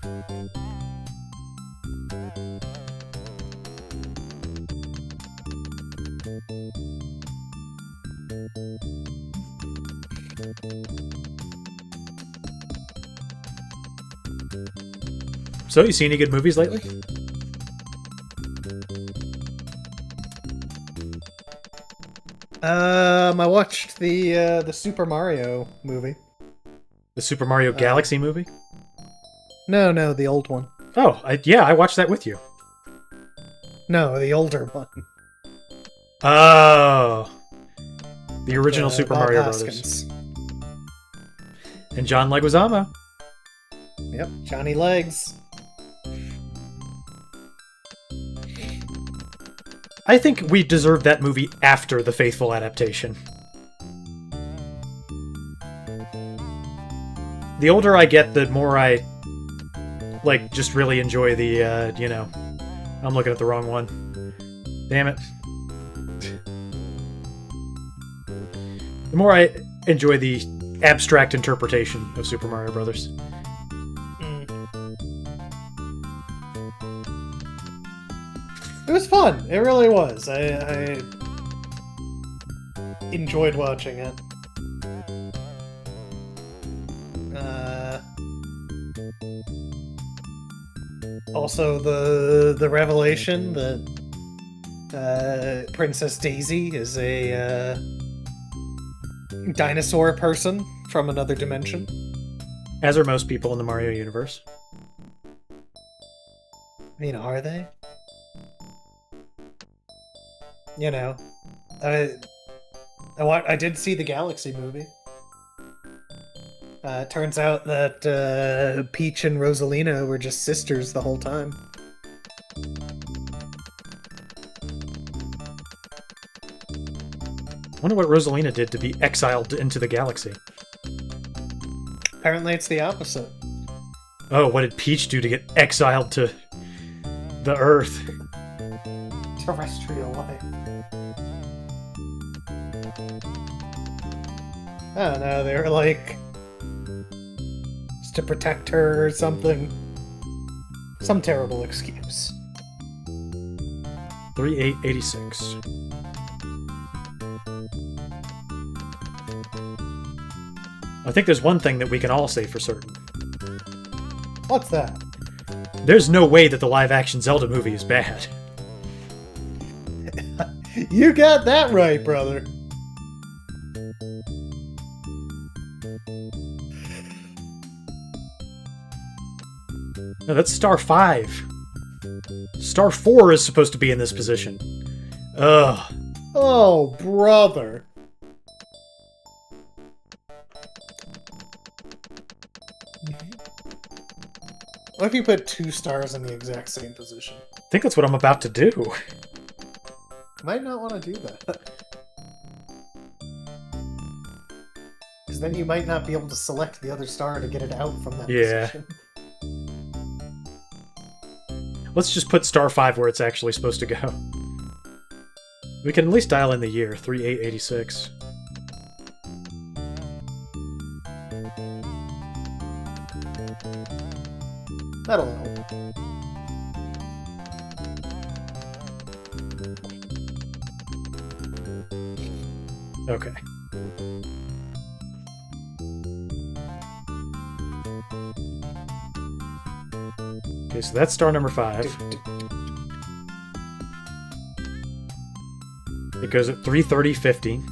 So, you seen any good movies lately? I watched the Super Mario movie. The Super Mario Galaxy movie? No, the old one. Oh, yeah, I watched that with you. No, the older one. Oh. The original Super Bob Mario Hoskins. Brothers. And John Leguizamo. Yep, Johnny Legs. I think we deserved that movie after the faithful adaptation. The older I get, the more I, like, just really enjoy the, you know... I'm looking at the wrong one. Damn it. The more I enjoy the abstract interpretation of Super Mario Brothers. It was fun. It really was. I enjoyed watching it. Also, the revelation that Princess Daisy is a Dinosaur person from another dimension. As are most people in the Mario universe. I mean, are they? You know, I did see the Galaxy movie. Turns out that Peach and Rosalina were just sisters the whole time. I wonder what Rosalina did to be exiled into the galaxy. Apparently it's the opposite. Oh, what did Peach do to get exiled to the Earth? Terrestrial life. I don't know, they were like... just to protect her or something. Some terrible excuse. 3886. I think there's one thing that we can all say for certain. What's that? There's no way that the live-action Zelda movie is bad. You got that right, brother. No, that's Star 5. Star 4 is supposed to be in this position. Ugh. Oh, brother. What if you put 2 stars in the exact same position? I think that's what I'm about to do. Might not want to do that. Because then you might not be able to select the other star to get it out from that position. Let's just put Star 5 where it's actually supposed to go. We can at least dial in the year, 3886. That'll help. Okay. Okay, so that's star number 5. It goes at 330.50.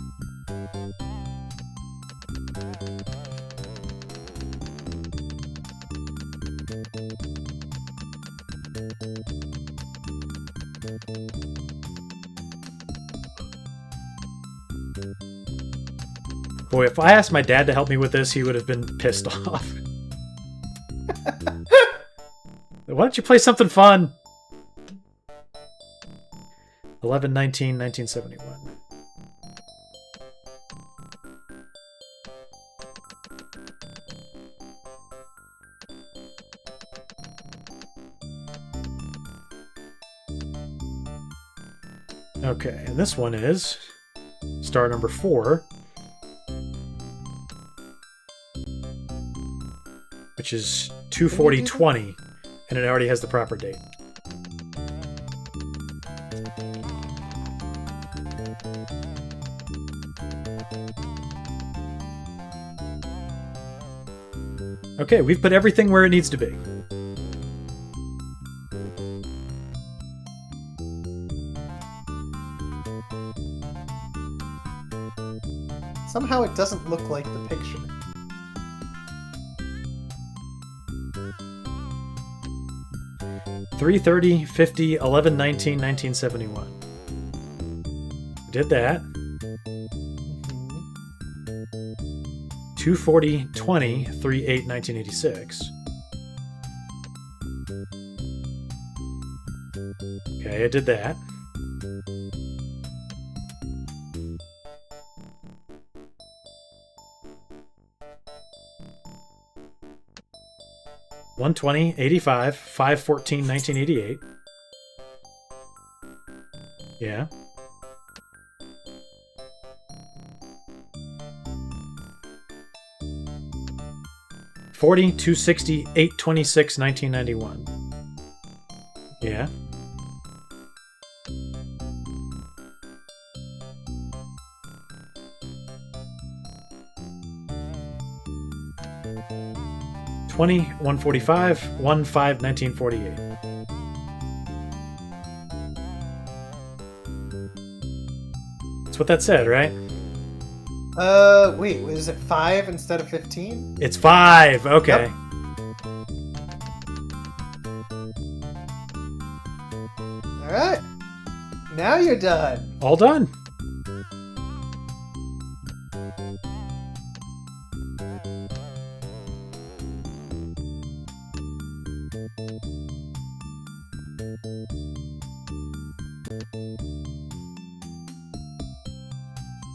Boy, if I asked my dad to help me with this, he would have been pissed off. Why don't you play something fun? 11/19/1971. Okay, and this one is star number 4, which is 240.20, and it already has the proper date. Okay, we've put everything where it needs to be. Somehow it doesn't look like the picture. $330, $50, $11/19, 1971. Did that. 240.20, 3/8/1986. Okay, I did that. $120.85, 5/14/1988. Yeah. $40, $260, 8/26, 1991. Yeah. $20, $145, 1/5/1948. That's what that said, right? Wait, is it 5 instead of 15? It's 5. Okay. Alright. Now you're done. All done.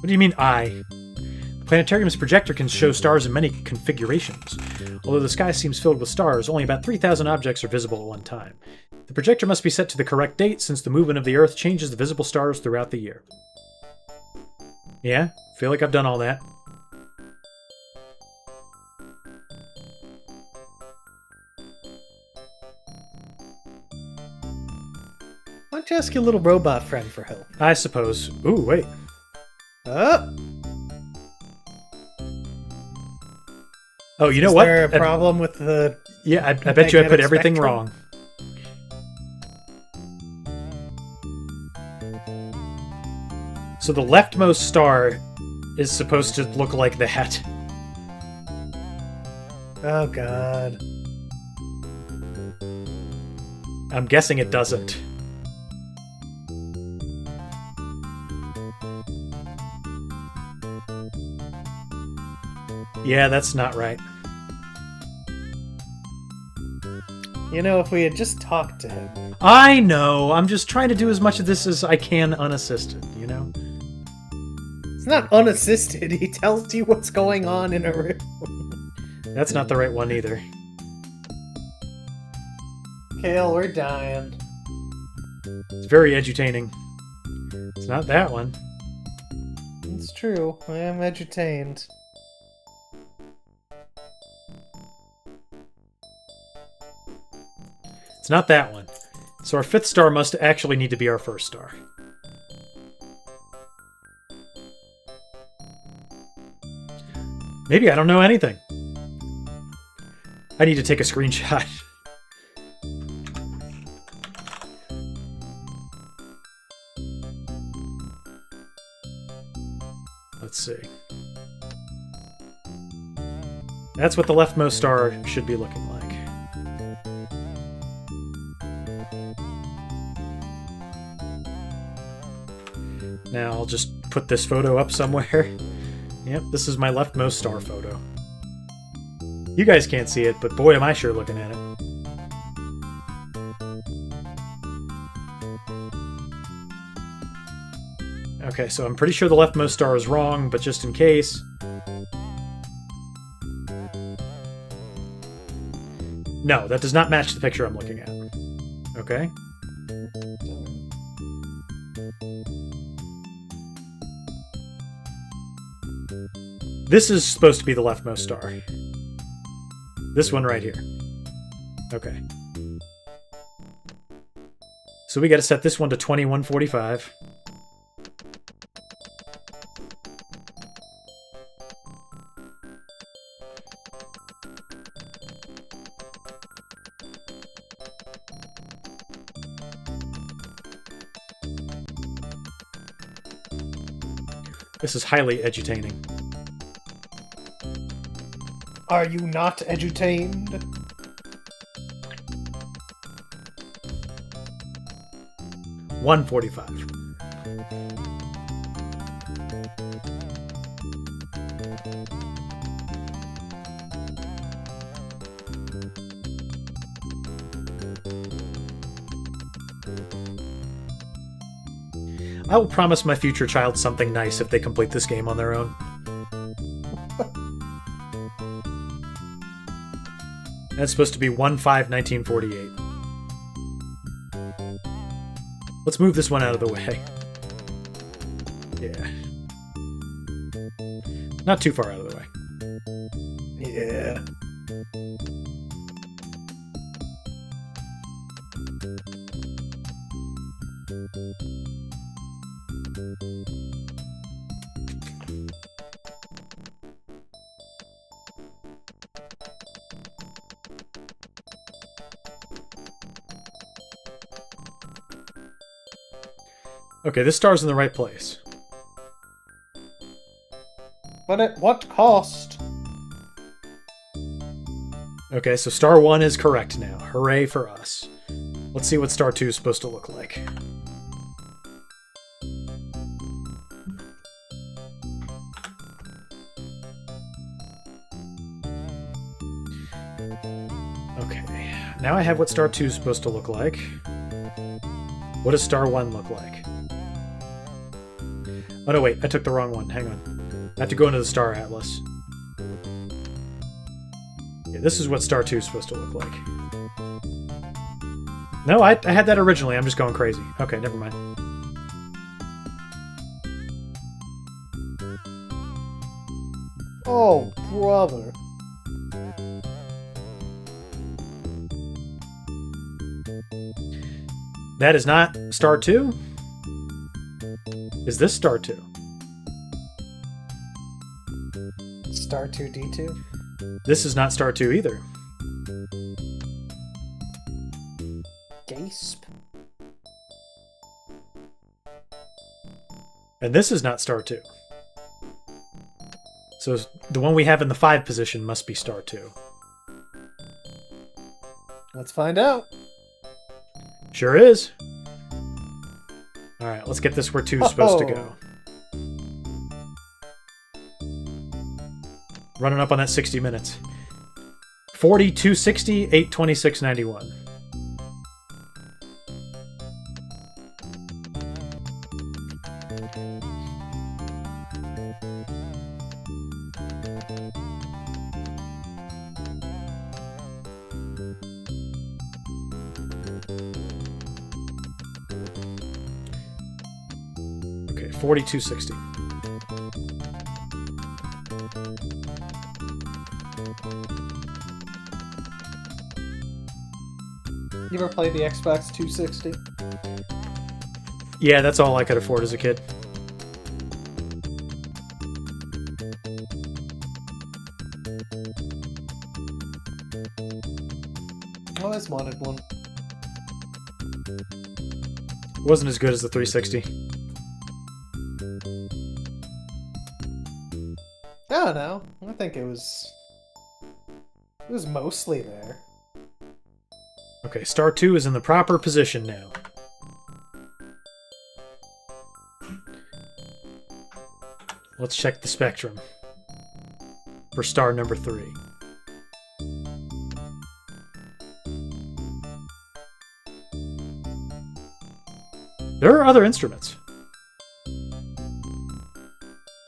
What do you mean, I? The planetarium's projector can show stars in many configurations. Although the sky seems filled with stars, only about 3,000 objects are visible at one time. The projector must be set to the correct date since the movement of the Earth changes the visible stars throughout the year. Yeah, feel like I've done all that. Why don't you ask your little robot friend for help? I suppose. Ooh, wait. Oh, you know what? Is there a problem with the... Yeah, I bet you I put magnetic everything spectrum? wrong. So the leftmost star is supposed to look like that. Oh, God. I'm guessing it doesn't. Yeah, that's not right. You know, if we had just talked to him. I know. I'm just trying to do as much of this as I can unassisted, you know? It's not unassisted. He tells you what's going on in a room. That's not the right one either. Kale, we're dying. It's very edutaining. It's not that one. It's true. I am edutained. It's not that one. So our 5th star must actually need to be our 1st star. Maybe I don't know anything. I need to take a screenshot. Let's see. That's what the leftmost star should be looking like. Now I'll just put this photo up somewhere. Yep, this is my leftmost star photo. You guys can't see it, but boy am I sure looking at it. Okay, so I'm pretty sure the leftmost star is wrong, but just in case... No, that does not match the picture I'm looking at. Okay? This is supposed to be the leftmost star. This one right here. Okay. So we got to set this one to 2145. This is highly edutaining. Are you not edutained? $145. I will promise my future child something nice if they complete this game on their own. That's supposed to be 1/5/1948. Let's move this one out of the way. Yeah. Not too far out of the way. Yeah. Okay, this star's in the right place. But at what cost? Okay, so star 1 is correct now. Hooray for us. Let's see what star 2 is supposed to look like. Okay, now I have what star 2 is supposed to look like. What does star 1 look like? Oh no, wait, I took the wrong one. Hang on. I have to go into the star atlas. Yeah, this is what star 2 is supposed to look like. No, I had that originally. I'm just going crazy. Okay, never mind. Oh, brother. That is not star 2? Is this star 2? Star 2D2? This is not star 2 either. Gasp. And this is not star 2. So the one we have in the 5 position must be star 2. Let's find out. Sure is. Alright, let's get this where 2 is supposed to go. Running up on that 60 minutes. 40, 260, 8, 26, 91. Okay, 4260. You ever played the Xbox 260? Yeah, that's all I could afford as a kid. I always wanted one. It wasn't as good as the 360. I don't know. I think it was mostly there. Okay, star 2 is in the proper position now. Let's check the spectrum for star number 3. There are other instruments.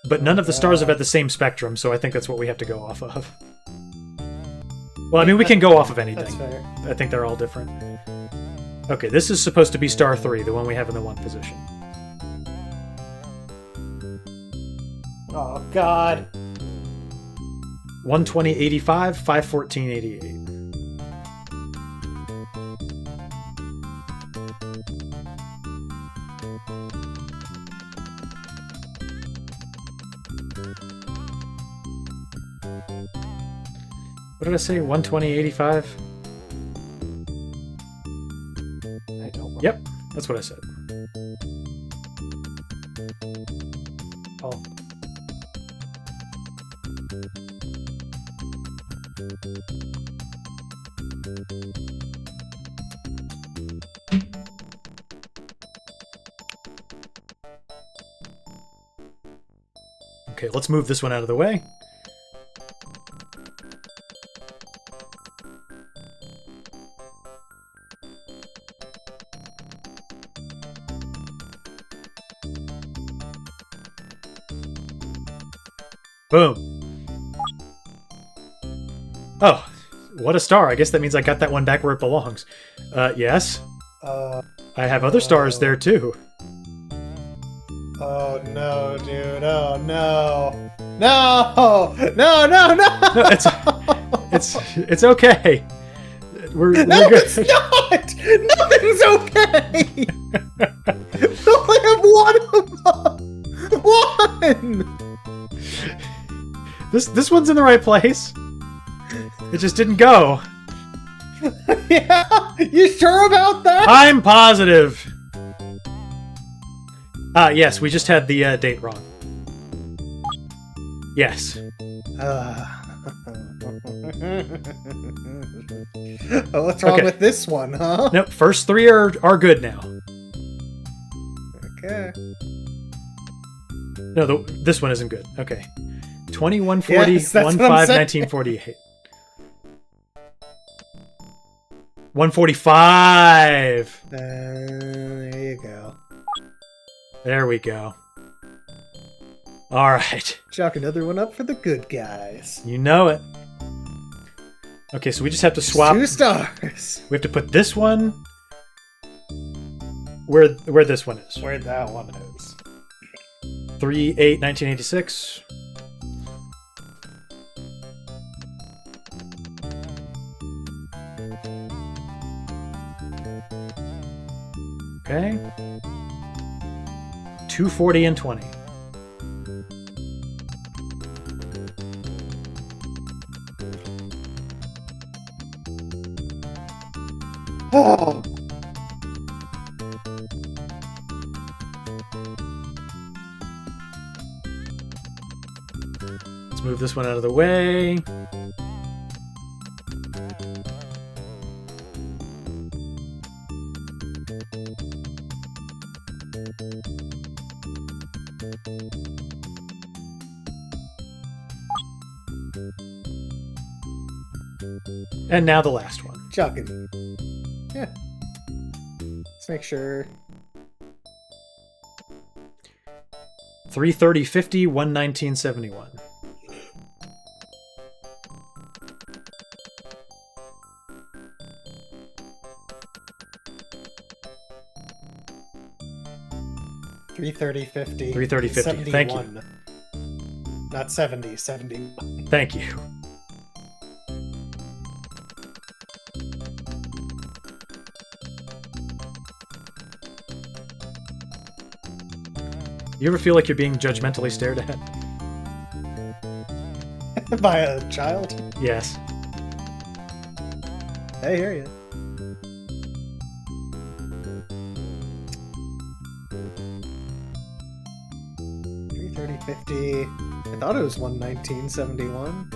But none of the stars have had the same spectrum, so I think that's what we have to go off of. Well, I mean, we can go off of anything. That's fair. I think they're all different. Okay, this is supposed to be star 3, the one we have in the 1 position. Oh, God. 120.85, 514.88. What did I say? 120.85? I don't remember. Yep, that's what I said. Oh. Okay, let's move this one out of the way. Boom. Oh, what a star. I guess that means I got that one back where it belongs. Yes. I have other stars there too. Oh, no, dude. Oh, no. No! No, no, no! No, it's okay. We're No, good. it's not! Nothing's okay! I only have one of them! One! This one's in the right place. It just didn't go. Yeah? You sure about that? I'm positive. Yes, we just had the date wrong. Yes. Oh, what's wrong Okay. with this one, huh? Nope. First three are good now. Okay. No, this one isn't good. Okay. 2140, Yes, that's what 15, I'm saying. 1948. 145. There you go. There we go. All right. Chalk another one up for the good guys. You know it. Okay, so we just have to swap. 2 stars. We have to put this one where this one is. Where that one is. 3/8, 1986. Okay. 240 and 20. Oh. Let's move this one out of the way. And now the last one. Chucking. Yeah. Let's make sure. 330, 50, 119, 71. Three 30/50. 330/50. Thank you. Not 70, 71. Thank you. You ever feel like you're being judgmentally stared at? By a child. Yes. I hear you. $330.50. I thought it was 119.71.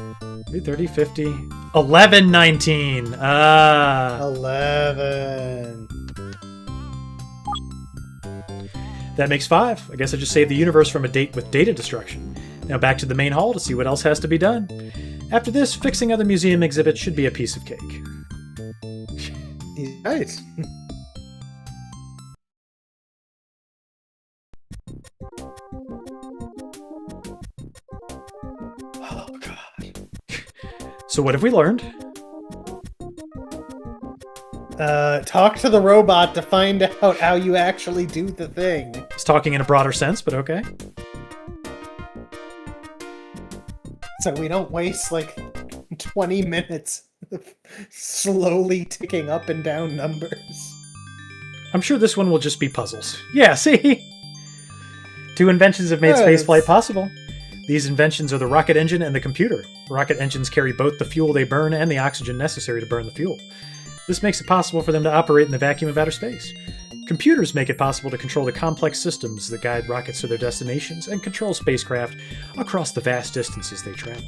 330, 50, 1119. Ah. 11. That makes 5. I guess I just saved the universe from a date with data destruction. Now back to the main hall to see what else has to be done. After this, fixing other museum exhibits should be a piece of cake. Right. Oh, God. So what have we learned? Talk to the robot to find out how you actually do the thing. It's talking in a broader sense, but okay. So we don't waste like 20 minutes slowly ticking up and down numbers. I'm sure this one will just be puzzles. Yeah, see? 2 inventions have made Yes. spaceflight possible. These inventions are the rocket engine and the computer. Rocket engines carry both the fuel they burn and the oxygen necessary to burn the fuel. This makes it possible for them to operate in the vacuum of outer space. Computers make it possible to control the complex systems that guide rockets to their destinations and control spacecraft across the vast distances they travel.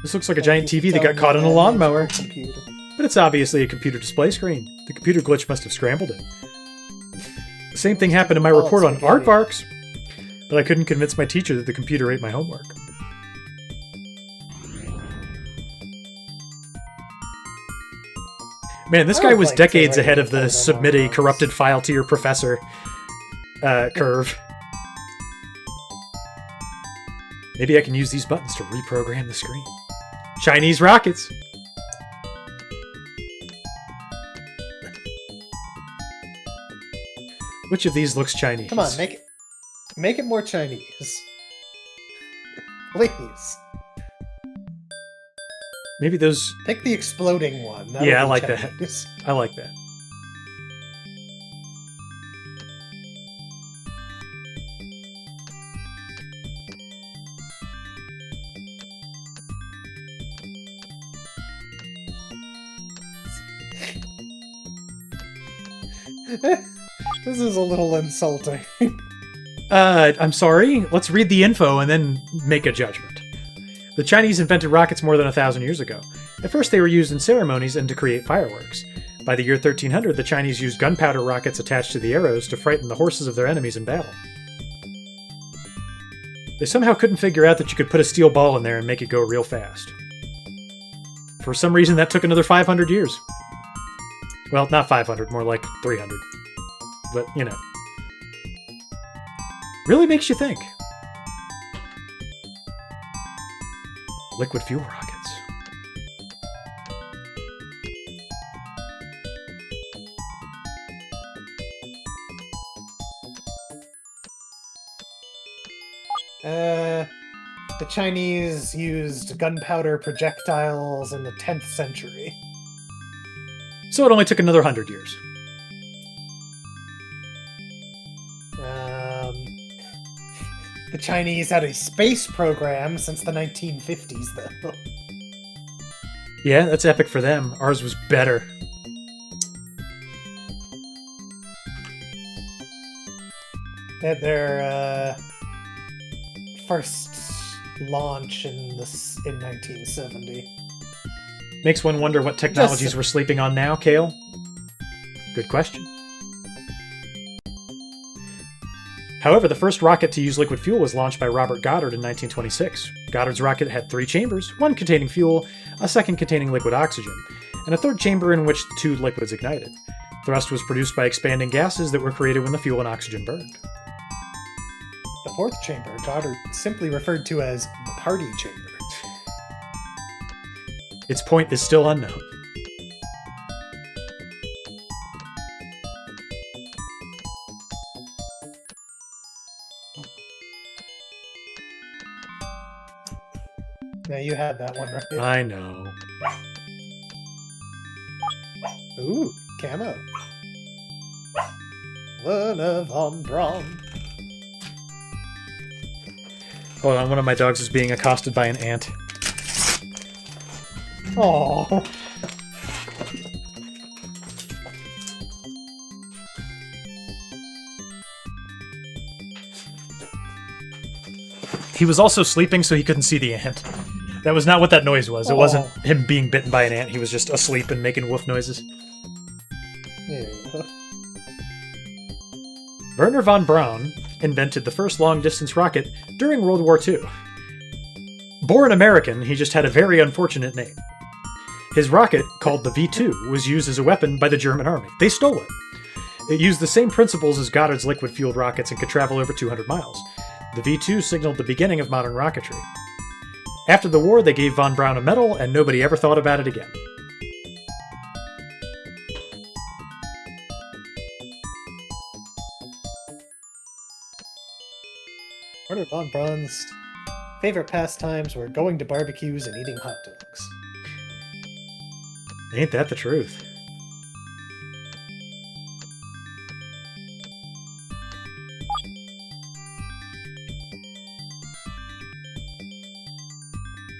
This looks like a giant TV that got caught in a lawnmower, Computer. but it's obviously a computer display screen. The computer glitch must have scrambled it. The same thing happened in my report on spaghetti. aardvarks, but I couldn't convince my teacher that the computer ate my homework. Man, this I guy would was like to decades write ahead a of the report on submit a aardvarks. corrupted file to your professor curve. Maybe I can use these buttons to reprogram the screen. Chinese rockets! Which of these looks Chinese? Come on, make it more Chinese. Please. Maybe those... Pick the exploding one. That'll Yeah, I be like that. Chinese. I like that. This is a little insulting. I'm sorry. Let's read the info and then make a judgment. The Chinese invented rockets more than 1,000 years ago. At first, they were used in ceremonies and to create fireworks. By the year 1300, the Chinese used gunpowder rockets attached to the arrows to frighten the horses of their enemies in battle. They somehow couldn't figure out that you could put a steel ball in there and make it go real fast. For some reason, that took another 500 years. Well, not 500, more like 300. But, you know. Really makes you think. Liquid fuel rockets. The Chinese used gunpowder projectiles in the 10th century. So it only took another 100 years. The Chinese had a space program since the 1950s, though. Yeah, that's epic for them. Ours was better. They had their first launch in 1970. Makes one wonder what technologies Just- we're sleeping on now, Kale. Good question. However, the first rocket to use liquid fuel was launched by Robert Goddard in 1926. Goddard's rocket had 3 chambers, one containing fuel, a second containing liquid oxygen, and a third chamber in which the 2 liquids ignited. Thrust was produced by expanding gases that were created when the fuel and oxygen burned. The 4th chamber, Goddard simply referred to as the party chamber. Its point is still unknown. Yeah, you had that one right. I know. Ooh, camo. Werner von Braun. Hold on, one of my dogs is being accosted by an ant. Oh. He was also sleeping, so he couldn't see the ant. That was not what that noise was. It wasn't him being bitten by an ant. He was just asleep and making woof noises. Yeah. Werner von Braun invented the first long-distance rocket during World War II. Born American, he just had a very unfortunate name. His rocket, called the V-2, was used as a weapon by the German army. They stole it. It used the same principles as Goddard's liquid-fueled rockets and could travel over 200 miles. The V-2 signaled the beginning of modern rocketry. After the war, they gave von Braun a medal, and nobody ever thought about it again. Werner von Braun's favorite pastimes were going to barbecues and eating hot dogs. Ain't that the truth?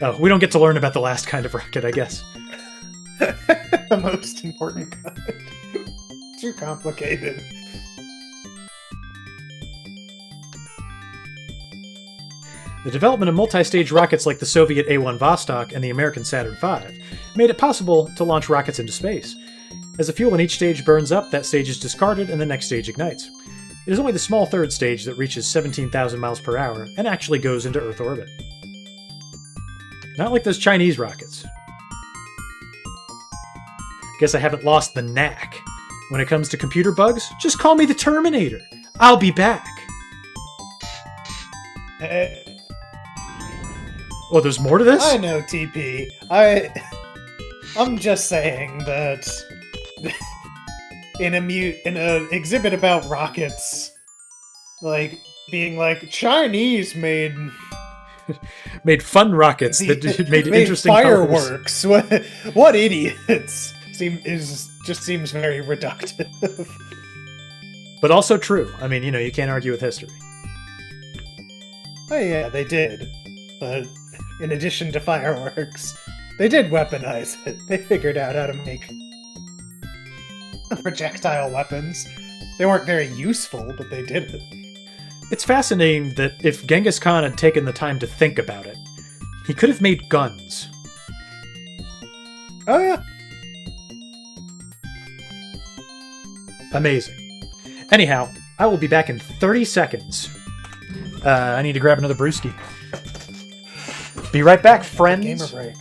Oh, we don't get to learn about the last kind of rocket, I guess. The most important kind. Too complicated. The development of multi-stage rockets like the Soviet A-1 Vostok and the American Saturn V made it possible to launch rockets into space. As the fuel in each stage burns up, that stage is discarded and the next stage ignites. It is only the small third stage that reaches 17,000 miles per hour and actually goes into Earth orbit. Not like those Chinese rockets. Guess I haven't lost the knack. When it comes to computer bugs, just call me the Terminator. I'll be back. Oh, there's more to this? I know, TP. I'm just saying that in a exhibit about rockets, like being like Chinese made fun rockets that made interesting fireworks. What idiots? Just seems very reductive. But also true. I mean, you can't argue with history. Oh yeah, they did. But in addition to fireworks, they did weaponize it. They figured out how to make projectile weapons. They weren't very useful, but they did it. It's fascinating that if Genghis Khan had taken the time to think about it, he could have made guns. Oh, yeah. Amazing. Anyhow, I will be back in 30 seconds. I need to grab another brewski. Be right back, friends. Gamer break.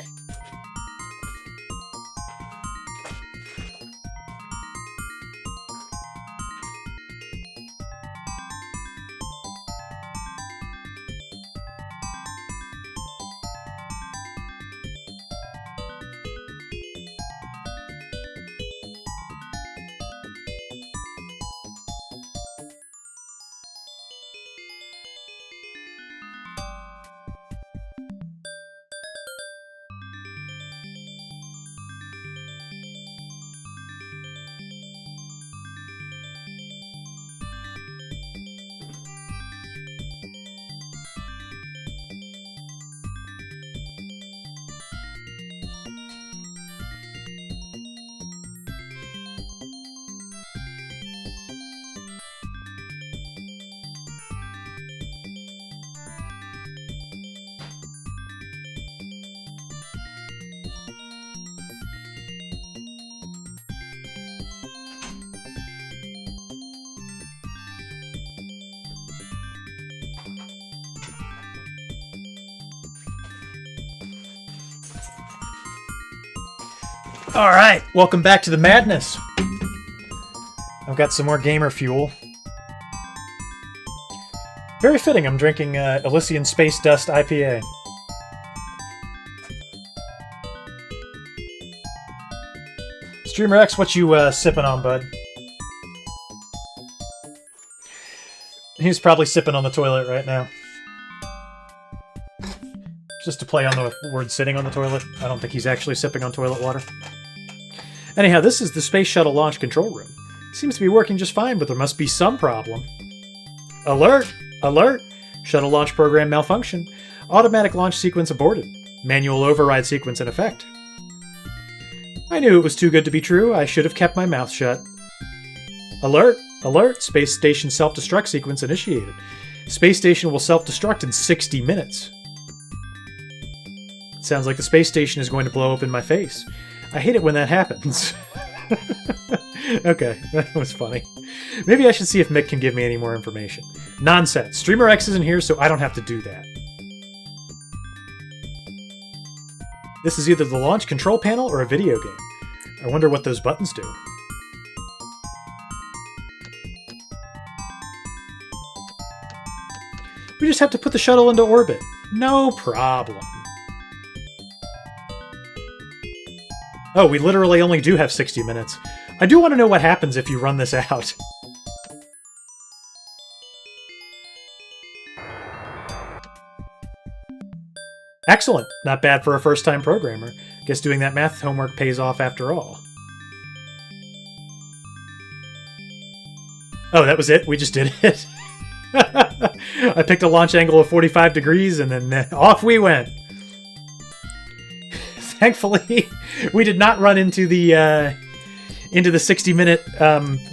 All right, welcome back to the madness. I've got some more gamer fuel. Very fitting, I'm drinking Elysian Space Dust IPA. Streamer X, what you sipping on, bud? He's probably sipping on the toilet right now. Just to play on the word sitting on the toilet. I don't think he's actually sipping on toilet water. Anyhow, this is the Space Shuttle Launch Control Room. Seems to be working just fine, but there must be some problem. Alert! Alert! Shuttle launch program malfunction. Automatic launch sequence aborted. Manual override sequence in effect. I knew it was too good to be true. I should have kept my mouth shut. Alert! Alert! Space station self-destruct sequence initiated. Space station will self-destruct in 60 minutes. It sounds like the space station is going to blow up in my face. I hate it when that happens. Okay, that was funny. Maybe I should see if Mick can give me any more information. Nonsense. Streamer X isn't here, so I don't have to do that. This is either the launch control panel or a video game. I wonder what those buttons do. We just have to put the shuttle into orbit. No problem. Oh, we literally only do have 60 minutes. I do want to know what happens if you run this out. Excellent. Not bad for a first-time programmer. Guess doing that math homework pays off after all. Oh, that was it? We just did it? I picked a launch angle of 45 degrees and then off we went. Thankfully, we did not run into the 60-minute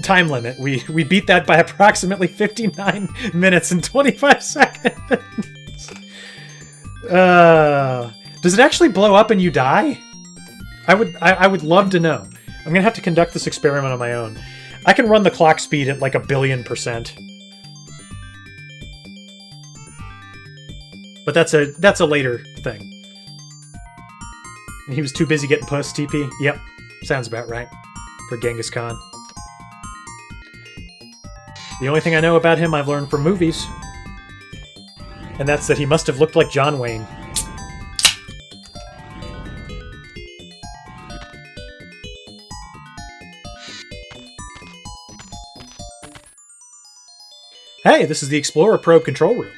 time limit. We beat that by approximately 59 minutes and 25 seconds. Does it actually blow up and you die? I would love to know. I'm gonna have to conduct this experiment on my own. I can run the clock speed at like 1,000,000,000%. But that's a later thing. He was too busy getting puss, TP? Yep, sounds about right. For Genghis Khan. The only thing I know about him I've learned from movies. And that's that he must have looked like John Wayne. Hey, this is the Explorer Probe control room.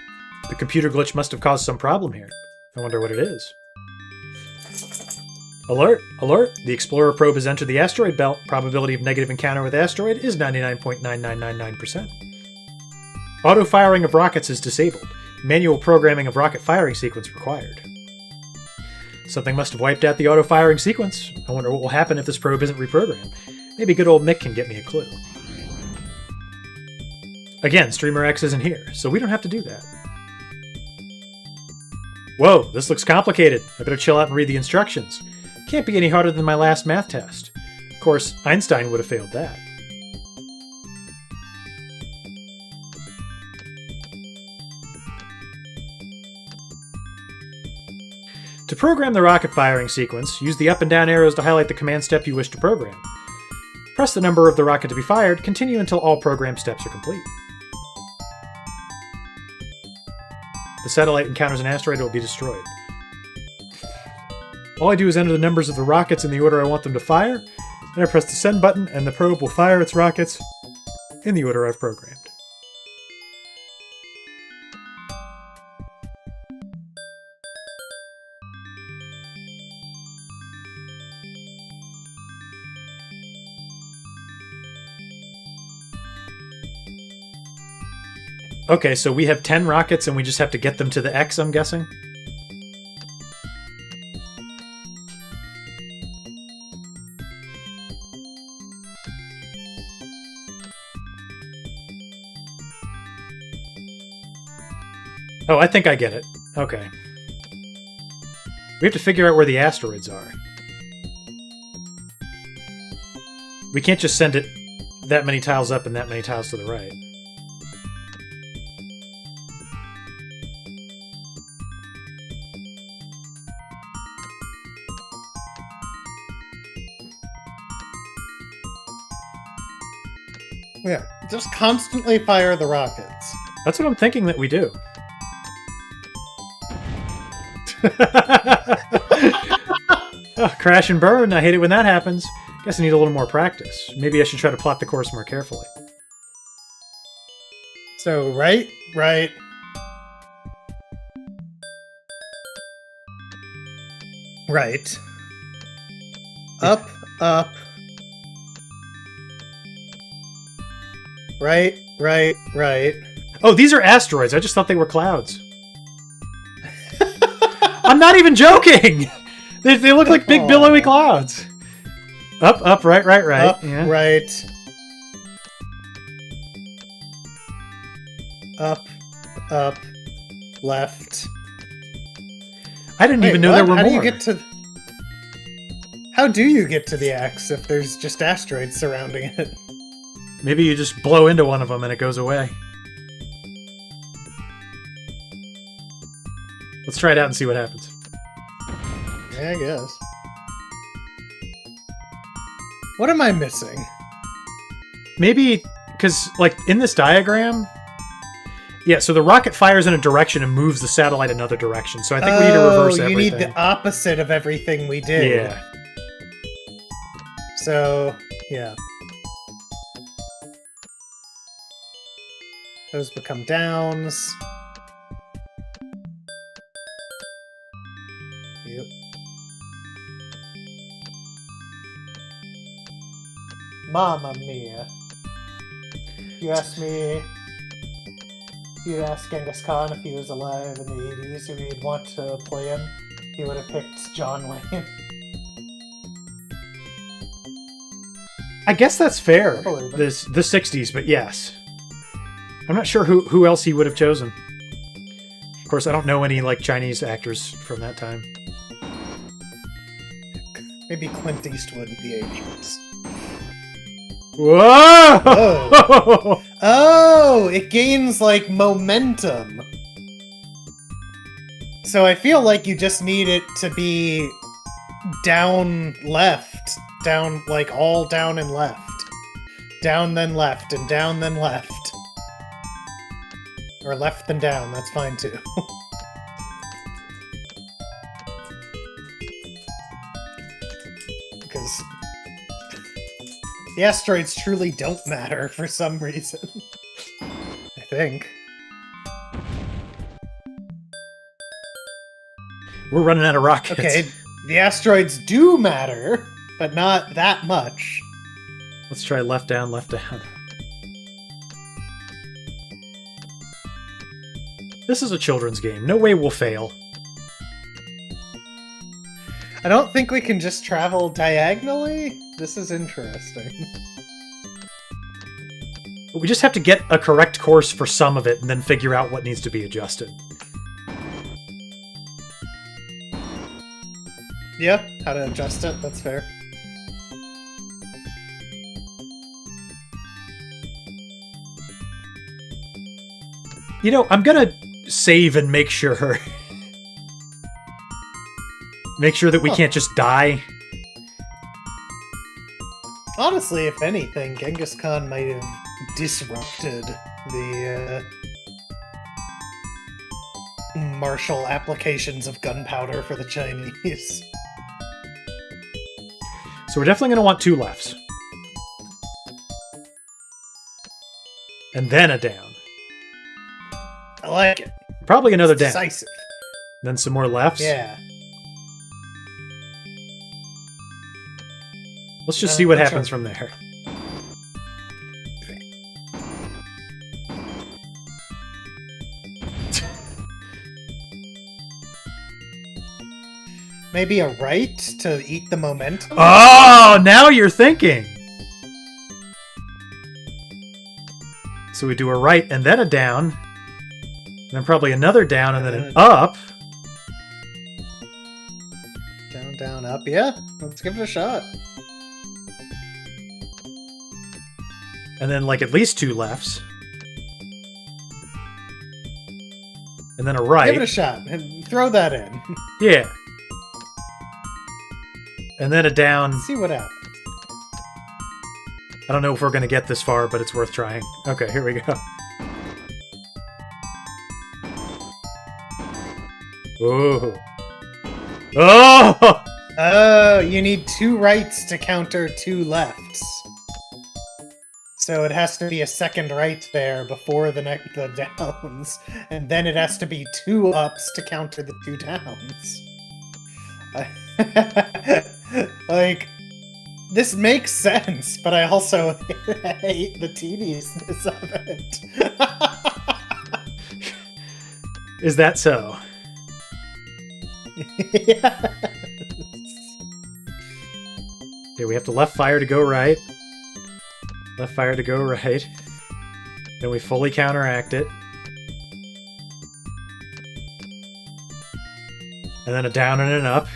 The computer glitch must have caused some problem here. I wonder what it is. Alert! Alert! The Explorer probe has entered the asteroid belt. Probability of negative encounter with asteroid is 99.9999%. Auto-firing of rockets is disabled. Manual programming of rocket firing sequence required. Something must have wiped out the auto-firing sequence. I wonder what will happen if this probe isn't reprogrammed. Maybe good old Mick can get me a clue. Again, Streamer X isn't here, so we don't have to do that. Whoa, this looks complicated. I better chill out and read the instructions. Can't be any harder than my last math test. Of course, Einstein would have failed that. To program the rocket firing sequence, use the up and down arrows to highlight the command step you wish to program. Press the number of the rocket to be fired, continue until all program steps are complete. The satellite encounters an asteroid, it will be destroyed. All I do is enter the numbers of the rockets in the order I want them to fire, then I press the send button and the probe will fire its rockets in the order I've programmed. Okay, so we have 10 rockets and we just have to get them to the X, I'm guessing? Oh, I think I get it. Okay. We have to figure out where the asteroids are. We can't just send it that many tiles up and that many tiles to the right. Yeah, just constantly fire the rockets. That's what I'm thinking that we do. Oh, crash and burn. I hate it when that happens. Guess I need a little more practice. Maybe I should try to plot the course more carefully. So, right. Right. Up. Right. Oh, these are asteroids. I just thought they were clouds. I'm not even joking! They look like big billowy clouds. Up, right. Up, yeah. right. Up, left. I didn't even know there were How more. do you get to... How do you get to the X if there's just asteroids surrounding it? Maybe you just blow into one of them and it goes away. Let's try it out and see what happens. Yeah, I guess. What am I missing? Maybe, because, like, in this diagram... Yeah, so the rocket fires in a direction and moves the satellite another direction. So I think we need to reverse everything. You need the opposite of everything we did. Yeah. So, yeah. Those become downs. Yep. Mamma mia. You asked me... You'd ask Genghis Khan if he was alive in the 80s who he'd want to play him. He would have picked John Wayne. I guess that's fair. I believe it. The 60s, but yes. I'm not sure who else he would have chosen. Of course, I don't know any like Chinese actors from that time. Maybe Clint Eastwood in the 80s. Whoa! Oh. Oh, it gains, like, momentum. So I feel like you just need it to be down left. Down, like, all down and left. Down then left, and down then left. Or left then down, that's fine too. Because the asteroids truly don't matter for some reason. I think. We're running out of rockets. Okay, the asteroids do matter, but not that much. Let's try left down, left down. This is a children's game. No way we'll fail. I don't think we can just travel diagonally. This is interesting. We just have to get a correct course for some of it and then figure out what needs to be adjusted. Yeah, how to adjust it, that's fair. You know, I'm gonna save and make sure... make sure that we can't just die. Honestly, if anything, Genghis Khan might have disrupted the martial applications of gunpowder for the Chinese. So we're definitely gonna want 2 lefts. And then a down. I like it. Probably another down. Decisive. Then some more lefts. Yeah. Let's just see what happens from there. Maybe a right to eat the momentum? Oh, now you're thinking! So we do a right and then a down. Then probably another down and then an up. Down, down, up. Yeah, let's give it a shot. And then like at least 2 lefts. And then a right. Give it a shot and throw that in. Yeah. And then a down. See what happens. I don't know if we're going to get this far, but it's worth trying. Okay, here we go. Ooh. Oh! Oh, you need 2 rights to counter 2 lefts. So it has to be a second right there before the downs, and then it has to be 2 ups to counter the 2 downs. Like, this makes sense, but I also hate the tediousness of it. Is that so? Yes. Okay, we have to left fire to go right. Left fire to go right. Then we fully counteract it. And then a down and an up.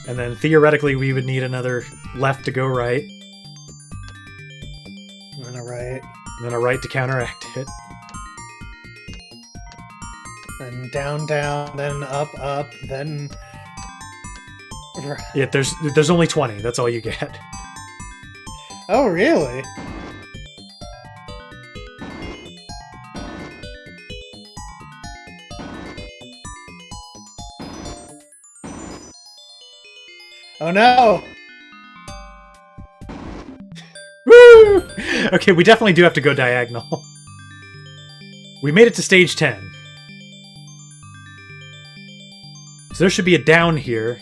And then theoretically we would need another left to go right. And then a right. And then a right to counteract it. Then down, down, then up, up, then... Yeah, there's only 20. That's all you get. Oh, really? Oh no! Woo! Okay, we definitely do have to go diagonal. We made it to stage 10. So there should be a down here.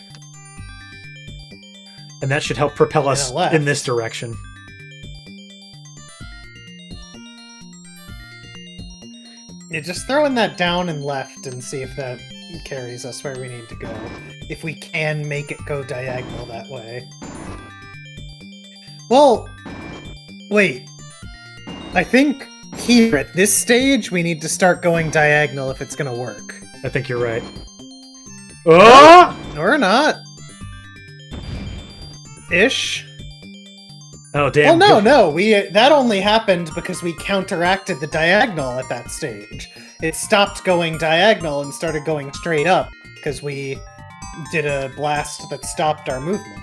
And that should help propel us in this direction. Yeah, just throw in that down and left and see if that carries us where we need to go. If we can make it go diagonal that way. Well, wait. I think here at this stage we need to start going diagonal if it's gonna work. I think you're right. Oh! Or not. Ish. Oh, damn. Well, no. That only happened because we counteracted the diagonal at that stage. It stopped going diagonal and started going straight up because we did a blast that stopped our movement.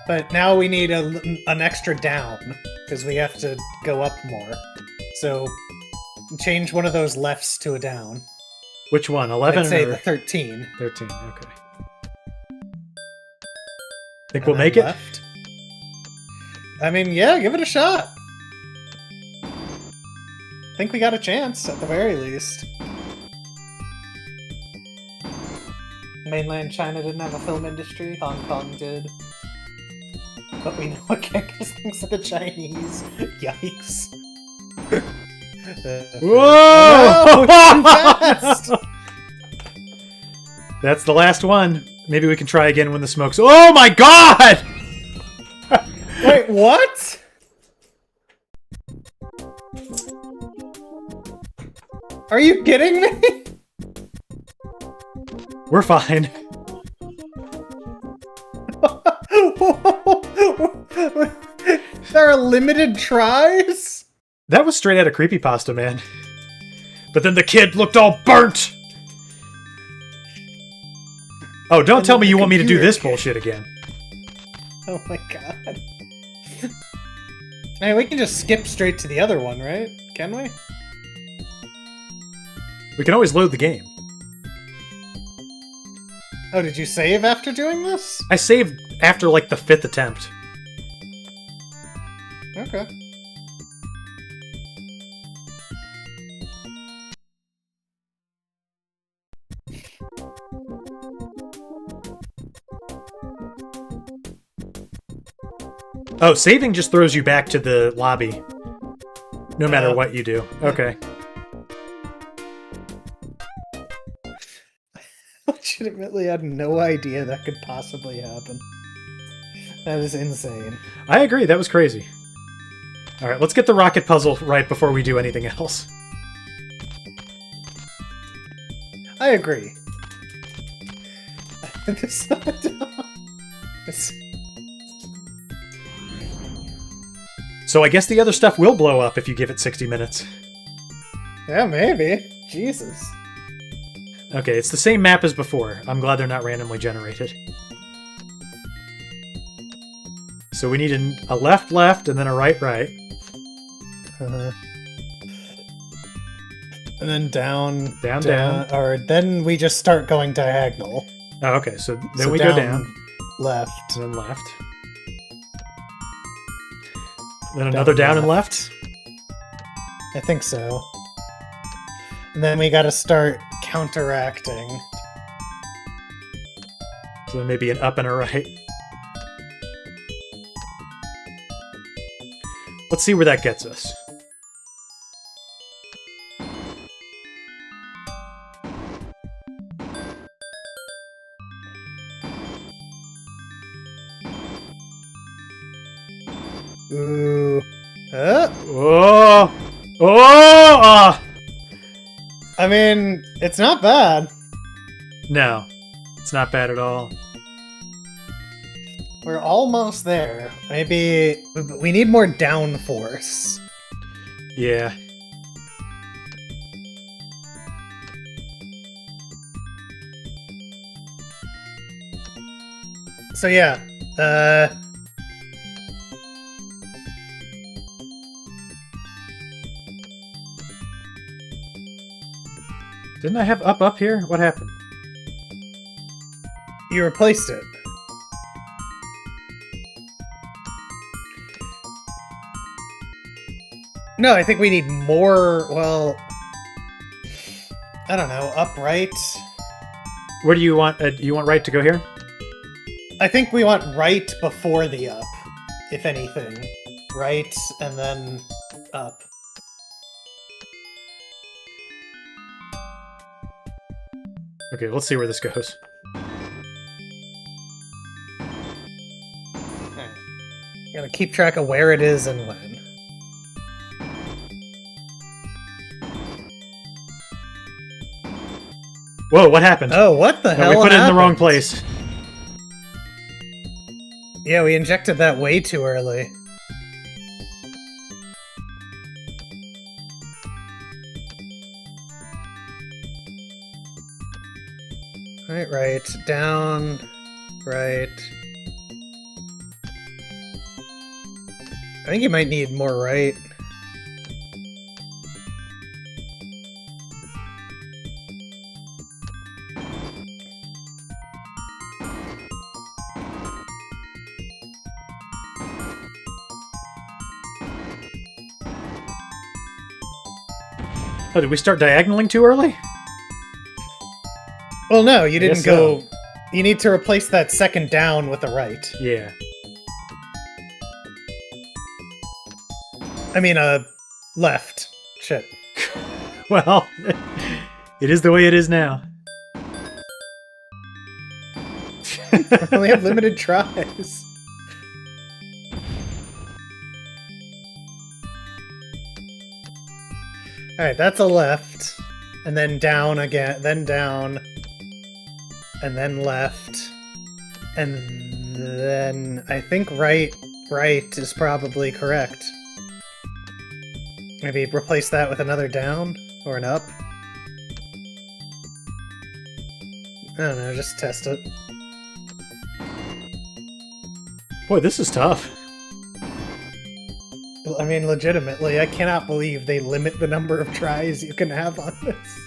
But now we need an extra down because we have to go up more. So change one of those lefts to a down. Which one? 11 I'd say or the 13. 13? Okay. Think we'll make it? Left. I mean, yeah, give it a shot. Think we got a chance, at the very least. Mainland China didn't have a film industry, Hong Kong did. But we know what Genghis thinks of the Chinese. Yikes. Whoa! No, it's too fast! That's the last one. Maybe we can try again when the smoke's... Oh my god! Wait, what? Are you kidding me? We're fine. There are limited tries? That was straight out of creepypasta, man. But then the kid looked all burnt! Oh, don't tell me you want me to do this bullshit again. Oh my god. Hey, we can just skip straight to the other one, right? Can we? We can always load the game. Oh, did you save after doing this? I saved after, like, the 5th attempt. Okay. Oh, saving just throws you back to the lobby. No matter what you do. Okay. Legitimately had no idea that could possibly happen. That is insane. I agree, that was crazy. Alright, let's get the rocket puzzle right before we do anything else. I agree. So I guess the other stuff will blow up if you give it 60 minutes. Yeah, maybe. Jesus. Okay, it's the same map as before. I'm glad they're not randomly generated. So we need a left, left, and then a right, right. And then down, Down. or then we just start going diagonal. Oh, okay, so then we go down. Left. And then left. Then another down and left. I think so. And then we gotta start counteracting. So then maybe an up and a right. Let's see where that gets us. Ooh. Oh! Oh! I mean, it's not bad. No, it's not bad at all. We're almost there. Maybe we need more downforce. Yeah. So yeah, Didn't I have up here? What happened? you replaced it. No, I think we need more, well, I don't know, upright. Where do you want? You want right to go here? I think we want right before the up, if anything. Right, and then up. Okay, let's see where this goes. Alright. Gotta keep track of where it is and when. Whoa, what happened? Oh, what the hell we put it in the wrong happened? place. Yeah, we injected that way too early. Right, down, right. I think you might need more right. Oh, did we start diagonaling too early? Well, no, you didn't guess go... You need to replace that second down with a right. Yeah. I mean, left. Shit. Well, it is the way it is now. I only have limited tries. Alright, that's a left. And then down again, then down. And then left. And then I think right is probably correct. Maybe replace that with another down or an up. I don't know, just test it. Boy, this is tough. I mean, legitimately, I cannot believe they limit the number of tries you can have on this.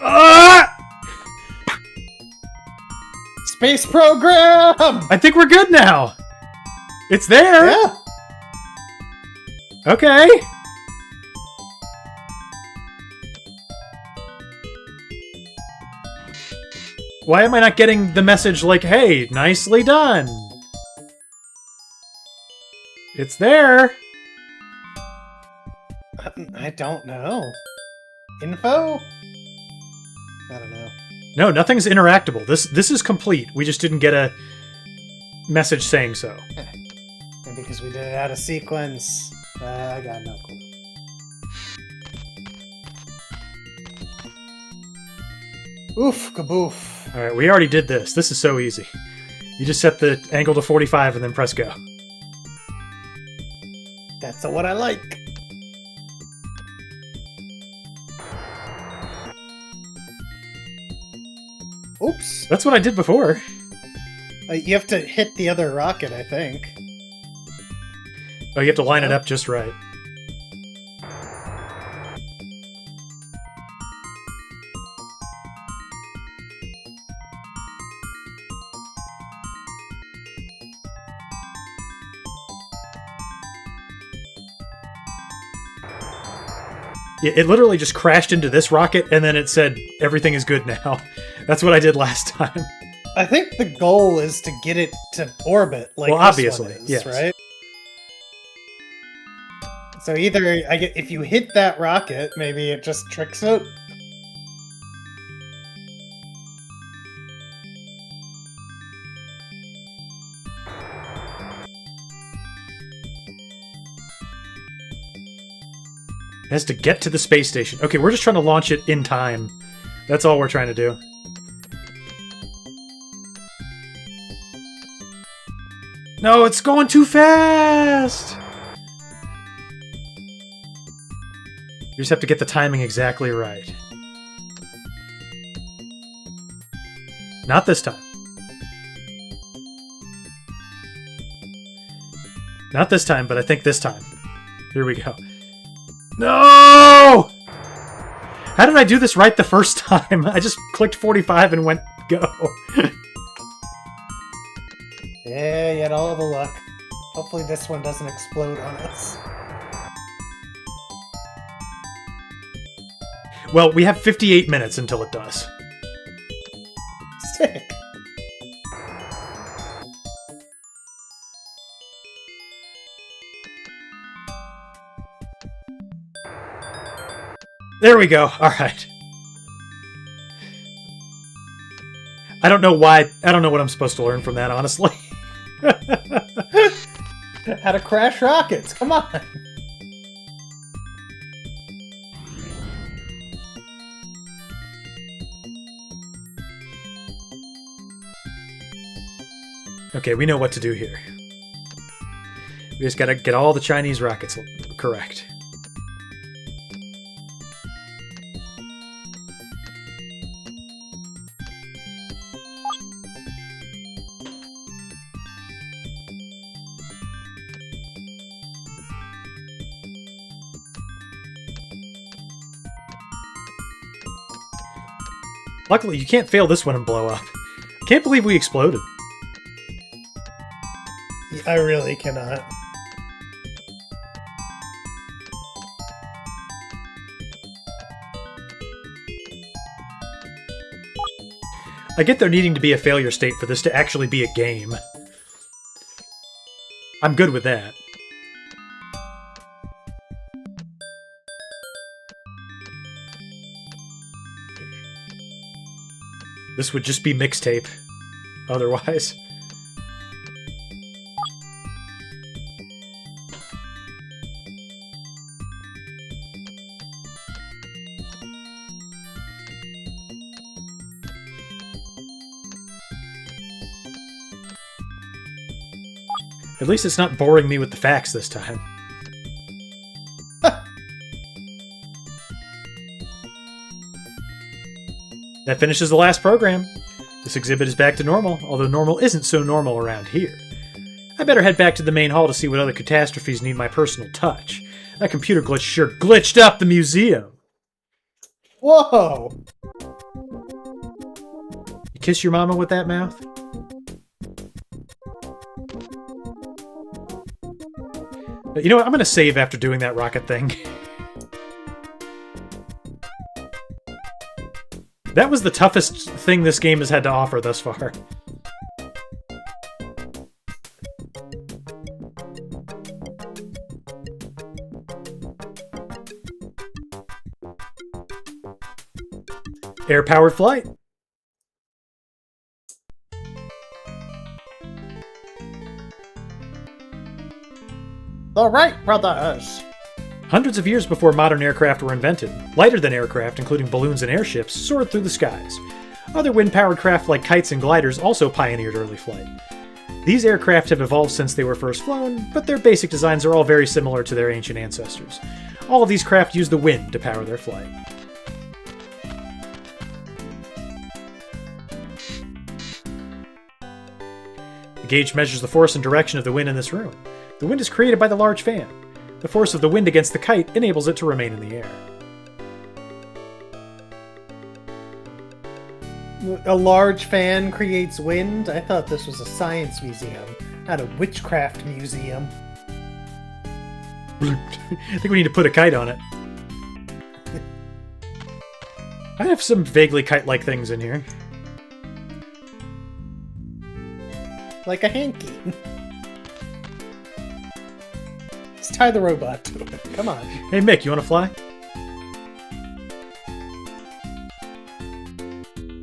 Ah! Space program! I think we're good now. It's there. Yeah. Okay. Why am I not getting the message like, hey, nicely done? It's there. I don't know. Info? I don't know. No, nothing's interactable. This is complete. We just didn't get a message saying so. Maybe because we did it out of sequence. I got no clue. Oof, kaboof. All right, we already did this. This is so easy. You just set the angle to 45 and then press go. That's what I like. Oops. That's what I did before. You have to hit the other rocket, I think. Oh, you have to line it up just right. It literally just crashed into this rocket, and then it said, everything is good now. That's what I did last time. I think the goal is to get it to orbit, like Well, this obviously, one is, yes. right? So either if you hit that rocket, maybe it just tricks it. It has to get to the space station. Okay, we're just trying to launch it in time. That's all we're trying to do. No, it's going too fast! You just have to get the timing exactly right. Not this time. Not this time, but I think this time. Here we go. No! How did I do this right the first time? I just clicked 45 and went go. Yeah, you had all the luck. Hopefully this one doesn't explode on us. Well, we have 58 minutes until it does. Sick. There we go. All right. I don't know why. I don't know what I'm supposed to learn from that, honestly. How to crash rockets, come on! Okay, we know what to do here. We just gotta get all the Chinese rockets correct. Luckily, you can't fail this one and blow up. I can't believe we exploded. I really cannot. I get there needing to be a failure state for this to actually be a game. I'm good with that. This would just be mixtape. Otherwise. At least it's not boring me with the facts this time. That finishes the last program. This exhibit is back to normal, although normal isn't so normal around here. I better head back to the main hall to see what other catastrophes need my personal touch. That computer glitch sure glitched up the museum. Whoa! You kiss your mama with that mouth? But you know what? I'm going to save after doing that rocket thing. That was the toughest thing this game has had to offer thus far. Air-powered flight. All right, brothers. Hundreds of years before modern aircraft were invented, lighter-than aircraft, including balloons and airships, soared through the skies. Other wind-powered craft like kites and gliders also pioneered early flight. These aircraft have evolved since they were first flown, but their basic designs are all very similar to their ancient ancestors. All of these craft use the wind to power their flight. The gauge measures the force and direction of the wind in this room. The wind is created by the large fan. The force of the wind against the kite enables it to remain in the air. A large fan creates wind? I thought this was a science museum, not a witchcraft museum. I think we need to put a kite on it. I have some vaguely kite-like things in here. Like a hanky. Let's tie the robot to it. Come on. Hey Mick, you want to fly?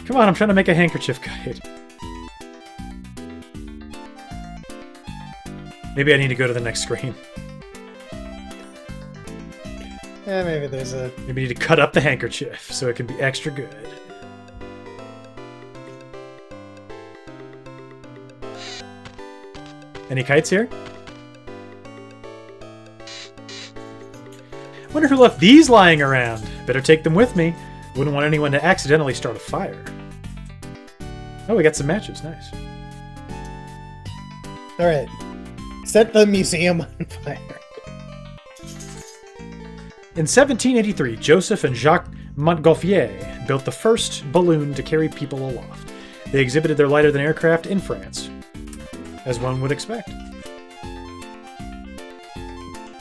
Come on, I'm trying to make a handkerchief kite. Maybe I need to go to the next screen. Yeah, maybe there's a... Maybe I need to cut up the handkerchief so it can be extra good. Any kites here? Wonder who left these lying around. Better take them with me. Wouldn't want anyone to accidentally start a fire. Oh, we got some matches. Nice. Alright. Set the museum on fire. In 1783, Joseph and Jacques Montgolfier built the first balloon to carry people aloft. They exhibited their lighter-than-aircraft in France, as one would expect.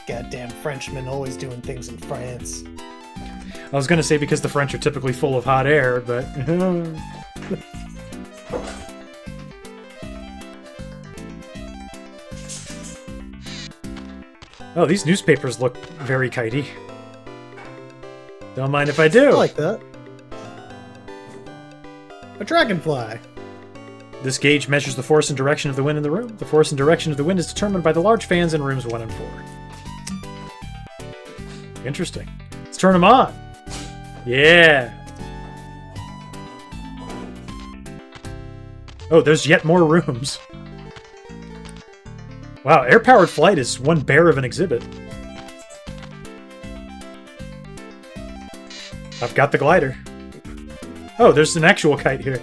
Goddamn Frenchmen always doing things in France. I was going to say because the French are typically full of hot air, but... Oh, these newspapers look very kitey. Don't mind if I do. I like that. A dragonfly. This gauge measures the force and direction of the wind in the room. The force and direction of the wind is determined by the large fans in rooms 1 and 4. Interesting. Let's turn them on. Yeah. Oh, there's yet more rooms. Wow, air-powered flight is one bear of an exhibit. I've got the glider. Oh, there's an actual kite here.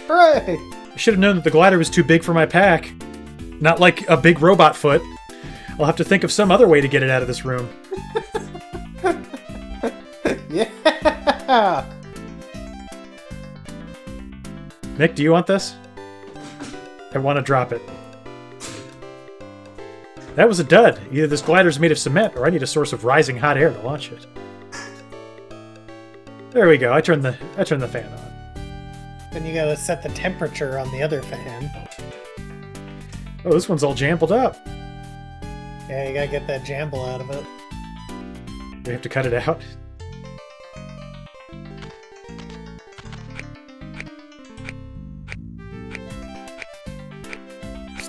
Hooray! I should have known that the glider was too big for my pack. Not like a big robot foot. I'll have to think of some other way to get it out of this room. Yeah! Nick, do you want this? I want to drop it. That was a dud. Either this glider's made of cement, or I need a source of rising hot air to launch it. There we go. I turned the fan on. Then you gotta set the temperature on the other fan. Oh, this one's all jambled up. Yeah, you gotta get that jamble out of it. We have to cut it out.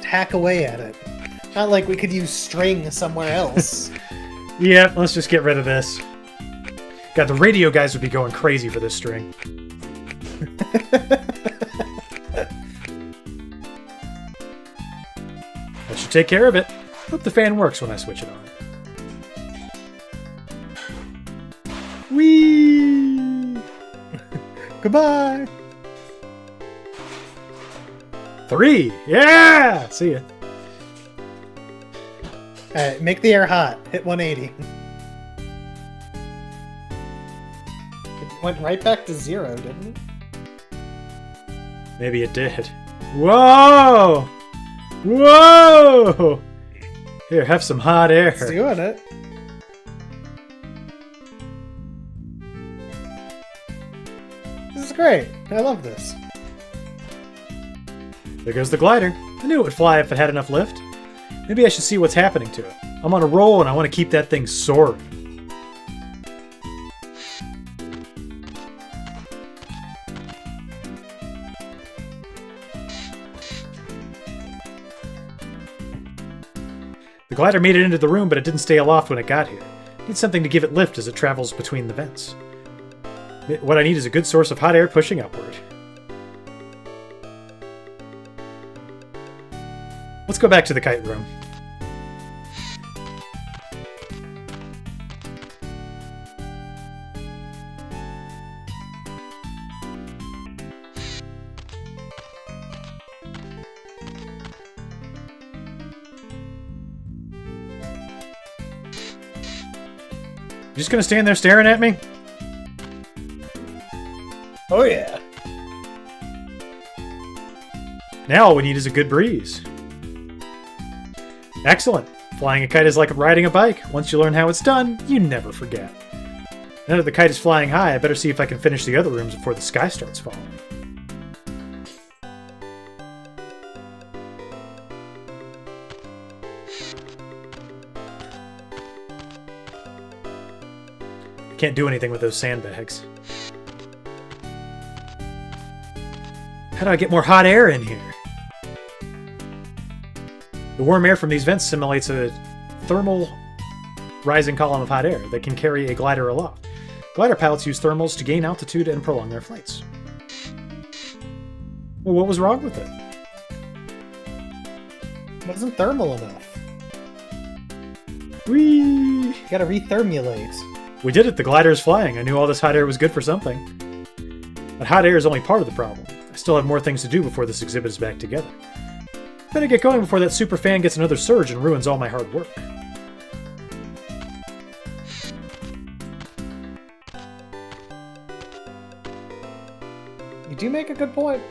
just hack away at it. Not like we could use string somewhere else. Yeah, let's just get rid of this. God, the radio guys would be going crazy for this string. That should take care of it. Hope the fan works when I switch it on. Whee! Goodbye! 3! Yeah! See ya. Alright, make the air hot. Hit 180. It went right back to 0, didn't it? Maybe it did. Whoa! Whoa! Here, have some hot air. It's doing it. This is great. I love this. There goes the glider. I knew it would fly if it had enough lift. Maybe I should see what's happening to it. I'm on a roll and I want to keep that thing soaring. The glider made it into the room, but it didn't stay aloft when it got here. I need something to give it lift as it travels between the vents. What I need is a good source of hot air pushing upward. Let's go back to the kite room. You just gonna stand there staring at me? Oh yeah. Now all we need is a good breeze. Excellent. Flying a kite is like riding a bike. Once you learn how it's done, you never forget. Now that the kite is flying high, I better see if I can finish the other rooms before the sky starts falling. I can't do anything with those sandbags. How do I get more hot air in here? The warm air from these vents simulates a thermal rising column of hot air that can carry a glider aloft. Glider pilots use thermals to gain altitude and prolong their flights. Well, what was wrong with it? It wasn't thermal enough. Whee! You gotta rethermulate. We did it, the glider is flying. I knew all this hot air was good for something. But hot air is only part of the problem. I still have more things to do before this exhibit is back together. Better get going before that super fan gets another surge and ruins all my hard work. You do make a good point.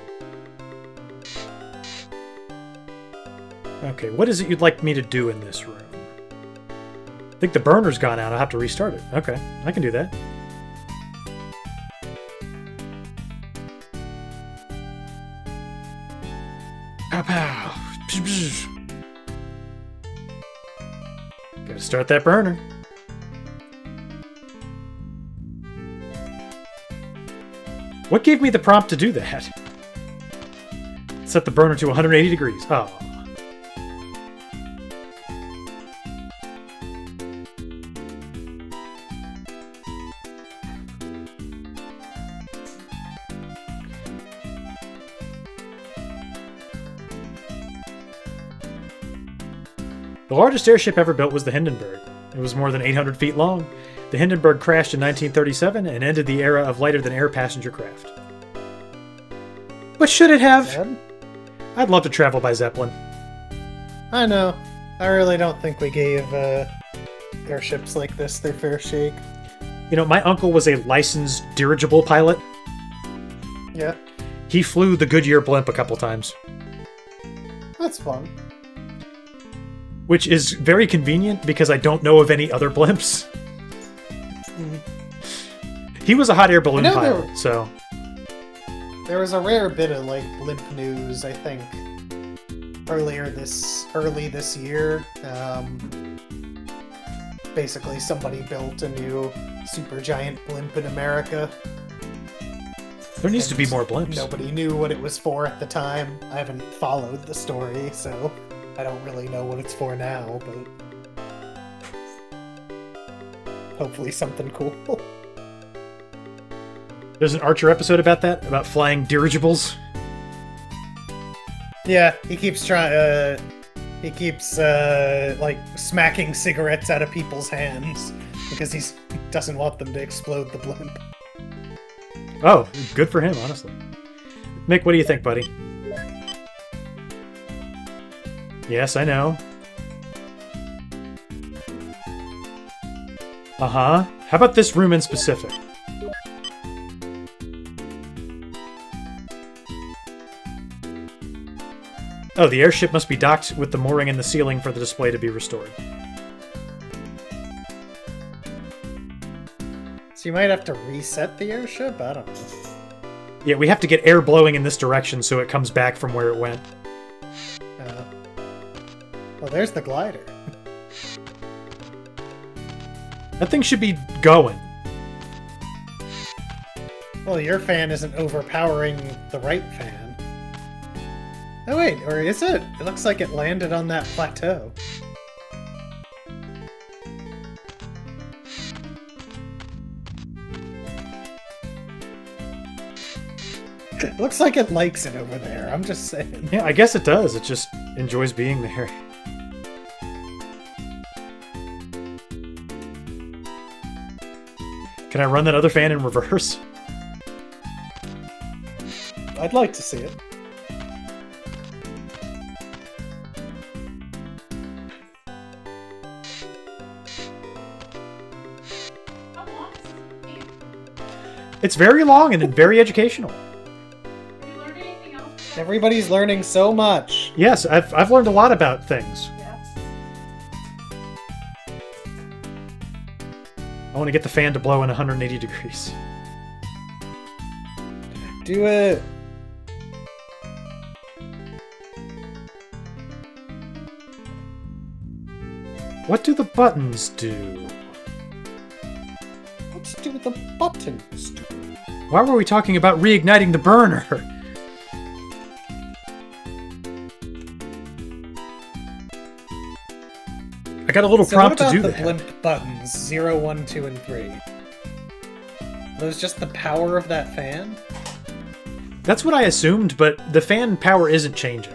Okay, what is it you'd like me to do in this room? I think the burner's gone out. I'll have to restart it. Okay, I can do that. Pow pow. Gotta start that burner. What gave me the prompt to do that? Set the burner to 180 degrees. Oh. The largest airship ever built was the Hindenburg. It was more than 800 feet long. The Hindenburg crashed in 1937 and ended the era of lighter-than-air passenger craft. But should it have? Dad? I'd love to travel by Zeppelin. I know. I really don't think we gave airships like this their fair shake. You know, my uncle was a licensed dirigible pilot. Yeah, He flew the Goodyear blimp a couple times, that's fun. which is very convenient because I don't know of any other blimps. He was a hot air balloon I know there pilot, were- so... There was a rare bit of like blimp news, I think, early this year. Basically, somebody built a new supergiant blimp in America. There needs to be And more blimps. Nobody knew what it was for at the time. I haven't followed the story, so I don't really know what it's for now, but hopefully something cool. There's an Archer episode about that, about flying dirigibles. Yeah, he keeps like smacking cigarettes out of people's hands because he doesn't want them to explode the blimp. Oh, good for him, honestly. Mick, what do you think, buddy? Yes, I know. Uh-huh. How about this room in specific? Oh, the airship must be docked with the mooring in the ceiling for the display to be restored. So you might have to reset the airship? I don't know. Yeah, we have to get air blowing in this direction so it comes back from where it went. Well, there's the glider. That thing should be going. Well, your fan isn't overpowering the right fan. Oh wait, or is it? It looks like it landed on that plateau. It looks like it likes it over there, I'm just saying. Yeah, I guess it does. It just enjoys being there. Can I run that other fan in reverse? I'd like to see it. How long is this game? It's very long and very educational. Have you learned anything else? Everybody's learning so much. Yes, I've learned a lot about things. Yes. I want to get the fan to blow in 180 degrees. Do it. What do the buttons do? What's to do with the buttons? Why were we talking about reigniting the burner? I got a little So prompt what to about do the that. blimp buttons? 0, 1, 2, and 3. Are those just the power of that fan? That's what I assumed, but the fan power isn't changing.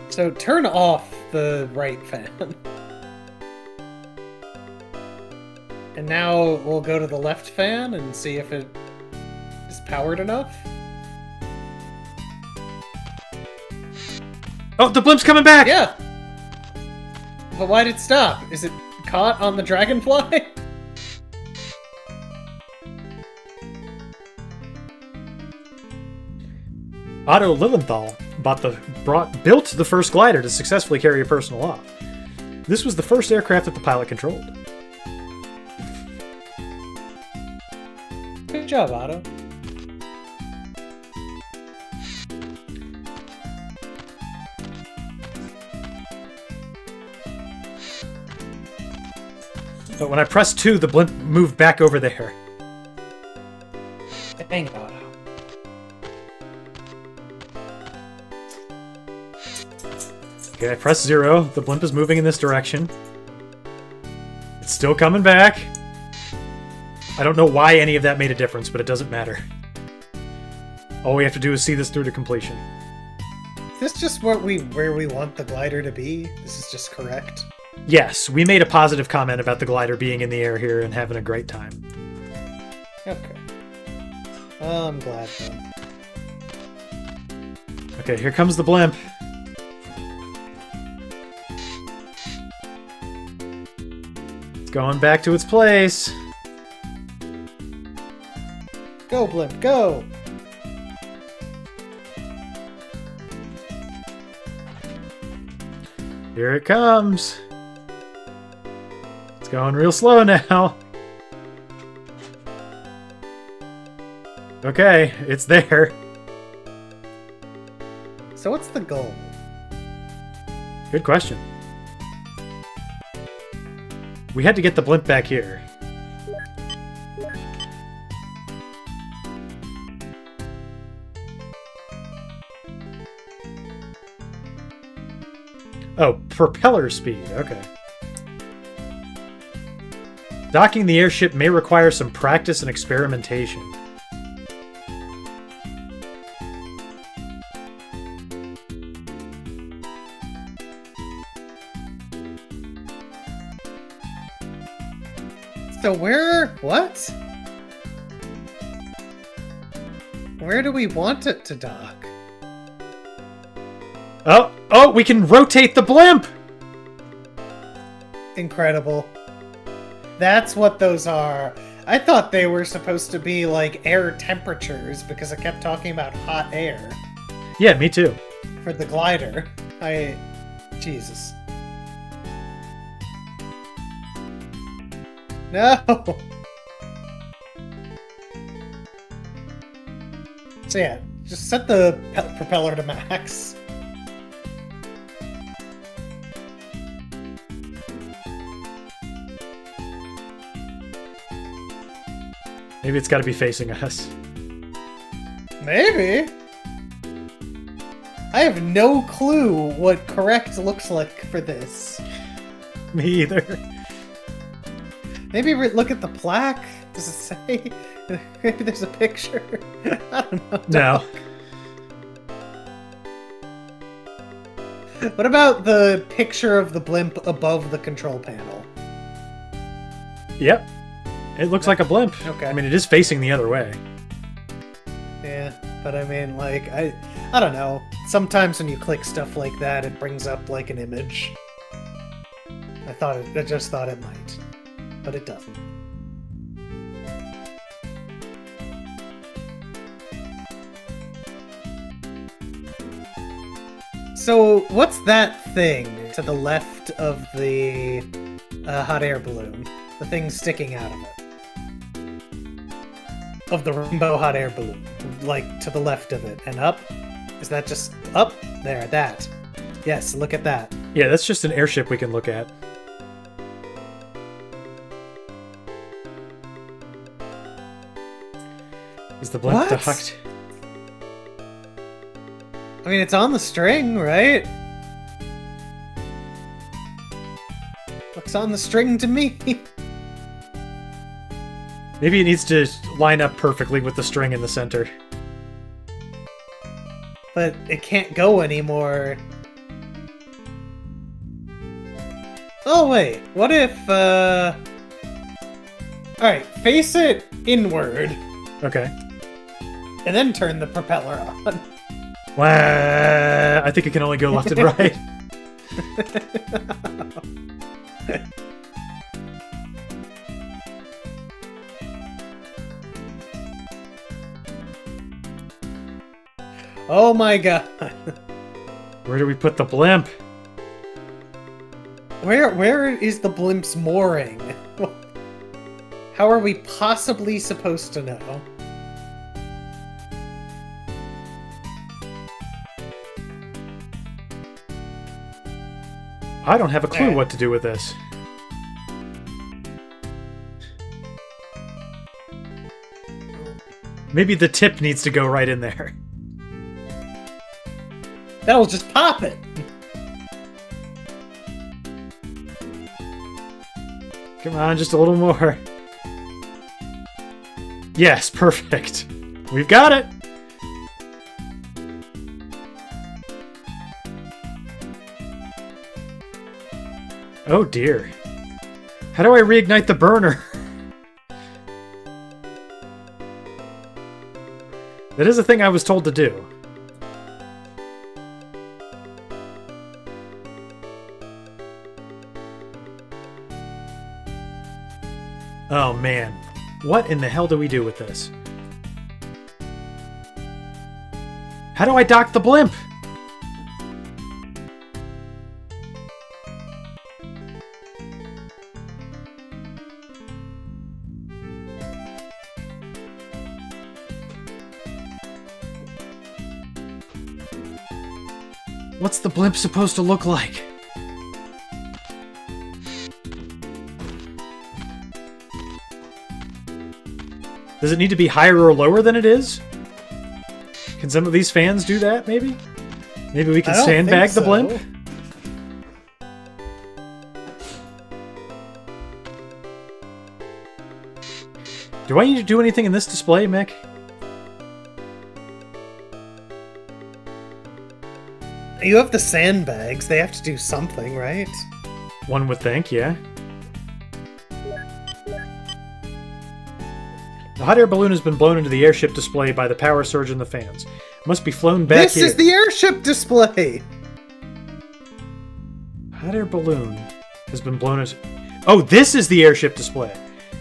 So turn off the right fan. And now we'll go to the left fan and see if it is powered enough. Oh, the blimp's coming back! Yeah! But why did it stop? Is it caught on the dragonfly? Otto Lilienthal built the first glider to successfully carry a person aloft. This was the first aircraft that the pilot controlled. Good job, Otto. But when I pressed 2, the blimp moved back over there. Dang it, Otto. Okay, I press 0. The blimp is moving in this direction. It's still coming back. I don't know why any of that made a difference, but it doesn't matter. All we have to do is see this through to completion. Is this just where we want the glider to be? This is just correct. Yes, we made a positive comment about the glider being in the air here and having a great time. Okay. I'm glad then. Okay, here comes the blimp. It's going back to its place. Go, blimp, go! Here it comes. It's going real slow now. Okay, it's there. So what's the goal? Good question. We had to get the blimp back here. Oh, propeller speed. Okay. Docking the airship may require some practice and experimentation. So what? Where do we want it to dock? Oh, we can rotate the blimp! Incredible. That's what those are. I thought they were supposed to be like air temperatures because I kept talking about hot air Yeah, me too. for the glider. Jesus. No! So yeah, just set the propeller to max. Maybe it's got to be facing us. Maybe. I have no clue what correct looks like for this. Me either. Maybe look at the plaque. Does it say? Maybe there's a picture. I don't know. No. What about the picture of the blimp above the control panel? Yep. It looks like a blimp. Okay. I mean, it is facing the other way. Yeah, but I mean, like, I don't know. Sometimes when you click stuff like that, it brings up like an image. I just thought it might, but it doesn't. So, what's that thing to the left of the hot air balloon? The thing sticking out of it. Of the rainbow hot air balloon. Like, to the left of it. And up? Is that just up? There, that. Yes, look at that. Yeah, that's just an airship we can look at. Is the blimp What? docked? I mean, it's on the string, right? Looks on the string to me. Maybe it needs to line up perfectly with the string in the center. But it can't go anymore. Oh, wait. What if, Alright, face it inward, Okay. and then turn the propeller on. Wow, I think it can only go left and right. Oh my god. Where do we put the blimp? Where is the blimp's mooring? How are we possibly supposed to know? I don't have a clue what to do with this. Maybe the tip needs to go right in there. That'll just pop it. Come on, just a little more. Yes, perfect. We've got it. Oh dear. How do I reignite the burner? That is a thing I was told to do. Oh man. What in the hell do we do with this? How do I dock the blimp? What's the blimp supposed to look like? Does it need to be higher or lower than it is? Can some of these fans do that, maybe? Maybe we can I don't sandbag think the blimp? Do I need to do anything in this display, Mick? You have the sandbags. They have to do something, right? One would think, yeah. The hot air balloon has been blown into the airship display by the power surge in the fans. Must be flown back This here. is the airship display! Hot air balloon has been blown as... Oh, this is the airship display.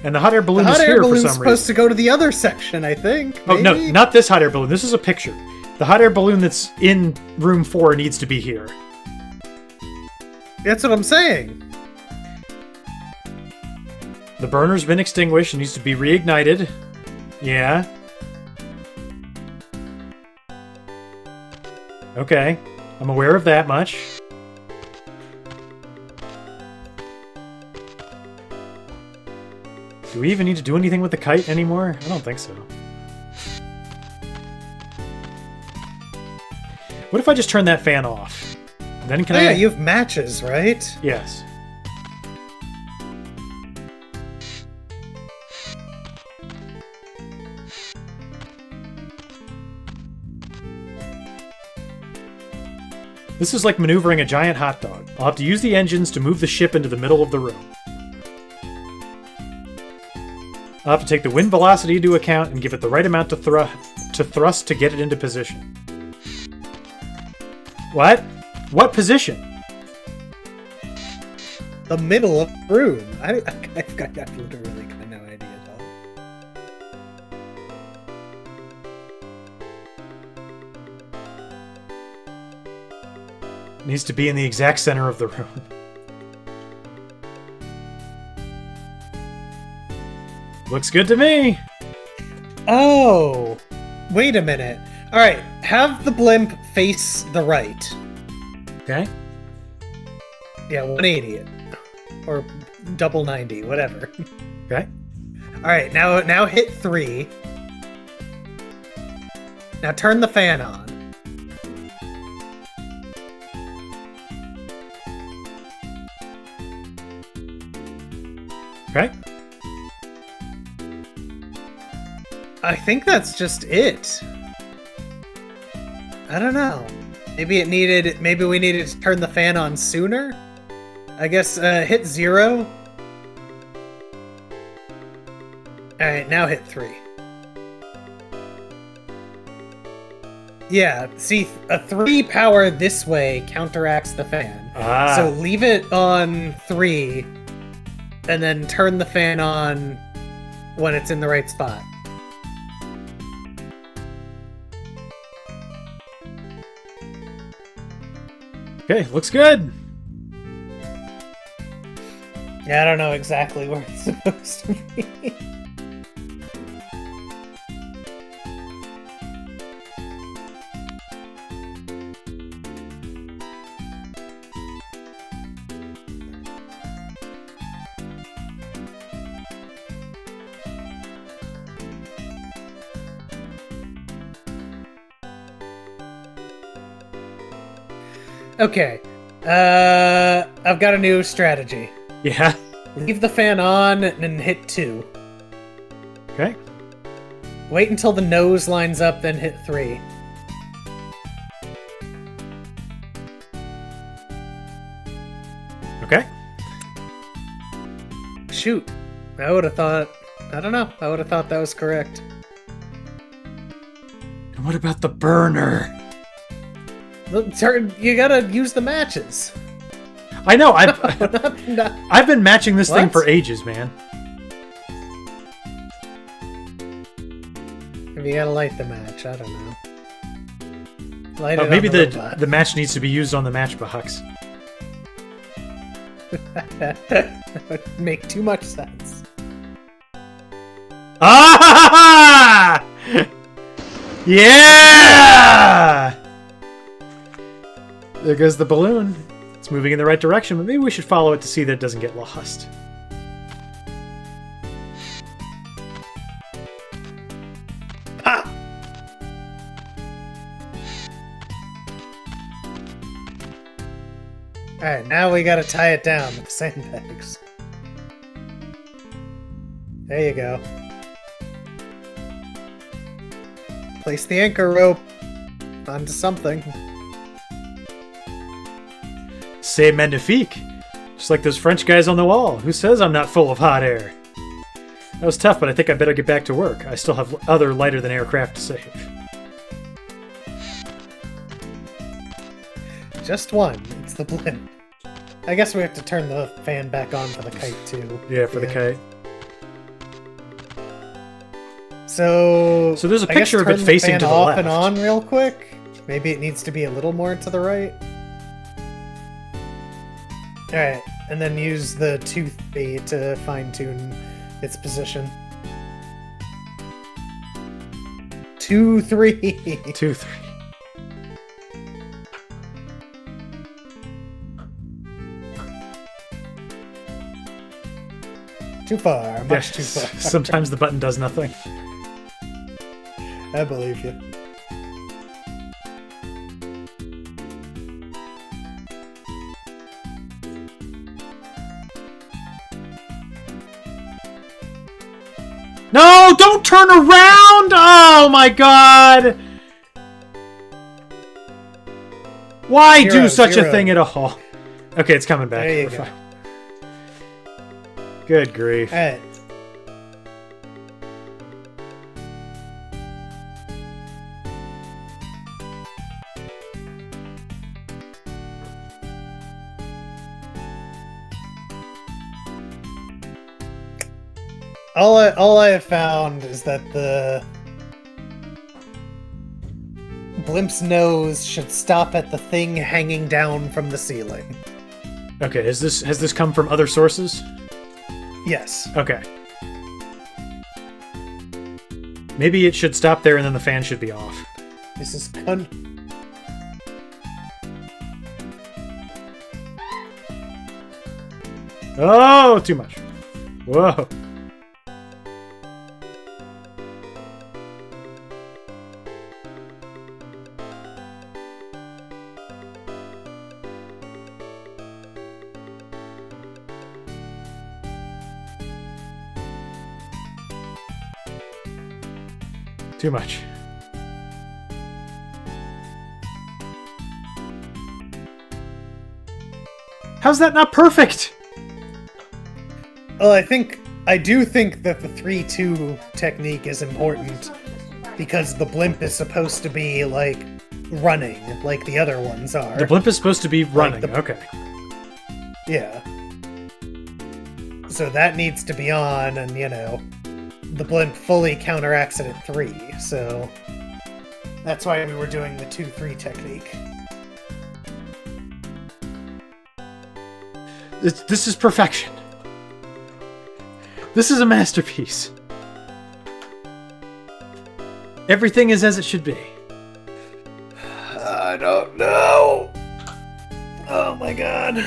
And the hot air balloon The is hot air here for balloon's some supposed reason. to go to the other section, I think. Oh, no, maybe? not this hot air balloon. This is a picture. The hot air balloon that's in room 4 needs to be here. That's what I'm saying. The burner's been extinguished and needs to be reignited. Yeah. Okay. I'm aware of that much. Do we even need to do anything with the kite anymore? I don't think so. What if I just turn that fan off? Then can Oh, I... yeah, you have matches, right? Yes. This is like maneuvering a giant hot dog. I'll have to use the engines to move the ship into the middle of the room. I'll have to take the wind velocity into account and give it the right amount to thrust to get it into position. What? What position? The middle of the room. I've literally got no idea at all. It needs to be in the exact center of the room. Looks good to me. Oh, wait a minute. All right, have the blimp face the right. Okay. Yeah, 180 it. Or double 90, whatever. Okay. All right, now hit 3. Now turn the fan on. Okay. I think that's just it. I don't know. Maybe we needed to turn the fan on sooner? I guess hit 0. Alright, now hit 3. Yeah, see, a 3 power this way counteracts the fan. Ah. So leave it on 3, and then turn the fan on when it's in the right spot. Okay, looks good. Yeah, I don't know exactly where it's supposed to be. Okay. I've got a new strategy. Yeah. Leave the fan on and hit 2. Okay. Wait until the nose lines up, then hit 3. Okay. Shoot. I would have thought... I don't know. I would have thought that was correct. And what about the burner? You gotta use the matches. I know. Not- I've been matching this thing What? for ages, man. Maybe you gotta light the match. I don't know. Light it Maybe on the robot. the match needs to be used on the matchbox. That would make too much sense. Ah! Yeah! There goes the balloon. It's moving in the right direction, but maybe we should follow it to see that it doesn't get lost. Ha! Alright, now we gotta tie it down with sandbags. There you go. Place the anchor rope onto something. C'est magnifique. Just like those French guys on the wall. Who says I'm not full of hot air? That was tough, but I think I better get back to work. I still have other lighter-than-air craft to save. Just one. It's the blimp. I guess we have to turn the fan back on for the kite, too. Yeah, for the kite. So there's a I guess picture of it turn the facing fan to the off left. and on real quick. Maybe it needs to be a little more to the right. Alright, and then use the 2-3 to fine-tune its position. 2-3. 2, 3. Too far, much too Yes, far. sometimes the button does nothing. I believe you. No, don't turn around! Oh my god! Why do Zero, such a zero. thing at all? Okay, it's coming back. There you We're go. fine. Good grief. Alright. All I have found is that the blimp's nose should stop at the thing hanging down from the ceiling. Okay, has this come from other sources? Yes. Okay. Maybe it should stop there and then the fan should be off. This is Oh, too much. Whoa. Too much. How's that not perfect? Well, I do think that the 3-2 technique is important because the blimp is supposed to be like running like the other ones are. The blimp is supposed to be running. the- Okay. Yeah. So that needs to be on, and the blimp fully counteracts it at 3, so that's why we were doing the 2-3 technique. This is perfection. This is a masterpiece. Everything is as it should be. I don't know. Oh my god.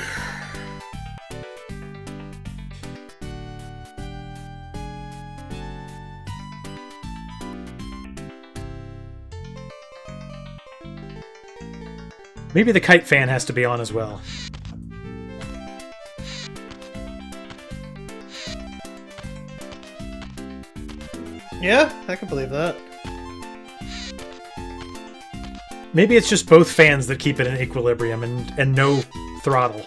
Maybe the kite fan has to be on as well. Yeah, I can believe that. Maybe it's just both fans that keep it in equilibrium and no throttle.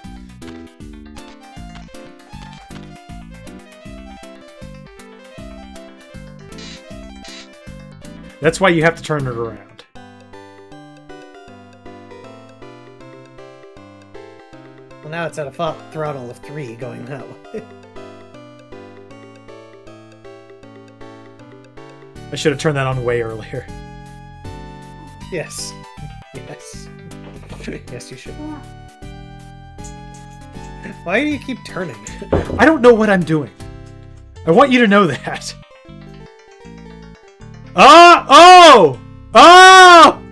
That's why you have to turn it around. Well, now it's at a throttle of 3 going that way. I should have turned that on way earlier. Yes. Yes. Yes, you should. Why do you keep turning? I don't know what I'm doing. I want you to know that. Ah! Oh! Oh!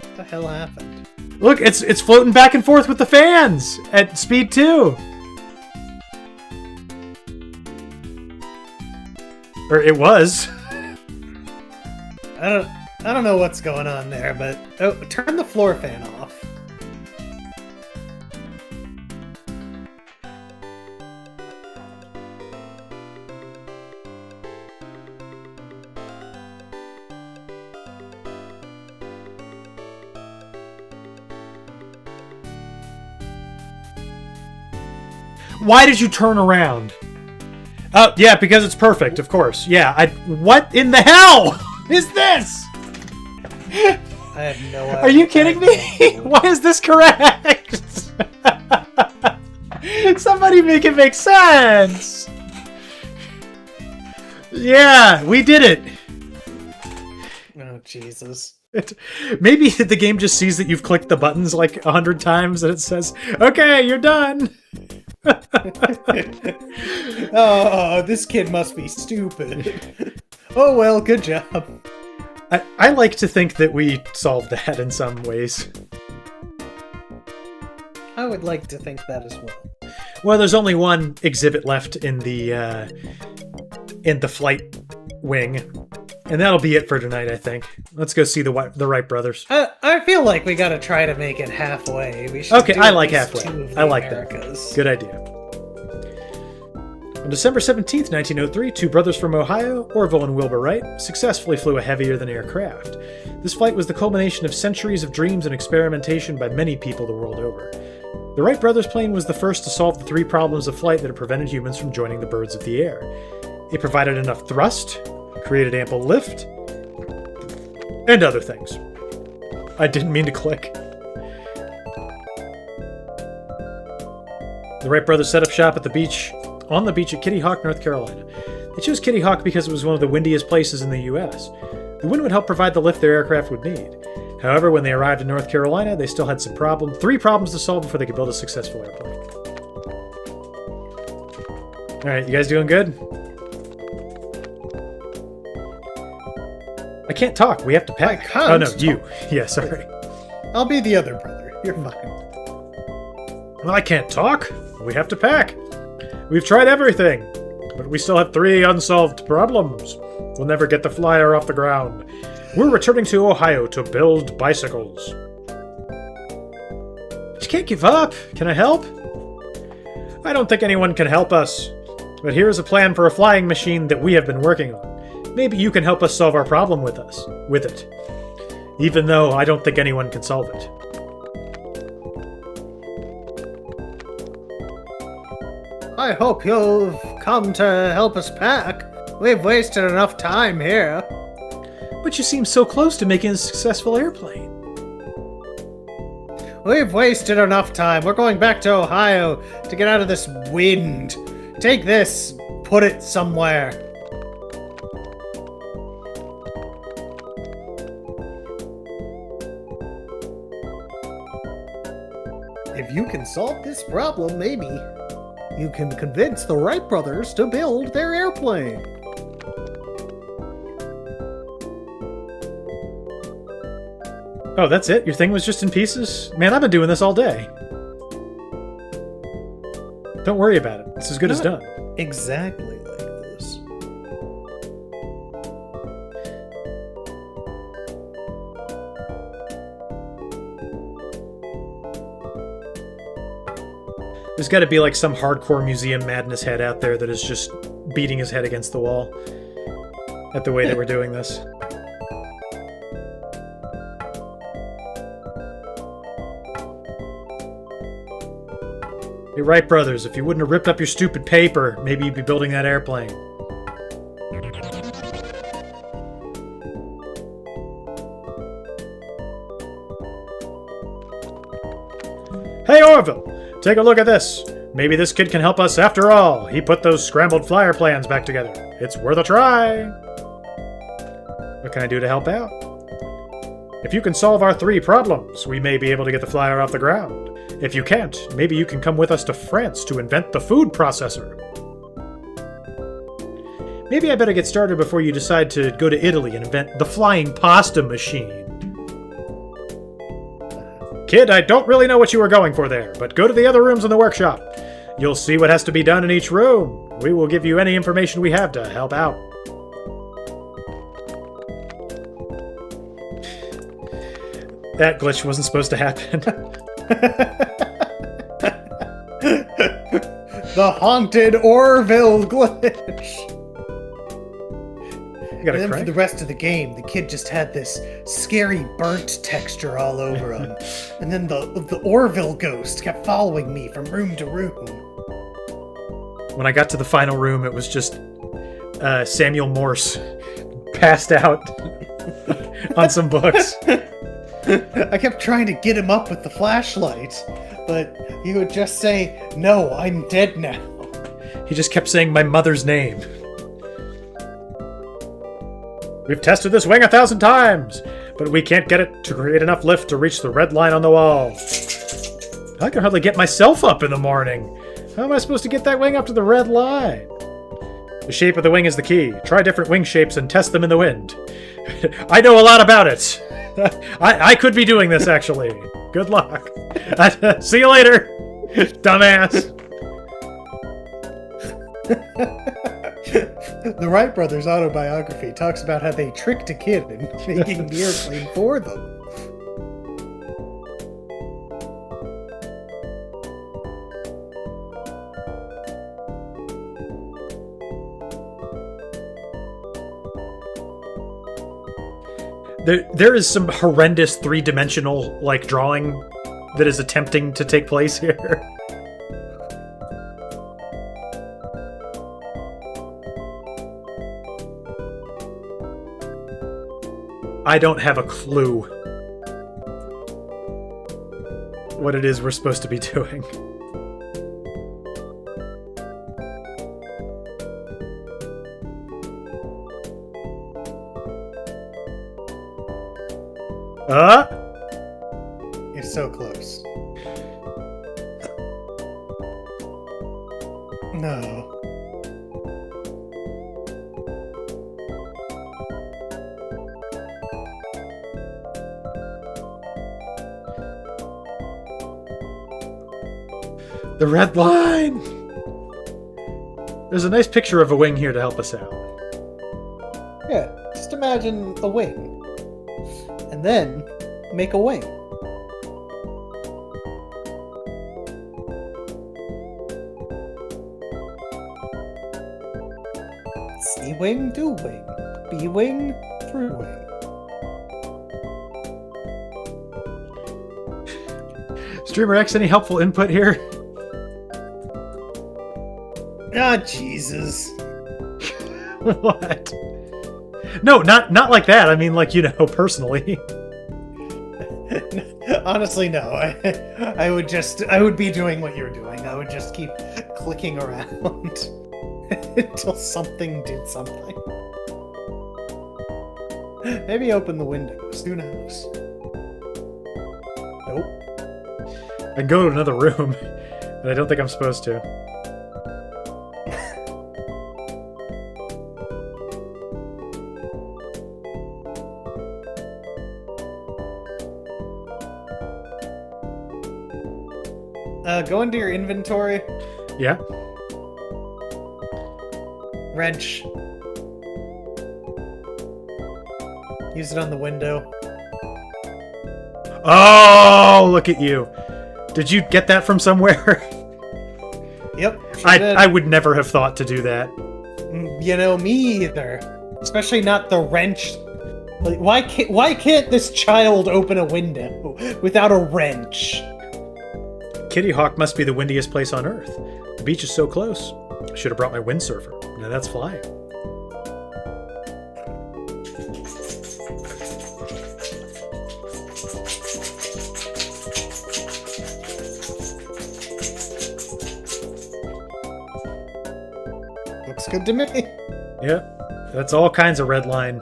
What the hell happened? Look, it's floating back and forth with the fans at speed 2. Or it was. I don't know what's going on there, but turn the floor fan off. Why did you turn around? Oh, yeah, because it's perfect, of course. Yeah, what in the hell is this? I have no idea. Are you kidding me? Why is this correct? Somebody make it make sense. Yeah, we did it. Oh, Jesus. Maybe the game just sees that you've clicked the buttons like 100 times and it says, okay, you're done. Oh, this kid must be stupid. Oh, well, good job. I like to think that we solved that in some ways. I would like to think that as well. Well, there's only one exhibit left in the flight wing, and that'll be it for tonight, I think. Let's go see the Wright brothers. I feel like we gotta try to make it halfway. We should Okay, do I at like least halfway. 2 of I the like Americas. that. Good idea. On December 17th, 1903, two brothers from Ohio, Orville and Wilbur Wright, successfully flew a heavier-than-air craft. This flight was the culmination of centuries of dreams and experimentation by many people the world over. The Wright brothers' plane was the first to solve the 3 problems of flight that have prevented humans from joining the birds of the air. It provided enough thrust, created ample lift, and other things. I didn't mean to click. The Wright brothers set up shop at on the beach at Kitty Hawk, North Carolina. They chose Kitty Hawk because it was one of the windiest places in the U.S. The wind would help provide the lift their aircraft would need. However, when they arrived in North Carolina, they still had 3 problems to solve before they could build a successful airplane. Alright, you guys doing good? I can't talk. We have to pack. I can't Oh, no, talk. you. Yeah, sorry. I'll be the other brother. You're fine. Well, I can't talk. We have to pack. We've tried everything, but we still have 3 unsolved problems. We'll never get the flyer off the ground. We're returning to Ohio to build bicycles. You can't give up. Can I help? I don't think anyone can help us. But here's a plan for a flying machine that we have been working on. Maybe you can help us solve our problem with it. Even though I don't think anyone can solve it. I hope you've come to help us pack. We've wasted enough time here. But you seem so close to making a successful airplane. We've wasted enough time. We're going back to Ohio to get out of this wind. Take this. Put it somewhere. If you can solve this problem, maybe you can convince the Wright brothers to build their airplane. Oh, that's it? Your thing was just in pieces? Man, I've been doing this all day. Don't worry about it. It's as good as done. Exactly like this. There's got to be like some hardcore museum madness head out there that is just beating his head against the wall at the way that we're doing this. Hey, Wright brothers, if you wouldn't have ripped up your stupid paper, maybe you'd be building that airplane. Hey, Orville! Take a look at this. Maybe this kid can help us after all. He put those scrambled flyer plans back together. It's worth a try. What can I do to help out? If you can solve our 3 problems, we may be able to get the flyer off the ground. If you can't, maybe you can come with us to France to invent the food processor. Maybe I better get started before you decide to go to Italy and invent the flying pasta machine. Kid, I don't really know what you were going for there, but go to the other rooms in the workshop. You'll see what has to be done in each room. We will give you any information we have to help out. That glitch wasn't supposed to happen. The haunted Orville glitch. You got And a then for crank? the rest of the game, the kid just had this scary burnt texture all over him. And then the Orville ghost kept following me from room to room. When I got to the final room, it was just Samuel Morse passed out on some books. I kept trying to get him up with the flashlight, but he would just say, "No, I'm dead now." He just kept saying my mother's name. We've tested this wing 1,000 times, but we can't get it to create enough lift to reach the red line on the wall. I can hardly get myself up in the morning. How am I supposed to get that wing up to the red line? The shape of the wing is the key. Try different wing shapes and test them in the wind. I know a lot about it. I could be doing this, actually. Good luck. See you later, dumbass. The Wright brothers' autobiography talks about how they tricked a kid into making the airplane for them. There is some horrendous three-dimensional like drawing that is attempting to take place here. I don't have a clue what it is we're supposed to be doing. You're so close. No. The red line! There's a nice picture of a wing here to help us out. Yeah, just imagine a wing. And then make a wing. C wing, do wing. B wing, through wing. Streamer X, any helpful input here? Ah, Jesus. What? No, not like that. I mean, like, you know, personally. Honestly, no. I would be doing what you're doing. I would just keep clicking around until something did something. Maybe open the windows. Who knows? Nope. I can go to another room, but I don't think I'm supposed to. Go into your inventory. Yeah? Wrench. Use it on the window. Oh, look at you. Did you get that from somewhere? Yep. I would never have thought to do that. You know, me either. Especially not the wrench. Like, why can't this child open a window without a wrench? Kitty Hawk must be the windiest place on Earth. The beach is so close. I should have brought my windsurfer. Now that's flying. Looks good to me. Yeah, that's all kinds of red line.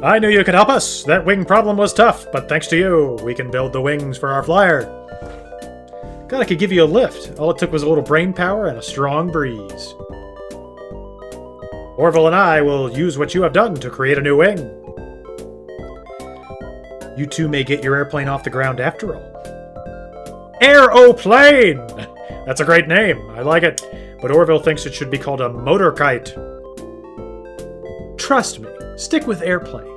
I knew you could help us. That wing problem was tough, but thanks to you, we can build the wings for our flyer. God, I could give you a lift. All it took was a little brain power and a strong breeze. Orville and I will use what you have done to create a new wing. You two may get your airplane off the ground after all. Aeroplane! That's a great name. I like it. But Orville thinks it should be called a motor kite. Trust me. Stick with airplane.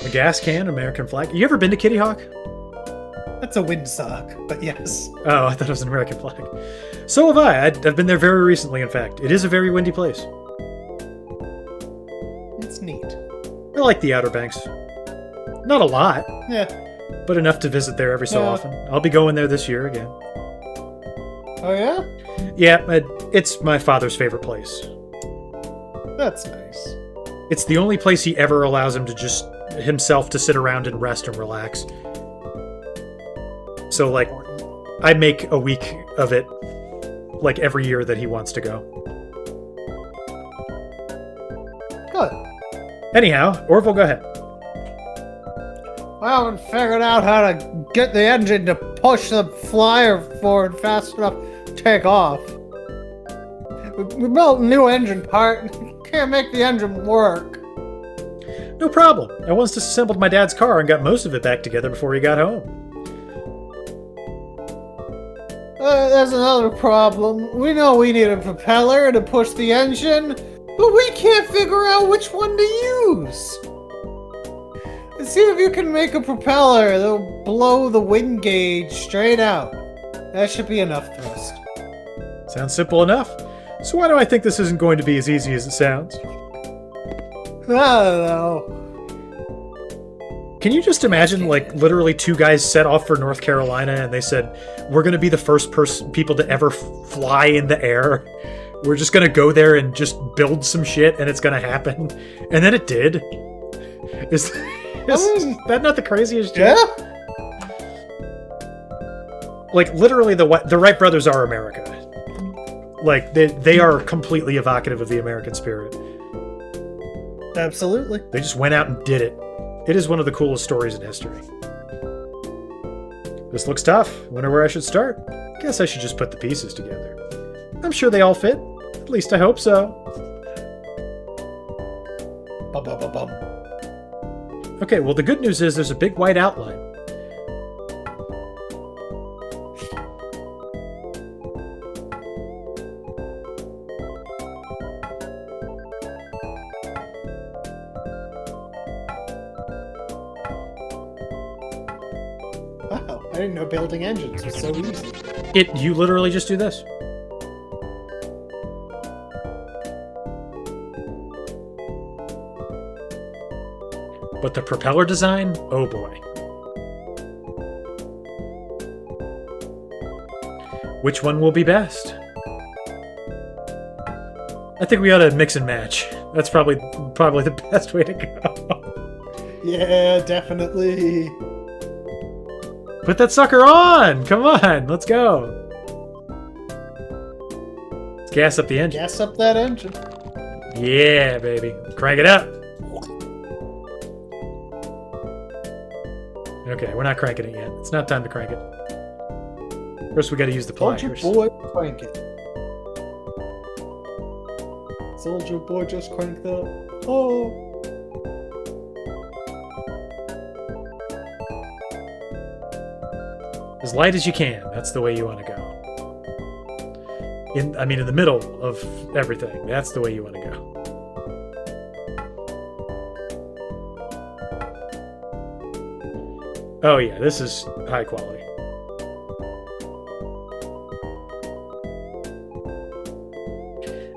A gas can, American flag. You ever been to Kitty Hawk? That's a windsock, but yes. Oh, I thought it was an American flag. So have I. I've been there very recently, in fact. It is a very windy place. It's neat. I like the Outer Banks. Not a lot, Yeah. but enough to visit there every so Yeah. often. I'll be going there this year again. Oh yeah? Yeah, it's my father's favorite place. That's nice. It's the only place he ever allows him to just himself to sit around and rest and relax. So, like, I make a week of it, like, every year that he wants to go. Good. Anyhow, Orville, go ahead. I haven't figured out how to get the engine to push the flyer forward fast enough to take off. We built a new engine part. Can't make the engine work. No problem. I once disassembled my dad's car and got most of it back together before he got home. There's another problem. We know we need a propeller to push the engine, but we can't figure out which one to use. See if you can make a propeller that'll blow the wind gauge straight out. That should be enough thrust. Sounds simple enough. So why do I think this isn't going to be as easy as it sounds? I don't know. Can you just imagine, like, literally two guys set off for North Carolina and they said, we're going to be the first people to ever fly in the air. We're just going to go there and just build some shit and it's going to happen. And then it did. Is that not the craziest shit? Yeah? Like, literally, the Wright brothers are America. Like, they are completely evocative of the American spirit. Absolutely. They just went out and did it. It is one of the coolest stories in history. This looks tough. Wonder where I should start. Guess I should just put the pieces together. I'm sure they all fit. At least I hope so. Bum. Okay, well, the good news is there's a big white outline. Wow, I didn't know building engines was so easy. You literally just do this. But the propeller design? Oh boy. Which one will be best? I think we ought to mix and match. That's probably the best way to go. Yeah, definitely. Put that sucker on! Come on, let's go. Let's gas up the engine. Gas up that engine. Yeah, baby. Crank it up. Okay, we're not cranking it yet. It's not time to crank it. First, we gotta use the Soldier pliers. boy, crank it. Soldier boy, just crank that. Oh. As light as you can. That's the way you want to go. In the middle of everything. That's the way you want to go. Oh yeah, this is high quality.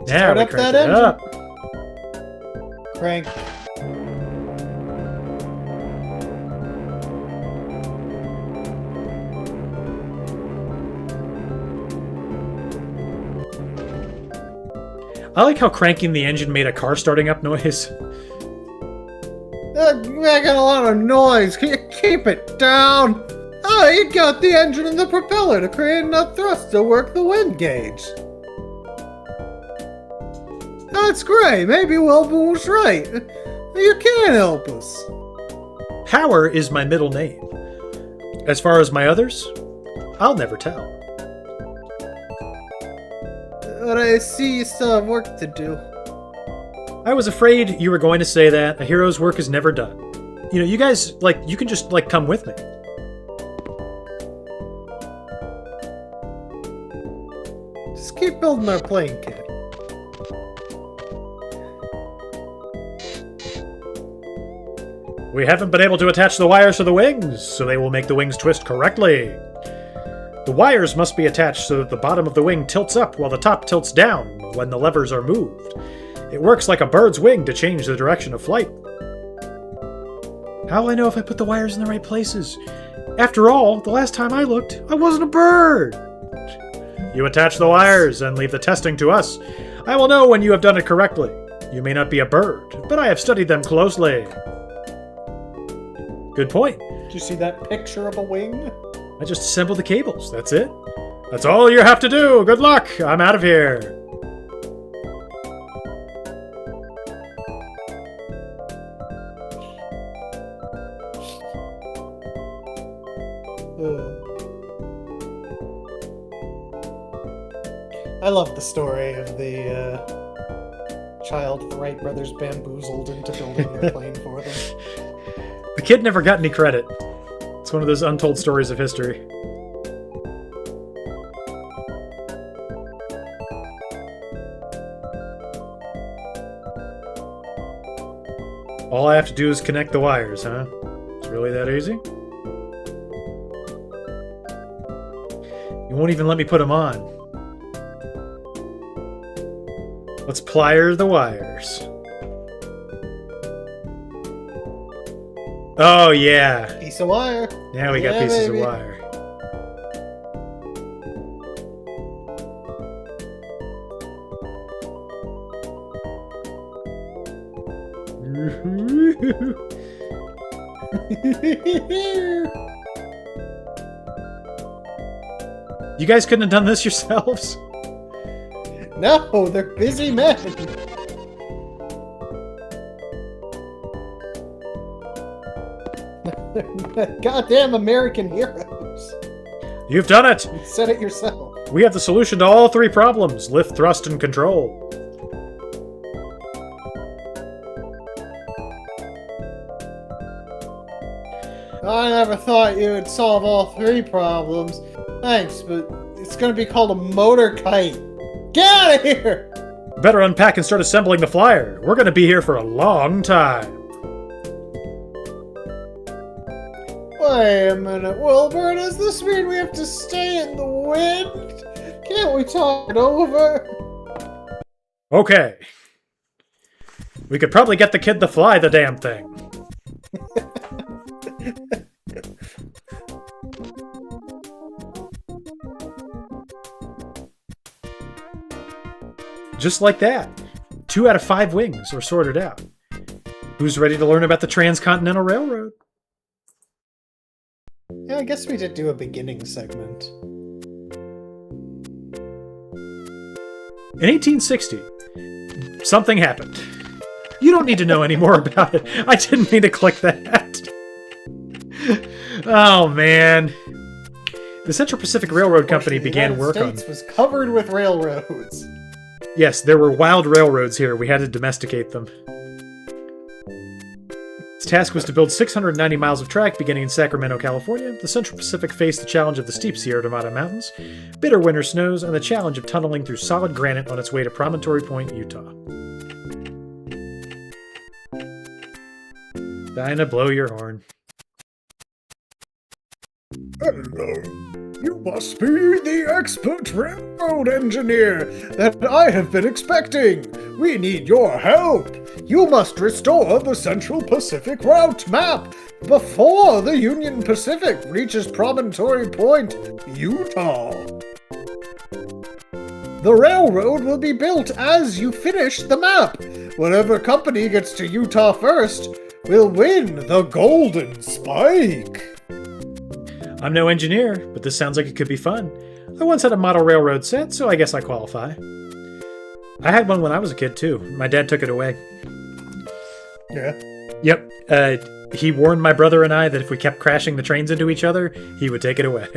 Now Start we up crank that it engine. up. Crank. I like how cranking the engine made a car starting up noise. Making a lot of noise. Keep it down. Oh, you got the engine and the propeller to create enough thrust to work the wind gauge. That's great. Maybe Wilbur was right. You can't help us. Power is my middle name. As far as my others, I'll never tell. But I see you still have work to do. I was afraid you were going to say that. A hero's work is never done. You know, you guys, you can just, come with me. Just keep building our plane, kid. We haven't been able to attach the wires to the wings, so they will make the wings twist correctly. The wires must be attached so that the bottom of the wing tilts up while the top tilts down when the levers are moved. It works like a bird's wing to change the direction of flight. How will I know if I put the wires in the right places? After all, the last time I looked, I wasn't a bird. You attach the wires and leave the testing to us. I will know when you have done it correctly. You may not be a bird, but I have studied them closely. Good point. Did you see that picture of a wing? I just assemble the cables, that's it. That's all you have to do. Good luck. I'm out of here. I love the story of the child the Wright brothers bamboozled into building their plane for them. The kid never got any credit. It's one of those untold stories of history. All I have to do is connect the wires, huh? It's really that easy? You won't even let me put them on. Let's plier the wires. Oh, yeah. Piece of wire. Now we got Yeah, pieces baby. of wire. You guys couldn't have done this yourselves? No, they're busy men. They're goddamn American heroes. You've done it! You said it yourself. We have the solution to all three problems: lift, thrust, and control. I never thought you would solve all three problems. Thanks, but it's gonna be called a motor kite. Get out of here! Better unpack and start assembling the flyer. We're gonna be here for a long time. Wait a minute, Wilbur, does this mean we have to stay in the wind? Can't we talk it over? Okay. We could probably get the kid to fly the damn thing. Just like that. 2 out of 5 wings are sorted out. Who's ready to learn about the Transcontinental Railroad? Yeah, I guess we did do a beginning segment. In 1860, something happened. You don't need to know any more about it. I didn't mean to click that. Oh, man. The Central Pacific Railroad Company began work on... The States was covered with railroads. Yes, there were wild railroads here. We had to domesticate them. Its task was to build 690 miles of track beginning in Sacramento, California. The Central Pacific faced the challenge of the steep Sierra Nevada mountains, bitter winter snows, and the challenge of tunneling through solid granite on its way to Promontory Point, Utah. Dinah, blow your horn. Hello. You must be the expert railroad engineer that I have been expecting. We need your help. You must restore the Central Pacific route map before the Union Pacific reaches Promontory Point, Utah. The railroad will be built as you finish the map. Whatever company gets to Utah first will win the Golden Spike. I'm no engineer, but this sounds like it could be fun. I once had a model railroad set, so I guess I qualify. I had one when I was a kid, too. My dad took it away. Yeah. Yep. He warned my brother and I that if we kept crashing the trains into each other, he would take it away.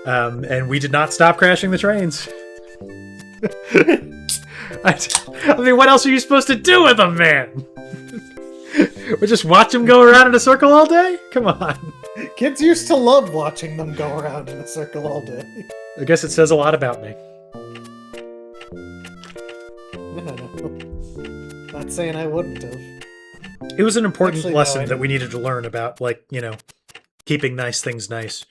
And we did not stop crashing the trains. I mean, what else are you supposed to do with them, man? We just watch them go around in a circle all day? Come on. Kids used to love watching them go around in a circle all day. I guess it says a lot about me. I don't know. Not saying I wouldn't have. It was an important Actually, no, lesson I that we needed to learn about, like, you know, keeping nice things nice.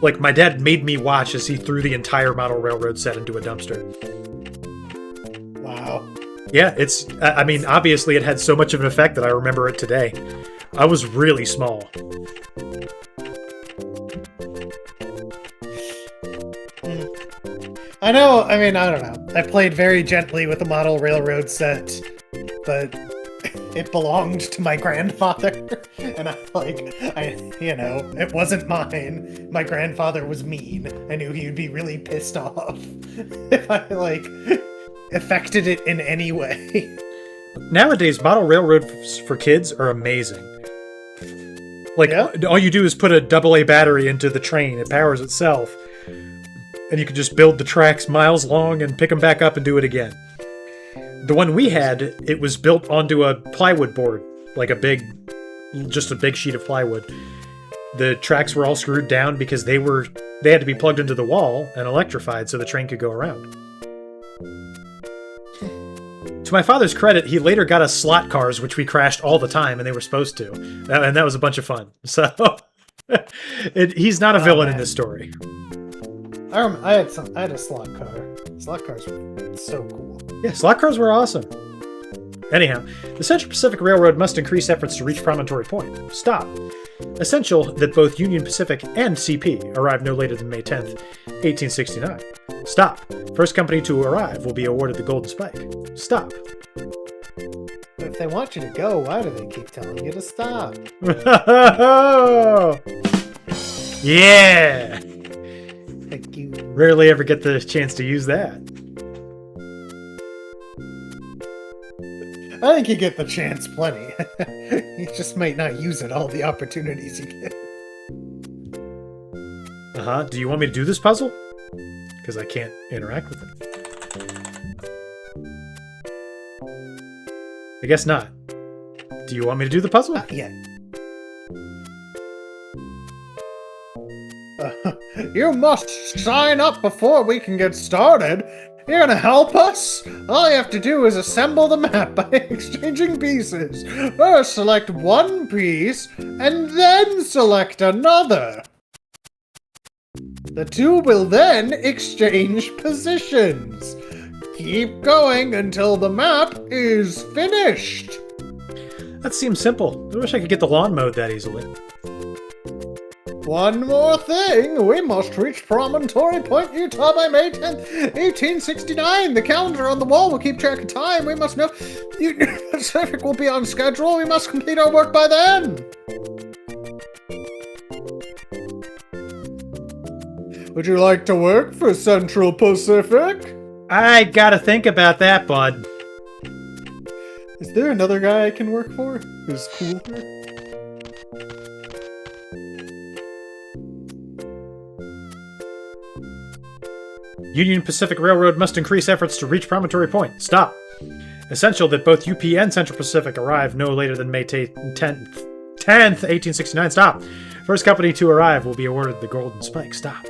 Like, my dad made me watch as he threw the entire model railroad set into a dumpster. Wow. Yeah, it's, I mean, obviously it had so much of an effect that I remember it today. I was really small. I know, I mean, I don't know. I played very gently with the model railroad set, but it belonged to my grandfather. And you know, it wasn't mine. My grandfather was mean. I knew he would be really pissed off if I, like, affected it in any way. Nowadays, model railroads for kids are amazing. Like, Yeah? all you do is put a AA battery into the train. It powers itself. And you can just build the tracks miles long and pick them back up and do it again. The one we had, it was built onto a plywood board. Like just a big sheet of plywood. The tracks were all screwed down because they had to be plugged into the wall and electrified so the train could go around. To my father's credit, he later got us slot cars, which we crashed all the time, and they were supposed to. And that was a bunch of fun. So, he's not a villain in this story. I had a slot car. Slot cars were so cool. Yeah, slot cars were awesome. Anyhow, the Central Pacific Railroad must increase efforts to reach Promontory Point. Stop. Essential that both Union Pacific and CP arrive no later than May 10th, 1869. Stop. First company to arrive will be awarded the Golden Spike. Stop. But if they want you to go, why do they keep telling you to stop? Yeah! Thank you. Rarely ever get the chance to use that. I think you get the chance plenty. You just might not use it all the opportunities you get. Uh-huh. Do you want me to do this puzzle? Because I can't interact with it. I guess not. Do you want me to do the puzzle? Not yet. You must sign up before we can get started. You're gonna help us? All you have to do is assemble the map by exchanging pieces. First select one piece, and then select another. The two will then exchange positions. Keep going until the map is finished. That seems simple. I wish I could get the lawn mowed that easily. One more thing, we must reach Promontory Point, Utah by May 10th, 1869. The calendar on the wall will keep track of time. We must know Union Pacific will be on schedule. We must complete our work by then. Would you like to work for Central Pacific? I gotta think about that, bud. Is there another guy I can work for who's cooler? Union Pacific Railroad must increase efforts to reach Promontory Point. Stop. Essential that both UP and Central Pacific arrive no later than May 10th, 1869. Stop. First company to arrive will be awarded the Golden Spike. Stop.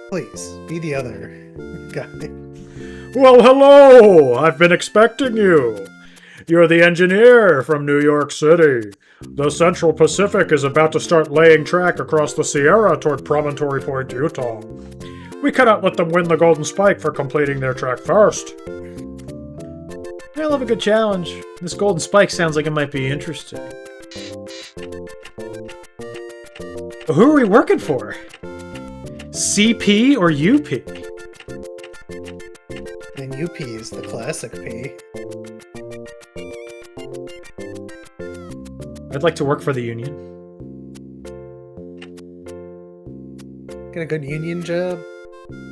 Please, be the other guy. Well, hello! I've been expecting you. You're the engineer from New York City. The Central Pacific is about to start laying track across the Sierra toward Promontory Point, Utah. We cannot let them win the Golden Spike for completing their track first. I love a good challenge. This Golden Spike sounds like it might be interesting. Who are we working for? CP or UP? And UP is the classic P. I'd like to work for the Union. Get a good union job?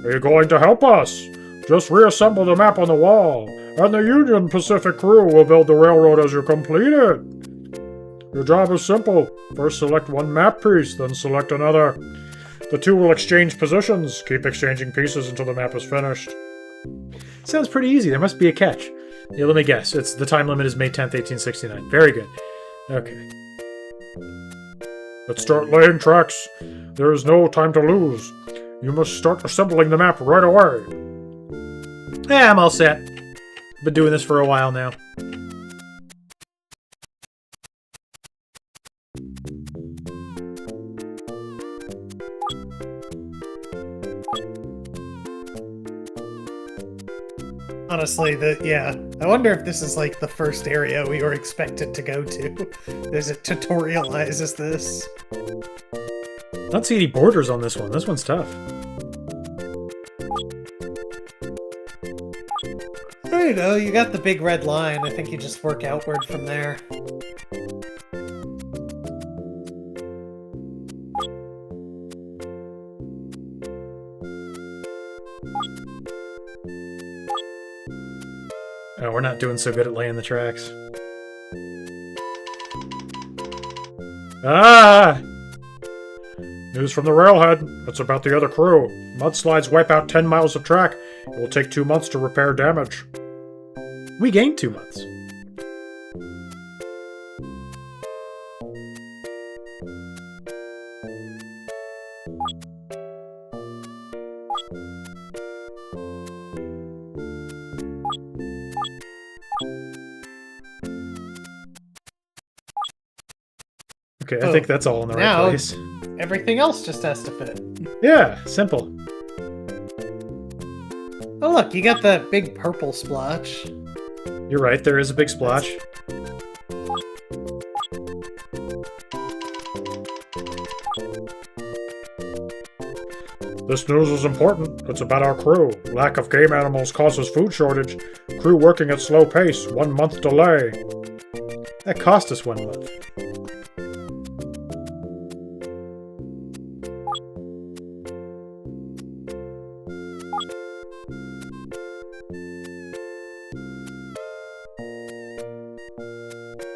Are you going to help us? Just reassemble the map on the wall, and the Union Pacific crew will build the railroad as you complete it. Your job is simple. First select one map piece, then select another. The two will exchange positions. Keep exchanging pieces until the map is finished. Sounds pretty easy. There must be a catch. Yeah, let me guess. The time limit is May 10th, 1869. Very good. Okay. Let's start laying tracks. There is no time to lose. You must start assembling the map right away. Yeah, I'm all set. Been doing this for a while now. Honestly, yeah. I wonder if this is like the first area we were expected to go to. There's it tutorializes this. I don't see any borders on this one. This one's tough. There you go, you got the big red line. I think you just work outward from there. Oh, we're not doing so good at laying the tracks. Ah! News from the railhead. It's about the other crew. Mudslides wipe out 10 miles of track. It will take 2 months to repair damage. We gained 2 months. Okay, I think that's all in the right place. Everything else just has to fit. Yeah, simple. Oh look, you got that big purple splotch. You're right, there is a big splotch. This news is important. It's about our crew. Lack of game animals causes food shortage. Crew working at slow pace. 1 month delay. That cost us 1 month.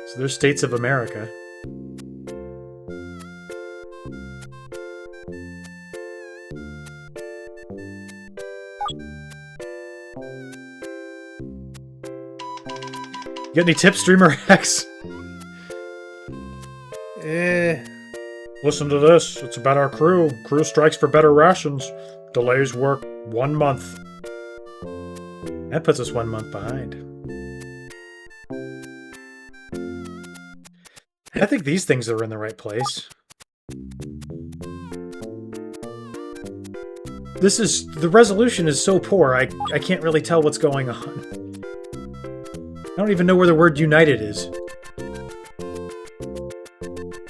So there's states of America. Got any tips, Streamer X? Listen to this. It's about our crew. Crew strikes for better rations. Delays work 1 month. That puts us 1 month behind. I think these things are in the right place. The resolution is so poor, I can't really tell what's going on. I don't even know where the word united is.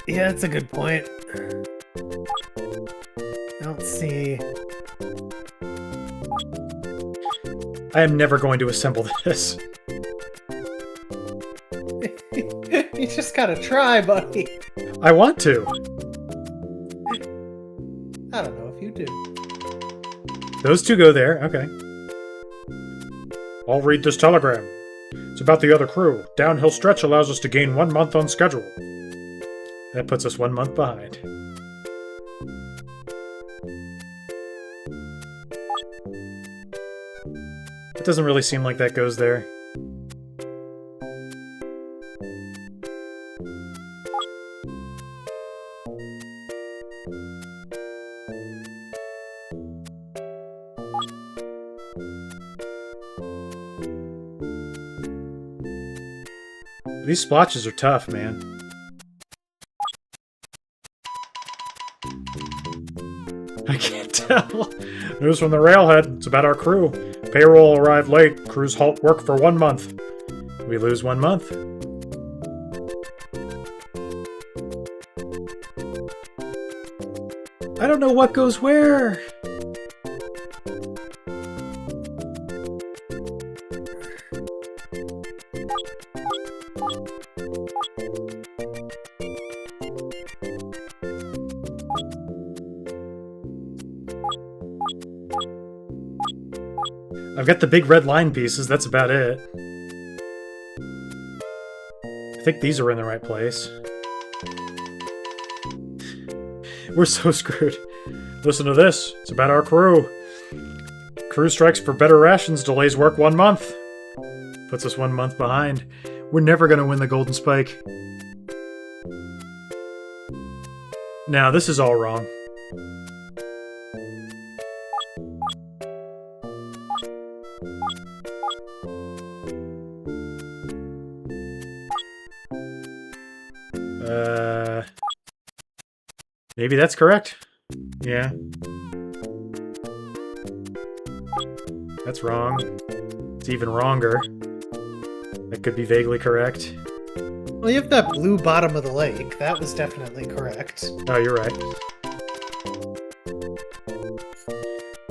Yeah, that's a good point. I don't see... I am never going to assemble this. You just gotta try, buddy. I want to. I don't know if you do. Those two go there, okay. I'll read this telegram. It's about the other crew. Downhill stretch allows us to gain 1 month on schedule. That puts us 1 month behind. It doesn't really seem like that goes there. These splotches are tough, man. I can't tell. News from the railhead. It's about our crew. Payroll arrived late. Crews halt work for 1 month. We lose 1 month. I don't know what goes where. I've got the big red line pieces, that's about it. I think these are in the right place. We're so screwed. Listen to this. It's about our crew. Crew strikes for better rations, delays work 1 month. Puts us 1 month behind. We're never gonna win the Golden Spike. Now, this is all wrong. Maybe that's correct. Yeah. That's wrong. It's even wronger. That could be vaguely correct. Well, you have that blue bottom of the lake. That was definitely correct. Oh, you're right.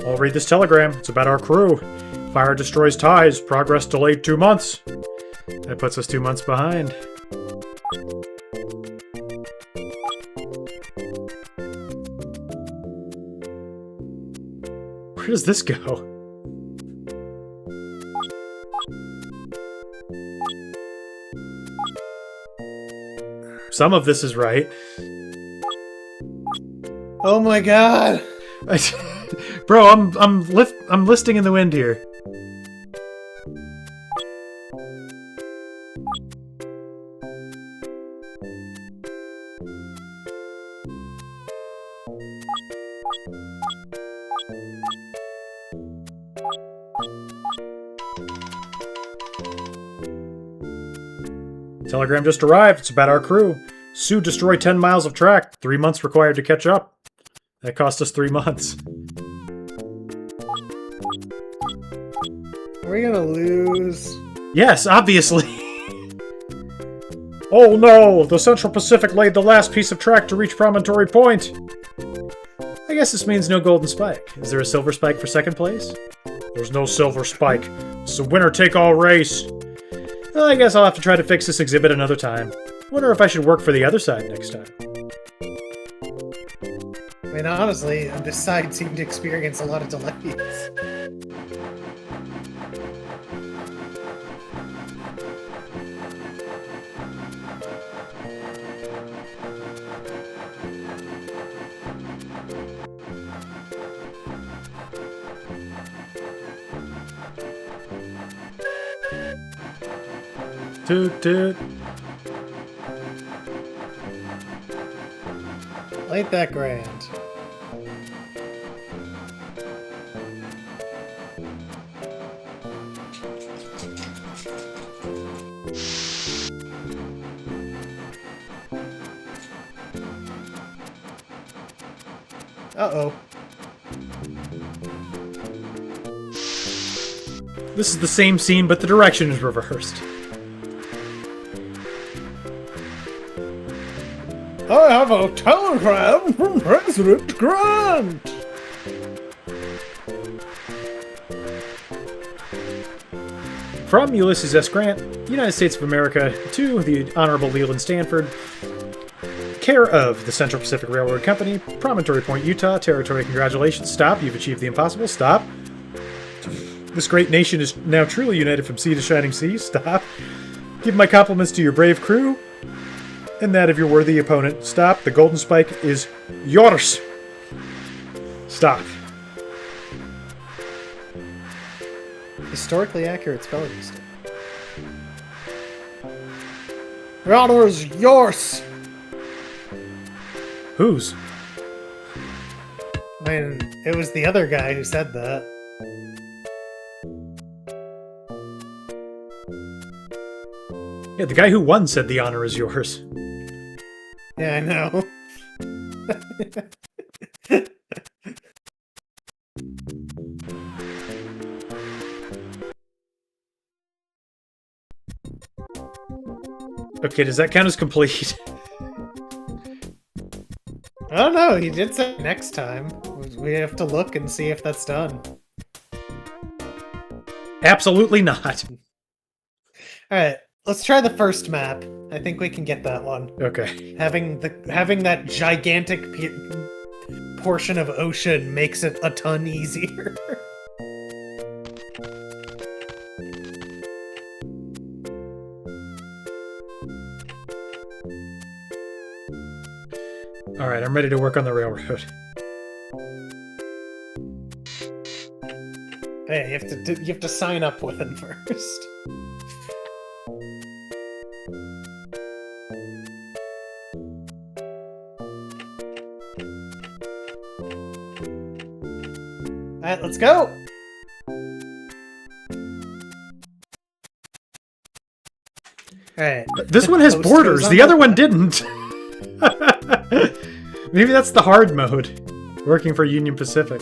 I'll read this telegram. It's about our crew. Fire destroys ties. Progress delayed 2 months. That puts us 2 months behind. Where does this go? Some of this is right. Oh my god! Bro, I'm listing in the wind here. Telegram just arrived. It's about our crew. Sue destroyed 10 miles of track. 3 months required to catch up. That cost us 3 months. Are we gonna lose? Yes, obviously. Oh no! The Central Pacific laid the last piece of track to reach Promontory Point. I guess this means no golden spike. Is there a silver spike for second place? There's no silver spike. It's a winner-take-all race. Well, I guess I'll have to try to fix this exhibit another time. Wonder if I should work for the other side next time. I mean, honestly, this side seemed to experience a lot of delays. Toot toot. Ain't that grand. Uh-oh. This is the same scene, but the direction is reversed. I have a telegram from President Grant! From Ulysses S. Grant, United States of America, to the Honorable Leland Stanford, care of the Central Pacific Railroad Company, Promontory Point, Utah, territory. Congratulations. Stop. You've achieved the impossible. Stop. This great nation is now truly united from sea to shining sea. Stop. Give my compliments to your brave crew and that of your worthy opponent. Stop. The golden spike is yours. Stop. Historically accurate spelling mistake. The honor is yours! Whose? I mean, it was the other guy who said that. Yeah, the guy who won said the honor is yours. Yeah, I know. Okay, does that count as complete? I don't know, he did say next time. We have to look and see if that's done. Absolutely not. Alright, let's try the first map. I think we can get that one. Okay. Having that gigantic portion of ocean makes it a ton easier. All right, I'm ready to work on the railroad. Hey, you have to sign up with him first. Alright, let's go! Alright. This one has borders. The other one didn't. Maybe that's the hard mode. Working for Union Pacific.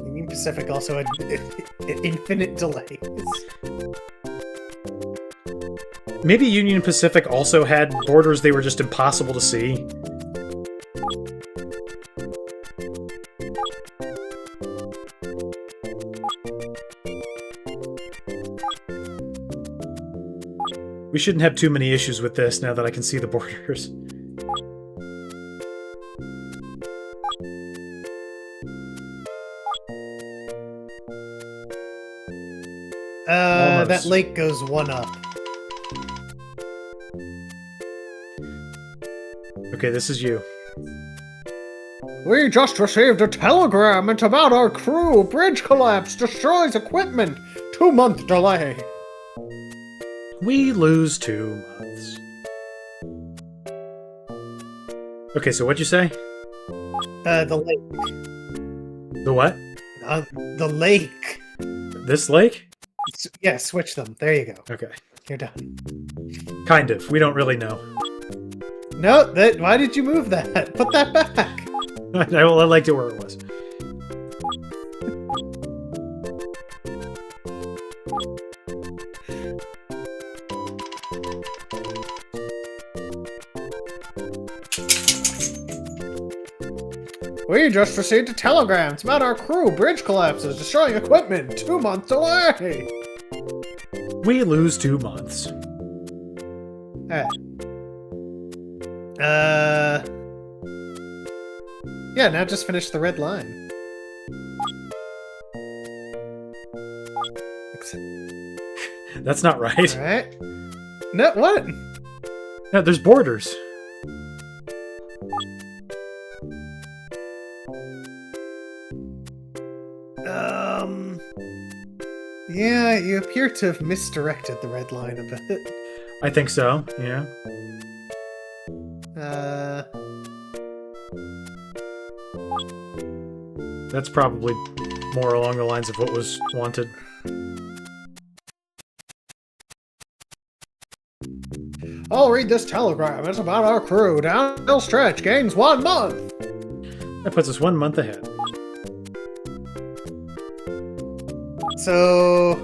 Union Pacific also had infinite delays. Maybe Union Pacific also had borders they were just impossible to see. We shouldn't have too many issues with this now that I can see the borders. That lake goes one up. Okay, this is you. We just received a telegram. It's about our crew. Bridge collapse. Destroys equipment. 2-month delay. We lose 2 months. Okay, so what'd you say? The lake. The what? The lake. This lake? Yeah, switch them. There you go. Okay. You're done. Kind of. We don't really know. No, why did you move that? I that back. I liked it where it was. We just received a telegram. It's about our crew. Bridge collapses, destroying equipment. 2-month delay. We lose 2 months. Alright. Yeah, now just finish the red line. That's not right. Alright. No, what? No, there's borders. Yeah, you appear to have misdirected the red line a bit. I think so, yeah. That's probably more along the lines of what was wanted. I'll read this telegram. It's about our crew. Downhill stretch gains 1 month. That puts us 1 month ahead. So...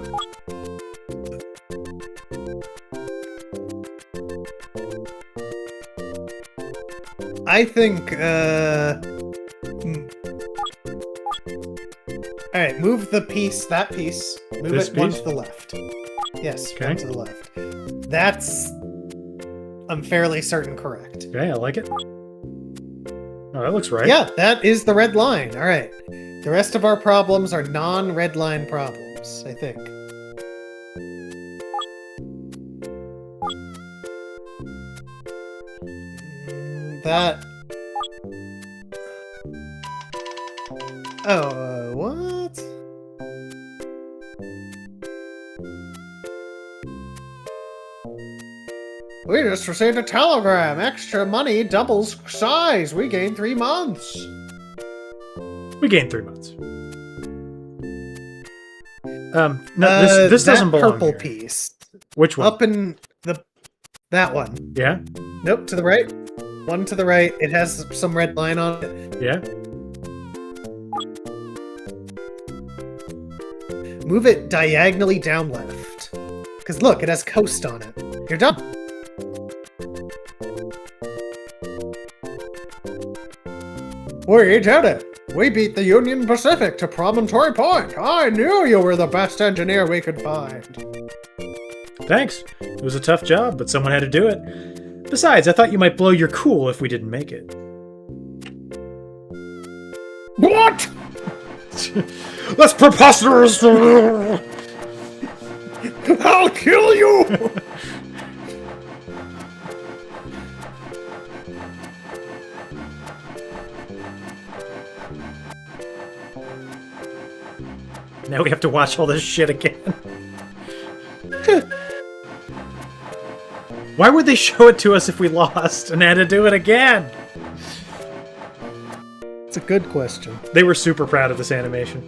I think, Alright, move the piece, that piece. Move This it one piece? to the left. Yes, Okay. one to the left. That's... I'm fairly certain correct. Okay, I like it. Oh, that looks right. Yeah, that is the red line. Alright. The rest of our problems are non-red line problems, I think. That... Oh, what? We just received a telegram. Extra money doubles size. We gain 3 months. We gained 3 months. No, this doesn't belong purple here. piece. Which one? Up in that one. Yeah? Nope, to the right. One to the right. It has some red line on it. Yeah? Move it diagonally down left. Because look, it has coast on it. You're done. We did it! We beat the Union Pacific to Promontory Point! I knew you were the best engineer we could find! Thanks. It was a tough job, but someone had to do it. Besides, I thought you might blow your cool if we didn't make it. What? That's preposterous! I'll kill you! Now we have to watch all this shit again. Why would they show it to us if we lost and had to do it again? It's a good question. They were super proud of this animation.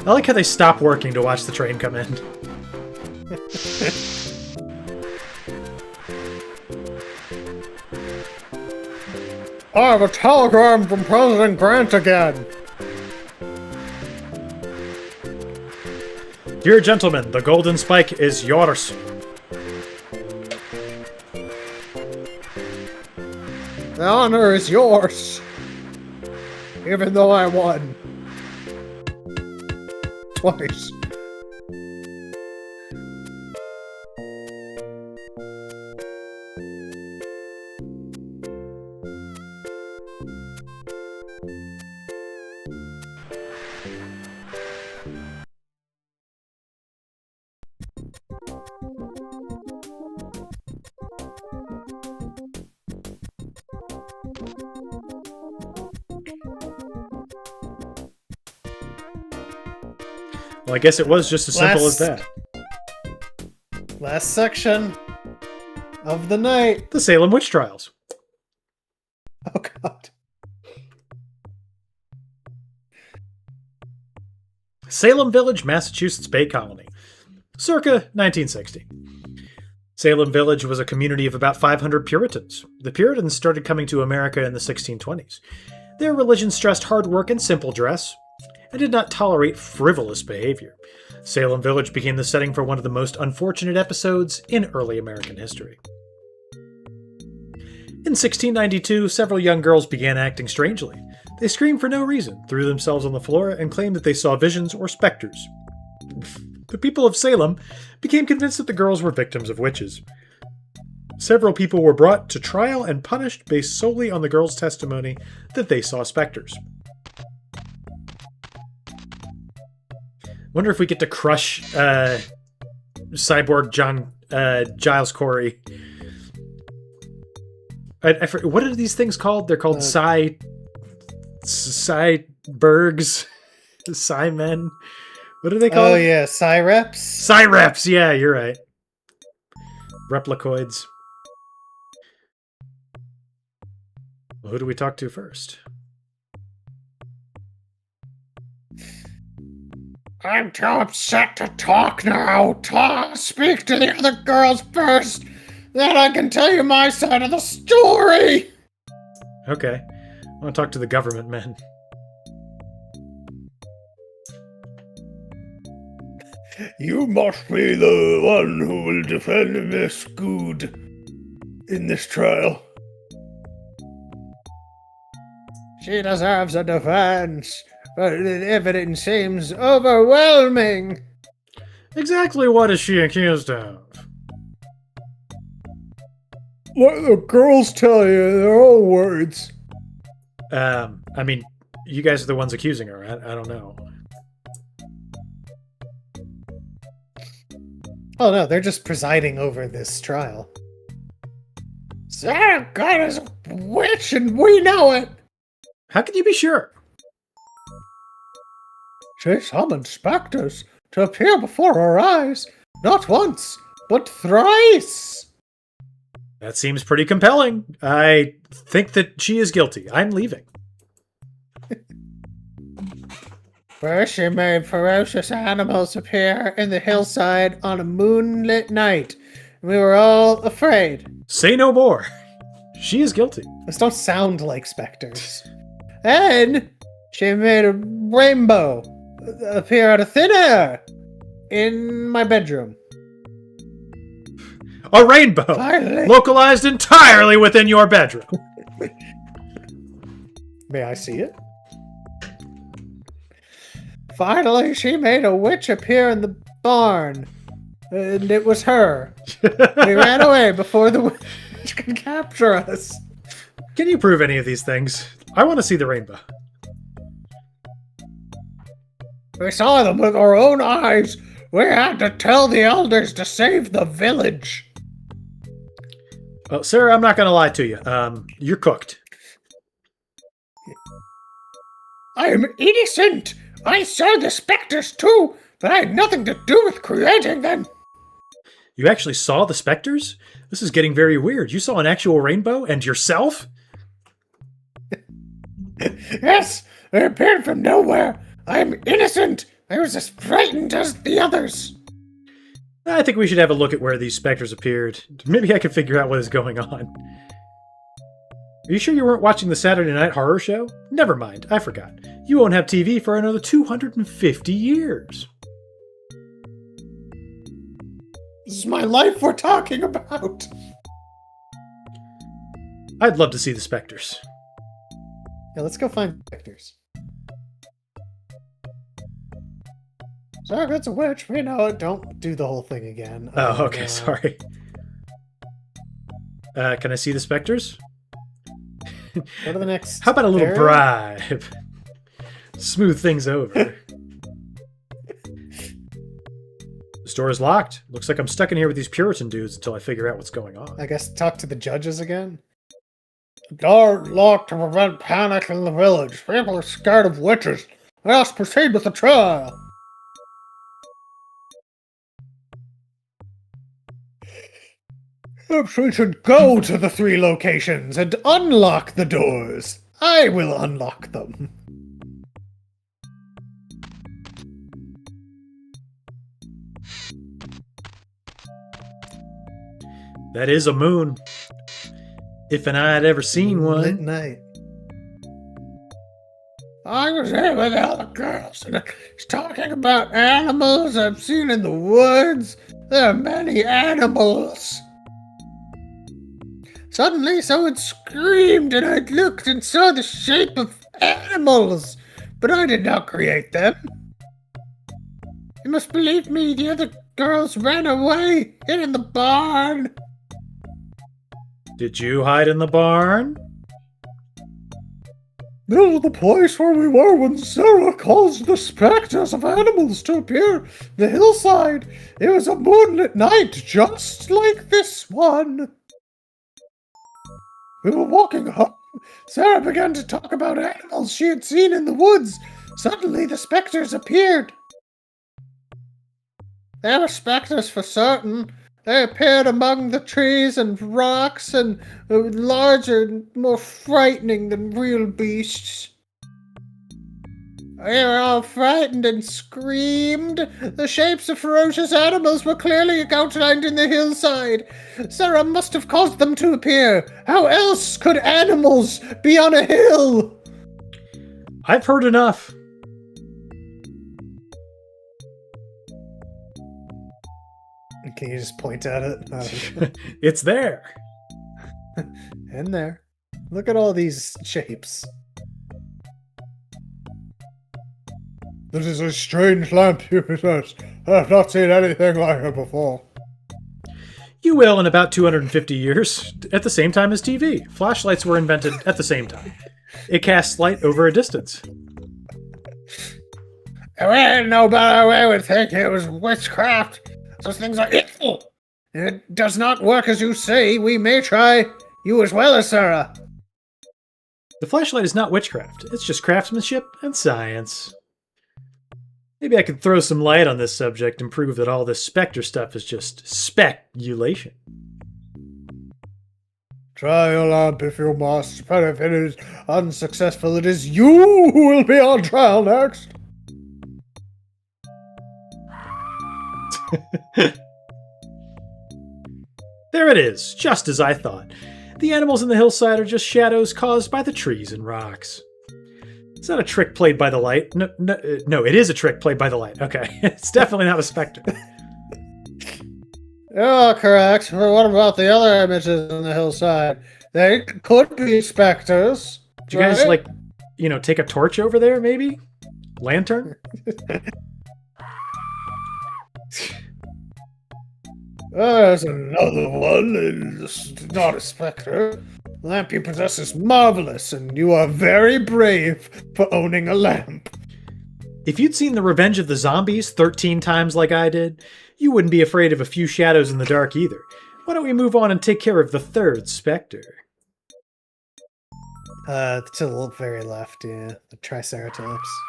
I like how they stop working to watch the train come in. I have a telegram from President Grant again. Dear gentlemen, the golden spike is yours. The honor is yours. Even though I won. Twice. Well, I guess it was just as simple as that. Last section of the night. The Salem Witch Trials. Oh, God. Salem Village, Massachusetts Bay Colony. Circa 1960. Salem Village was a community of about 500 Puritans. The Puritans started coming to America in the 1620s. Their religion stressed hard work and simple dress, and did not tolerate frivolous behavior. Salem Village became the setting for one of the most unfortunate episodes in early American history. In 1692, several young girls began acting strangely. They screamed for no reason, threw themselves on the floor, and claimed that they saw visions or specters. The people of Salem became convinced that the girls were victims of witches. Several people were brought to trial and punished based solely on the girls' testimony that they saw specters. Wonder if we get to crush Cyborg John Giles Corey. What are these things called? They're called Cybergs. Cymen. What are they called? Oh, yeah. Cyreps? Cyreps. Yeah, you're right. Replicoids. Well, who do we talk to first? I'm too upset to talk now. Speak to the other girls first. Then I can tell you my side of the story. Okay. I want to talk to the government men. You must be the one who will defend Miss Good in this trial. She deserves a defense, but the evidence seems overwhelming. Exactly what is she accused of? Let the girls tell you their own words. I mean, you guys are the ones accusing her. I don't know. Oh, no. They're just presiding over this trial. Sarah God is a witch and we know it. How can you be sure? She summoned specters to appear before her eyes, not once, but thrice. That seems pretty compelling. I think that she is guilty. I'm leaving. First, she made ferocious animals appear in the hillside on a moonlit night. We were all afraid. Say no more. She is guilty. Those don't sound like specters. And she made a rainbow appear out of thin air in my bedroom. A rainbow! Finally. Localized entirely within your bedroom. May I see it? Finally, she made a witch appear in the barn. And it was her. We ran away before the witch could capture us. Can you prove any of these things? I want to see the rainbow. We saw them with our own eyes. We had to tell the elders to save the village. Well, Sarah, I'm not going to lie to you. You're cooked. I'm innocent. I saw the specters too, but I had nothing to do with creating them. You actually saw the specters? This is getting very weird. You saw an actual rainbow and yourself? Yes, they appeared from nowhere. I'm innocent. I was as frightened as the others. I think we should have a look at where these specters appeared. Maybe I can figure out what is going on. Are you sure you weren't watching the Saturday Night Horror Show? Never mind, I forgot. You won't have TV for another 250 years. This is my life we're talking about. I'd love to see the specters. Yeah, let's go find Victor's. Zargot's It's a witch. We know it. Don't do the whole thing again. Oh, okay, sorry. Can I see the specters? Go to the next. How about a little area? bribe? Smooth things over. The store is locked. Looks like I'm stuck in here with these Puritan dudes until I figure out what's going on. I guess talk to the judges again. Door locked to prevent panic in the village. People are scared of witches. Let us proceed with the trial. Perhaps we should go to the 3 locations and unlock the doors. I will unlock them. That is a moon. If an eye had ever seen Lit one. night. I was here with the other girls, and he's talking about animals I've seen in the woods. There are many animals. Suddenly, someone screamed, and I looked and saw the shape of animals, but I did not create them. You must believe me, the other girls ran away, hid in the barn. Did you hide in the barn? This is the place where we were when Sarah caused the specters of animals to appear the hillside. It was a moonlit night, just like this one. We were walking home. Sarah began to talk about animals she had seen in the woods. Suddenly, the specters appeared. They were specters for certain. They appeared among the trees and rocks and were larger and more frightening than real beasts. We were all frightened and screamed. The shapes of ferocious animals were clearly outlined in the hillside. Sarah must have caused them to appear. How else could animals be on a hill? I've heard enough. Can you just point at it? It's there. In there. Look at all these shapes. This is a strange lamp you possess. I have not seen anything like it before. You will in about 250 years, at the same time as TV. Flashlights were invented at the same time. It casts light over a distance. Nobody would think it was witchcraft. Those things are evil. It does not work as you say. We may try. You as well as Sarah. The flashlight is not witchcraft. It's just craftsmanship and science. Maybe I could throw some light on this subject and prove that all this Spectre stuff is just speculation. Try your lamp if you must, but if it is unsuccessful, it is you who will be on trial next. There it is, just as I thought. The animals in the hillside are just shadows caused by the trees and rocks. It's not a trick played by the light. No, it is a trick played by the light. Okay, it's definitely not a specter. You're correct, but what about the other images on the hillside? They could be specters. Did you guys, take a torch over there, maybe? Lantern? There's another one. It's not a specter. The lamp you possess is marvelous, and you are very brave for owning a lamp. If you'd seen The Revenge of the Zombies 13 times like I did, you wouldn't be afraid of a few shadows in the dark either. Why don't we move on and take care of the third specter? To the very left, yeah. The Triceratops.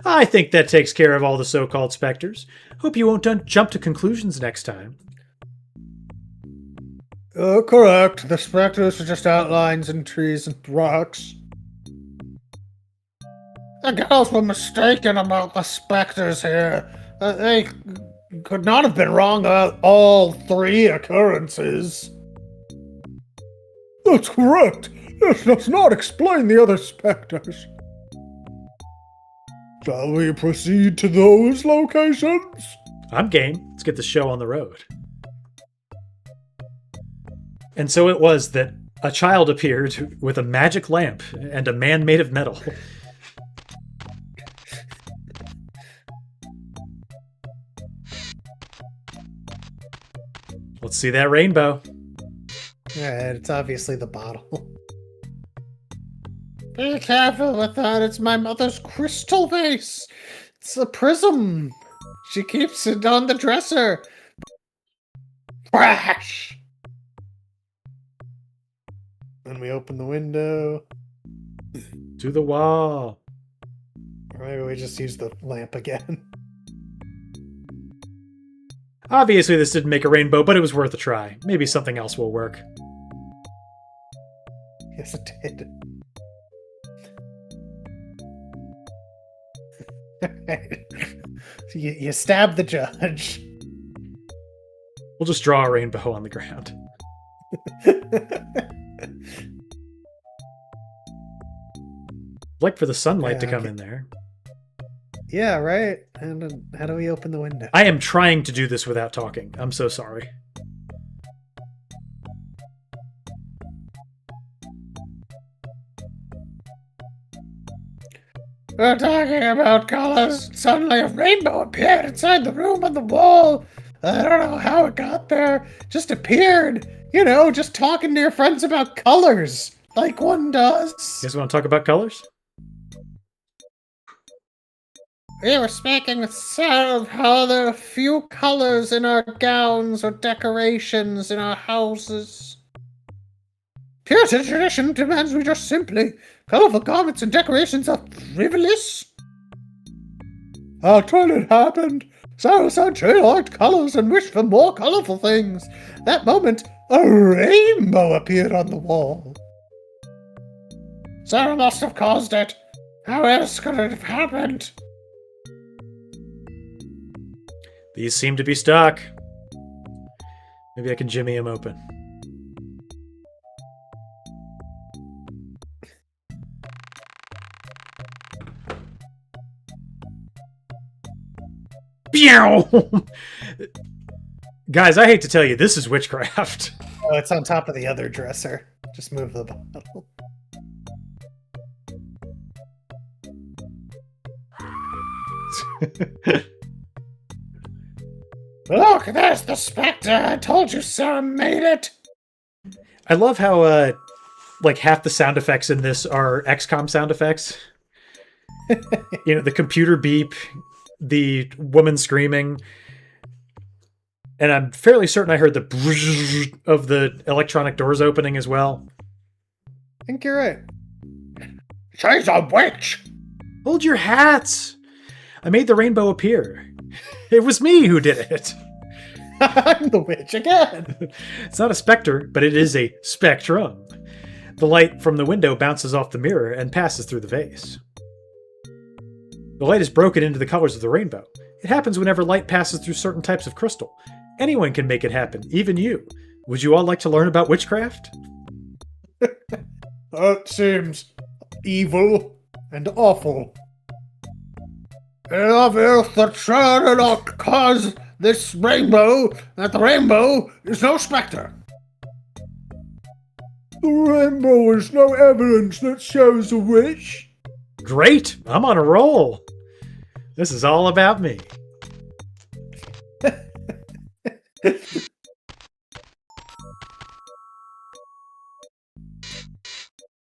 I think that takes care of all the so-called specters. Hope you won't jump to conclusions next time. Correct. The specters are just outlines and trees and rocks. The girls were mistaken about the specters here. They could not have been wrong about all 3 occurrences. That's correct. This does not explain the other specters. Shall we proceed to those locations? I'm game. Let's get the show on the road. And so it was that a child appeared with a magic lamp and a man made of metal. Let's see that rainbow. Alright, it's obviously the bottle. Be careful with that, it's my mother's crystal vase. It's a prism. She keeps it on the dresser. Crash! Then we open the window. To the wall. Or maybe we just use the lamp again. Obviously this didn't make a rainbow, but it was worth a try. Maybe something else will work. Yes, it did. So you stab the judge. We'll just draw a rainbow on the ground. Like for the sunlight to come in there. Yeah, right. And how do we open the window? I am trying to do this without talking. I'm so sorry. We're talking about colors. Suddenly a rainbow appeared inside the room on the wall. I don't know how it got there. Just appeared. You know, just talking to your friends about colors. Like one does. You guys want to talk about colors? We were speaking with Sarah of how there are few colors in our gowns or decorations in our houses. Puritan tradition demands we dress simply. Colorful garments and decorations are frivolous. I'll tell it happened. Sarah said she liked colors and wished for more colorful things. That moment, a rainbow appeared on the wall. Sarah must have caused it. How else could it have happened? These seem to be stuck. Maybe I can jimmy them open. Guys, I hate to tell you, this is witchcraft. Oh, it's on top of the other dresser. Just move the bottle. Look, there's the specter. I told you Sarah made it. I love how, like, half the sound effects in this are XCOM sound effects. You know, the computer beep, the woman screaming, and I'm fairly certain I heard the brrrr of the electronic doors opening as well. I think you're right. She's a witch! Hold your hats! I made the rainbow appear. It was me who did it. I'm the witch again. It's not a specter, but it is a spectrum. The light from the window bounces off the mirror and passes through the vase. The light is broken into the colors of the rainbow. It happens whenever light passes through certain types of crystal. Anyone can make it happen, even you. Would you all like to learn about witchcraft? That seems evil and awful. Of earth that shall not cause this rainbow, that the rainbow is no spectre. The rainbow is no evidence that shows a witch. Great! I'm on a roll! This is all about me.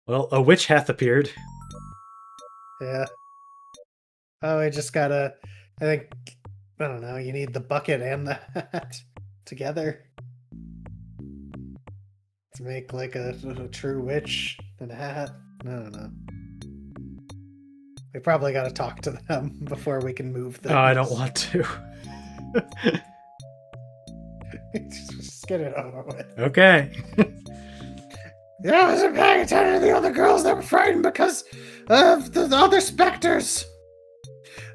Well, a witch hath appeared. Yeah. Oh, I just gotta... I don't know, you need the bucket and the hat together to make, like, a true witch and a hat. I don't know. We probably gotta talk to them before we can move them. Oh, I don't want to. Just get it over with. Okay. Yeah, I wasn't paying attention to the other girls that were frightened because of the other specters.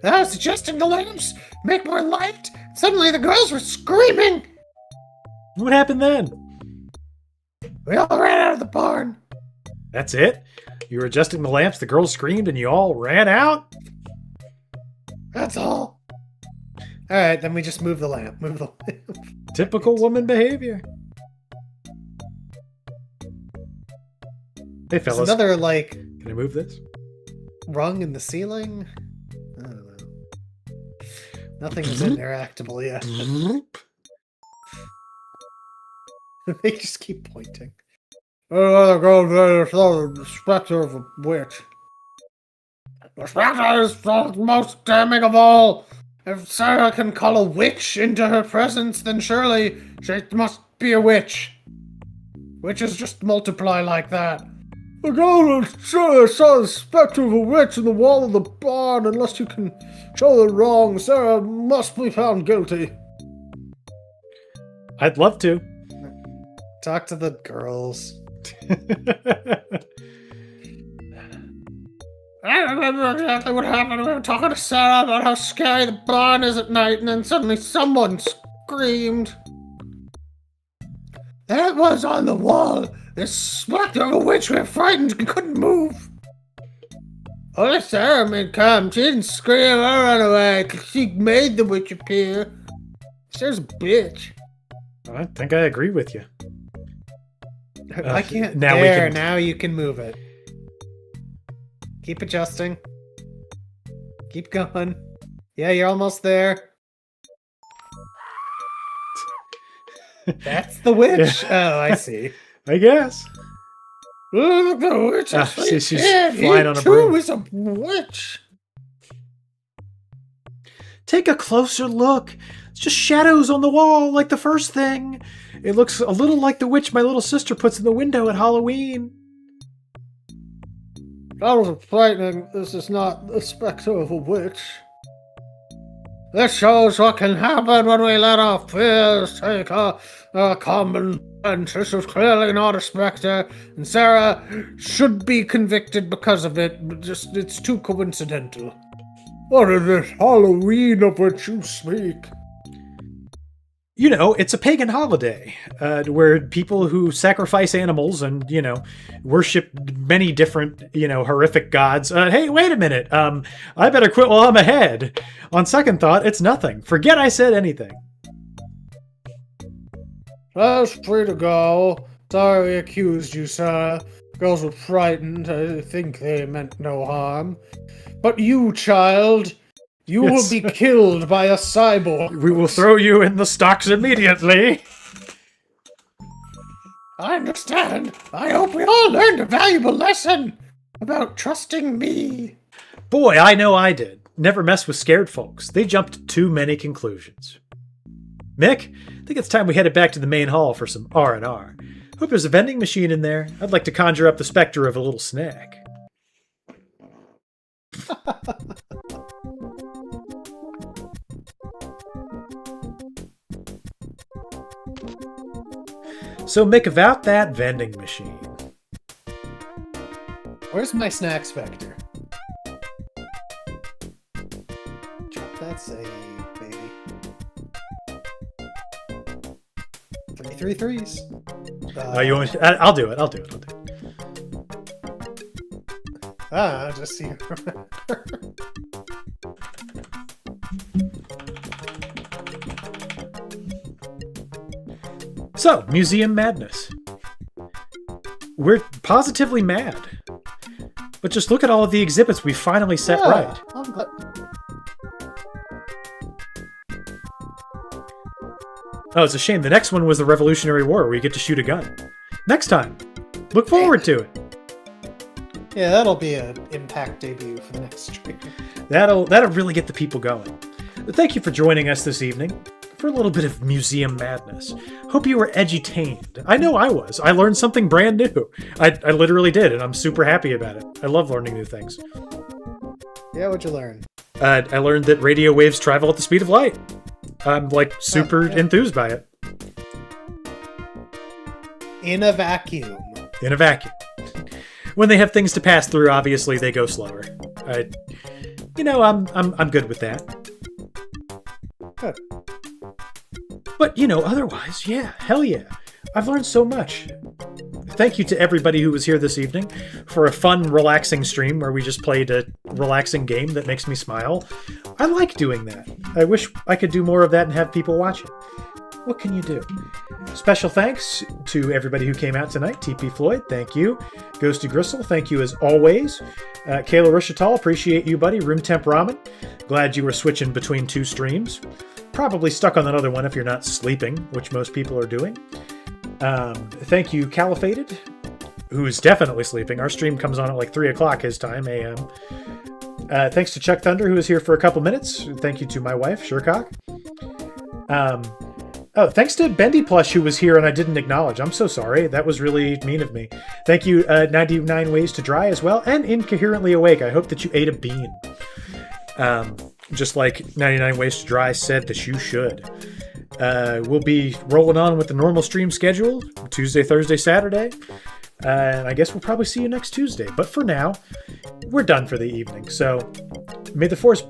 I was adjusting the lamps, make more light. Suddenly the girls were screaming. What happened then? We all ran out of the barn. That's it? You were adjusting the lamps, the girls screamed, and you all ran out? That's all. Alright, then we just move the lamp. Move the lamp. Typical woman behavior. Hey, There's fellas. another, like, Can I move this? rung in the ceiling. I don't know. Nothing is interactable yet. They just keep pointing. Oh, the specter of a witch. The specter is the most damning of all. If Sarah can call a witch into her presence, then surely she must be a witch. Witches just multiply like that. The girl saw the specter of a witch in the wall of the barn. Unless you can show the wrong, Sarah must be found guilty. I'd love to. Talk to the girls. I don't remember exactly what happened. We were talking to Sarah about how scary the barn is at night, and then suddenly someone screamed. There it was on the wall. This specter of a witch. We were frightened and couldn't move. Only Sarah made come. She didn't scream or run away. She made the witch appear. Sarah's a bitch. I think I agree with you. I can't. now we There, can- now you can move it. Keep adjusting. Keep going. Yeah, you're almost there. That's the witch. Oh, I see. I guess. Look, the witch. Ah, is she's dead. flying He on a too broom. is a witch. Take a closer look. It's just shadows on the wall, like the first thing. It looks a little like the witch my little sister puts in the window at Halloween. That was frightening. This is not the specter of a witch. This shows what can happen when we let our fears take a common sense. This was clearly not a specter, and Sarah should be convicted because of it. But just, it's too coincidental. What is this Halloween of which you speak? You know, it's a pagan holiday where people who sacrifice animals and, worship many different, horrific gods. Hey, wait a minute. I better quit while I'm ahead. On second thought, it's nothing. Forget I said anything. That's free to go. Sorry we accused you, sir. Girls were frightened. I think they meant no harm. But you, child, you will Yes. be killed by a cyborg. We will throw you in the stocks immediately. I understand. I hope we all learned a valuable lesson about trusting me. Boy, I know I did. Never mess with scared folks. They jumped to too many conclusions. Mick, I think it's time we headed back to the main hall for some R&R. Hope there's a vending machine in there. I'd like to conjure up the specter of a little snack. So, Mick, about that vending machine. Where's my snack specter? Drop that save, baby. 3 threes. You want me to, I'll do it. I'll do it. I'll just see. So, Museum Madness. We're positively mad. But just look at all of the exhibits we finally set right. I'm glad. Oh, it's a shame. The next one was the Revolutionary War, where you get to shoot a gun. Next time. Look forward to it. Yeah, that'll be an impact debut for the next stream. That'll really get the people going. But thank you for joining us this evening for a little bit of museum madness. Hope you were edutained. I know I was. I learned something brand new. I literally did, and I'm super happy about it. I love learning new things. Yeah, what'd you learn? I learned that radio waves travel at the speed of light. I'm super enthused by it. In a vacuum. in a vacuum. When they have things to pass through, obviously they go slower. I'm good with that. Good. But otherwise, yeah, hell yeah. I've learned so much. Thank you to everybody who was here this evening for a fun, relaxing stream where we just played a relaxing game that makes me smile. I like doing that. I wish I could do more of that and have people watch it. What can you do? Special thanks to everybody who came out tonight. TP Floyd, thank you. Ghosty Gristle, thank you as always. Kayla Rishatal, appreciate you, buddy. Room Temp Ramen, glad you were switching between 2 streams. Probably stuck on another one if you're not sleeping, which most people are doing. Thank you, Califated, who's definitely sleeping. Our stream comes on at like 3 o'clock his time, a.m. Thanks to Chuck Thunder, who was here for a couple minutes. Thank you to my wife, Shercock. Thanks to Bendy Plush, who was here and I didn't acknowledge. I'm so sorry. That was really mean of me. Thank you, 99 Ways to Dry as well, and Incoherently Awake. I hope that you ate a bean. Just like 99 Ways to Dry said that you should. We'll be rolling on with the normal stream schedule, Tuesday, Thursday, Saturday. And I guess we'll probably see you next Tuesday. But for now, we're done for the evening. So may the force be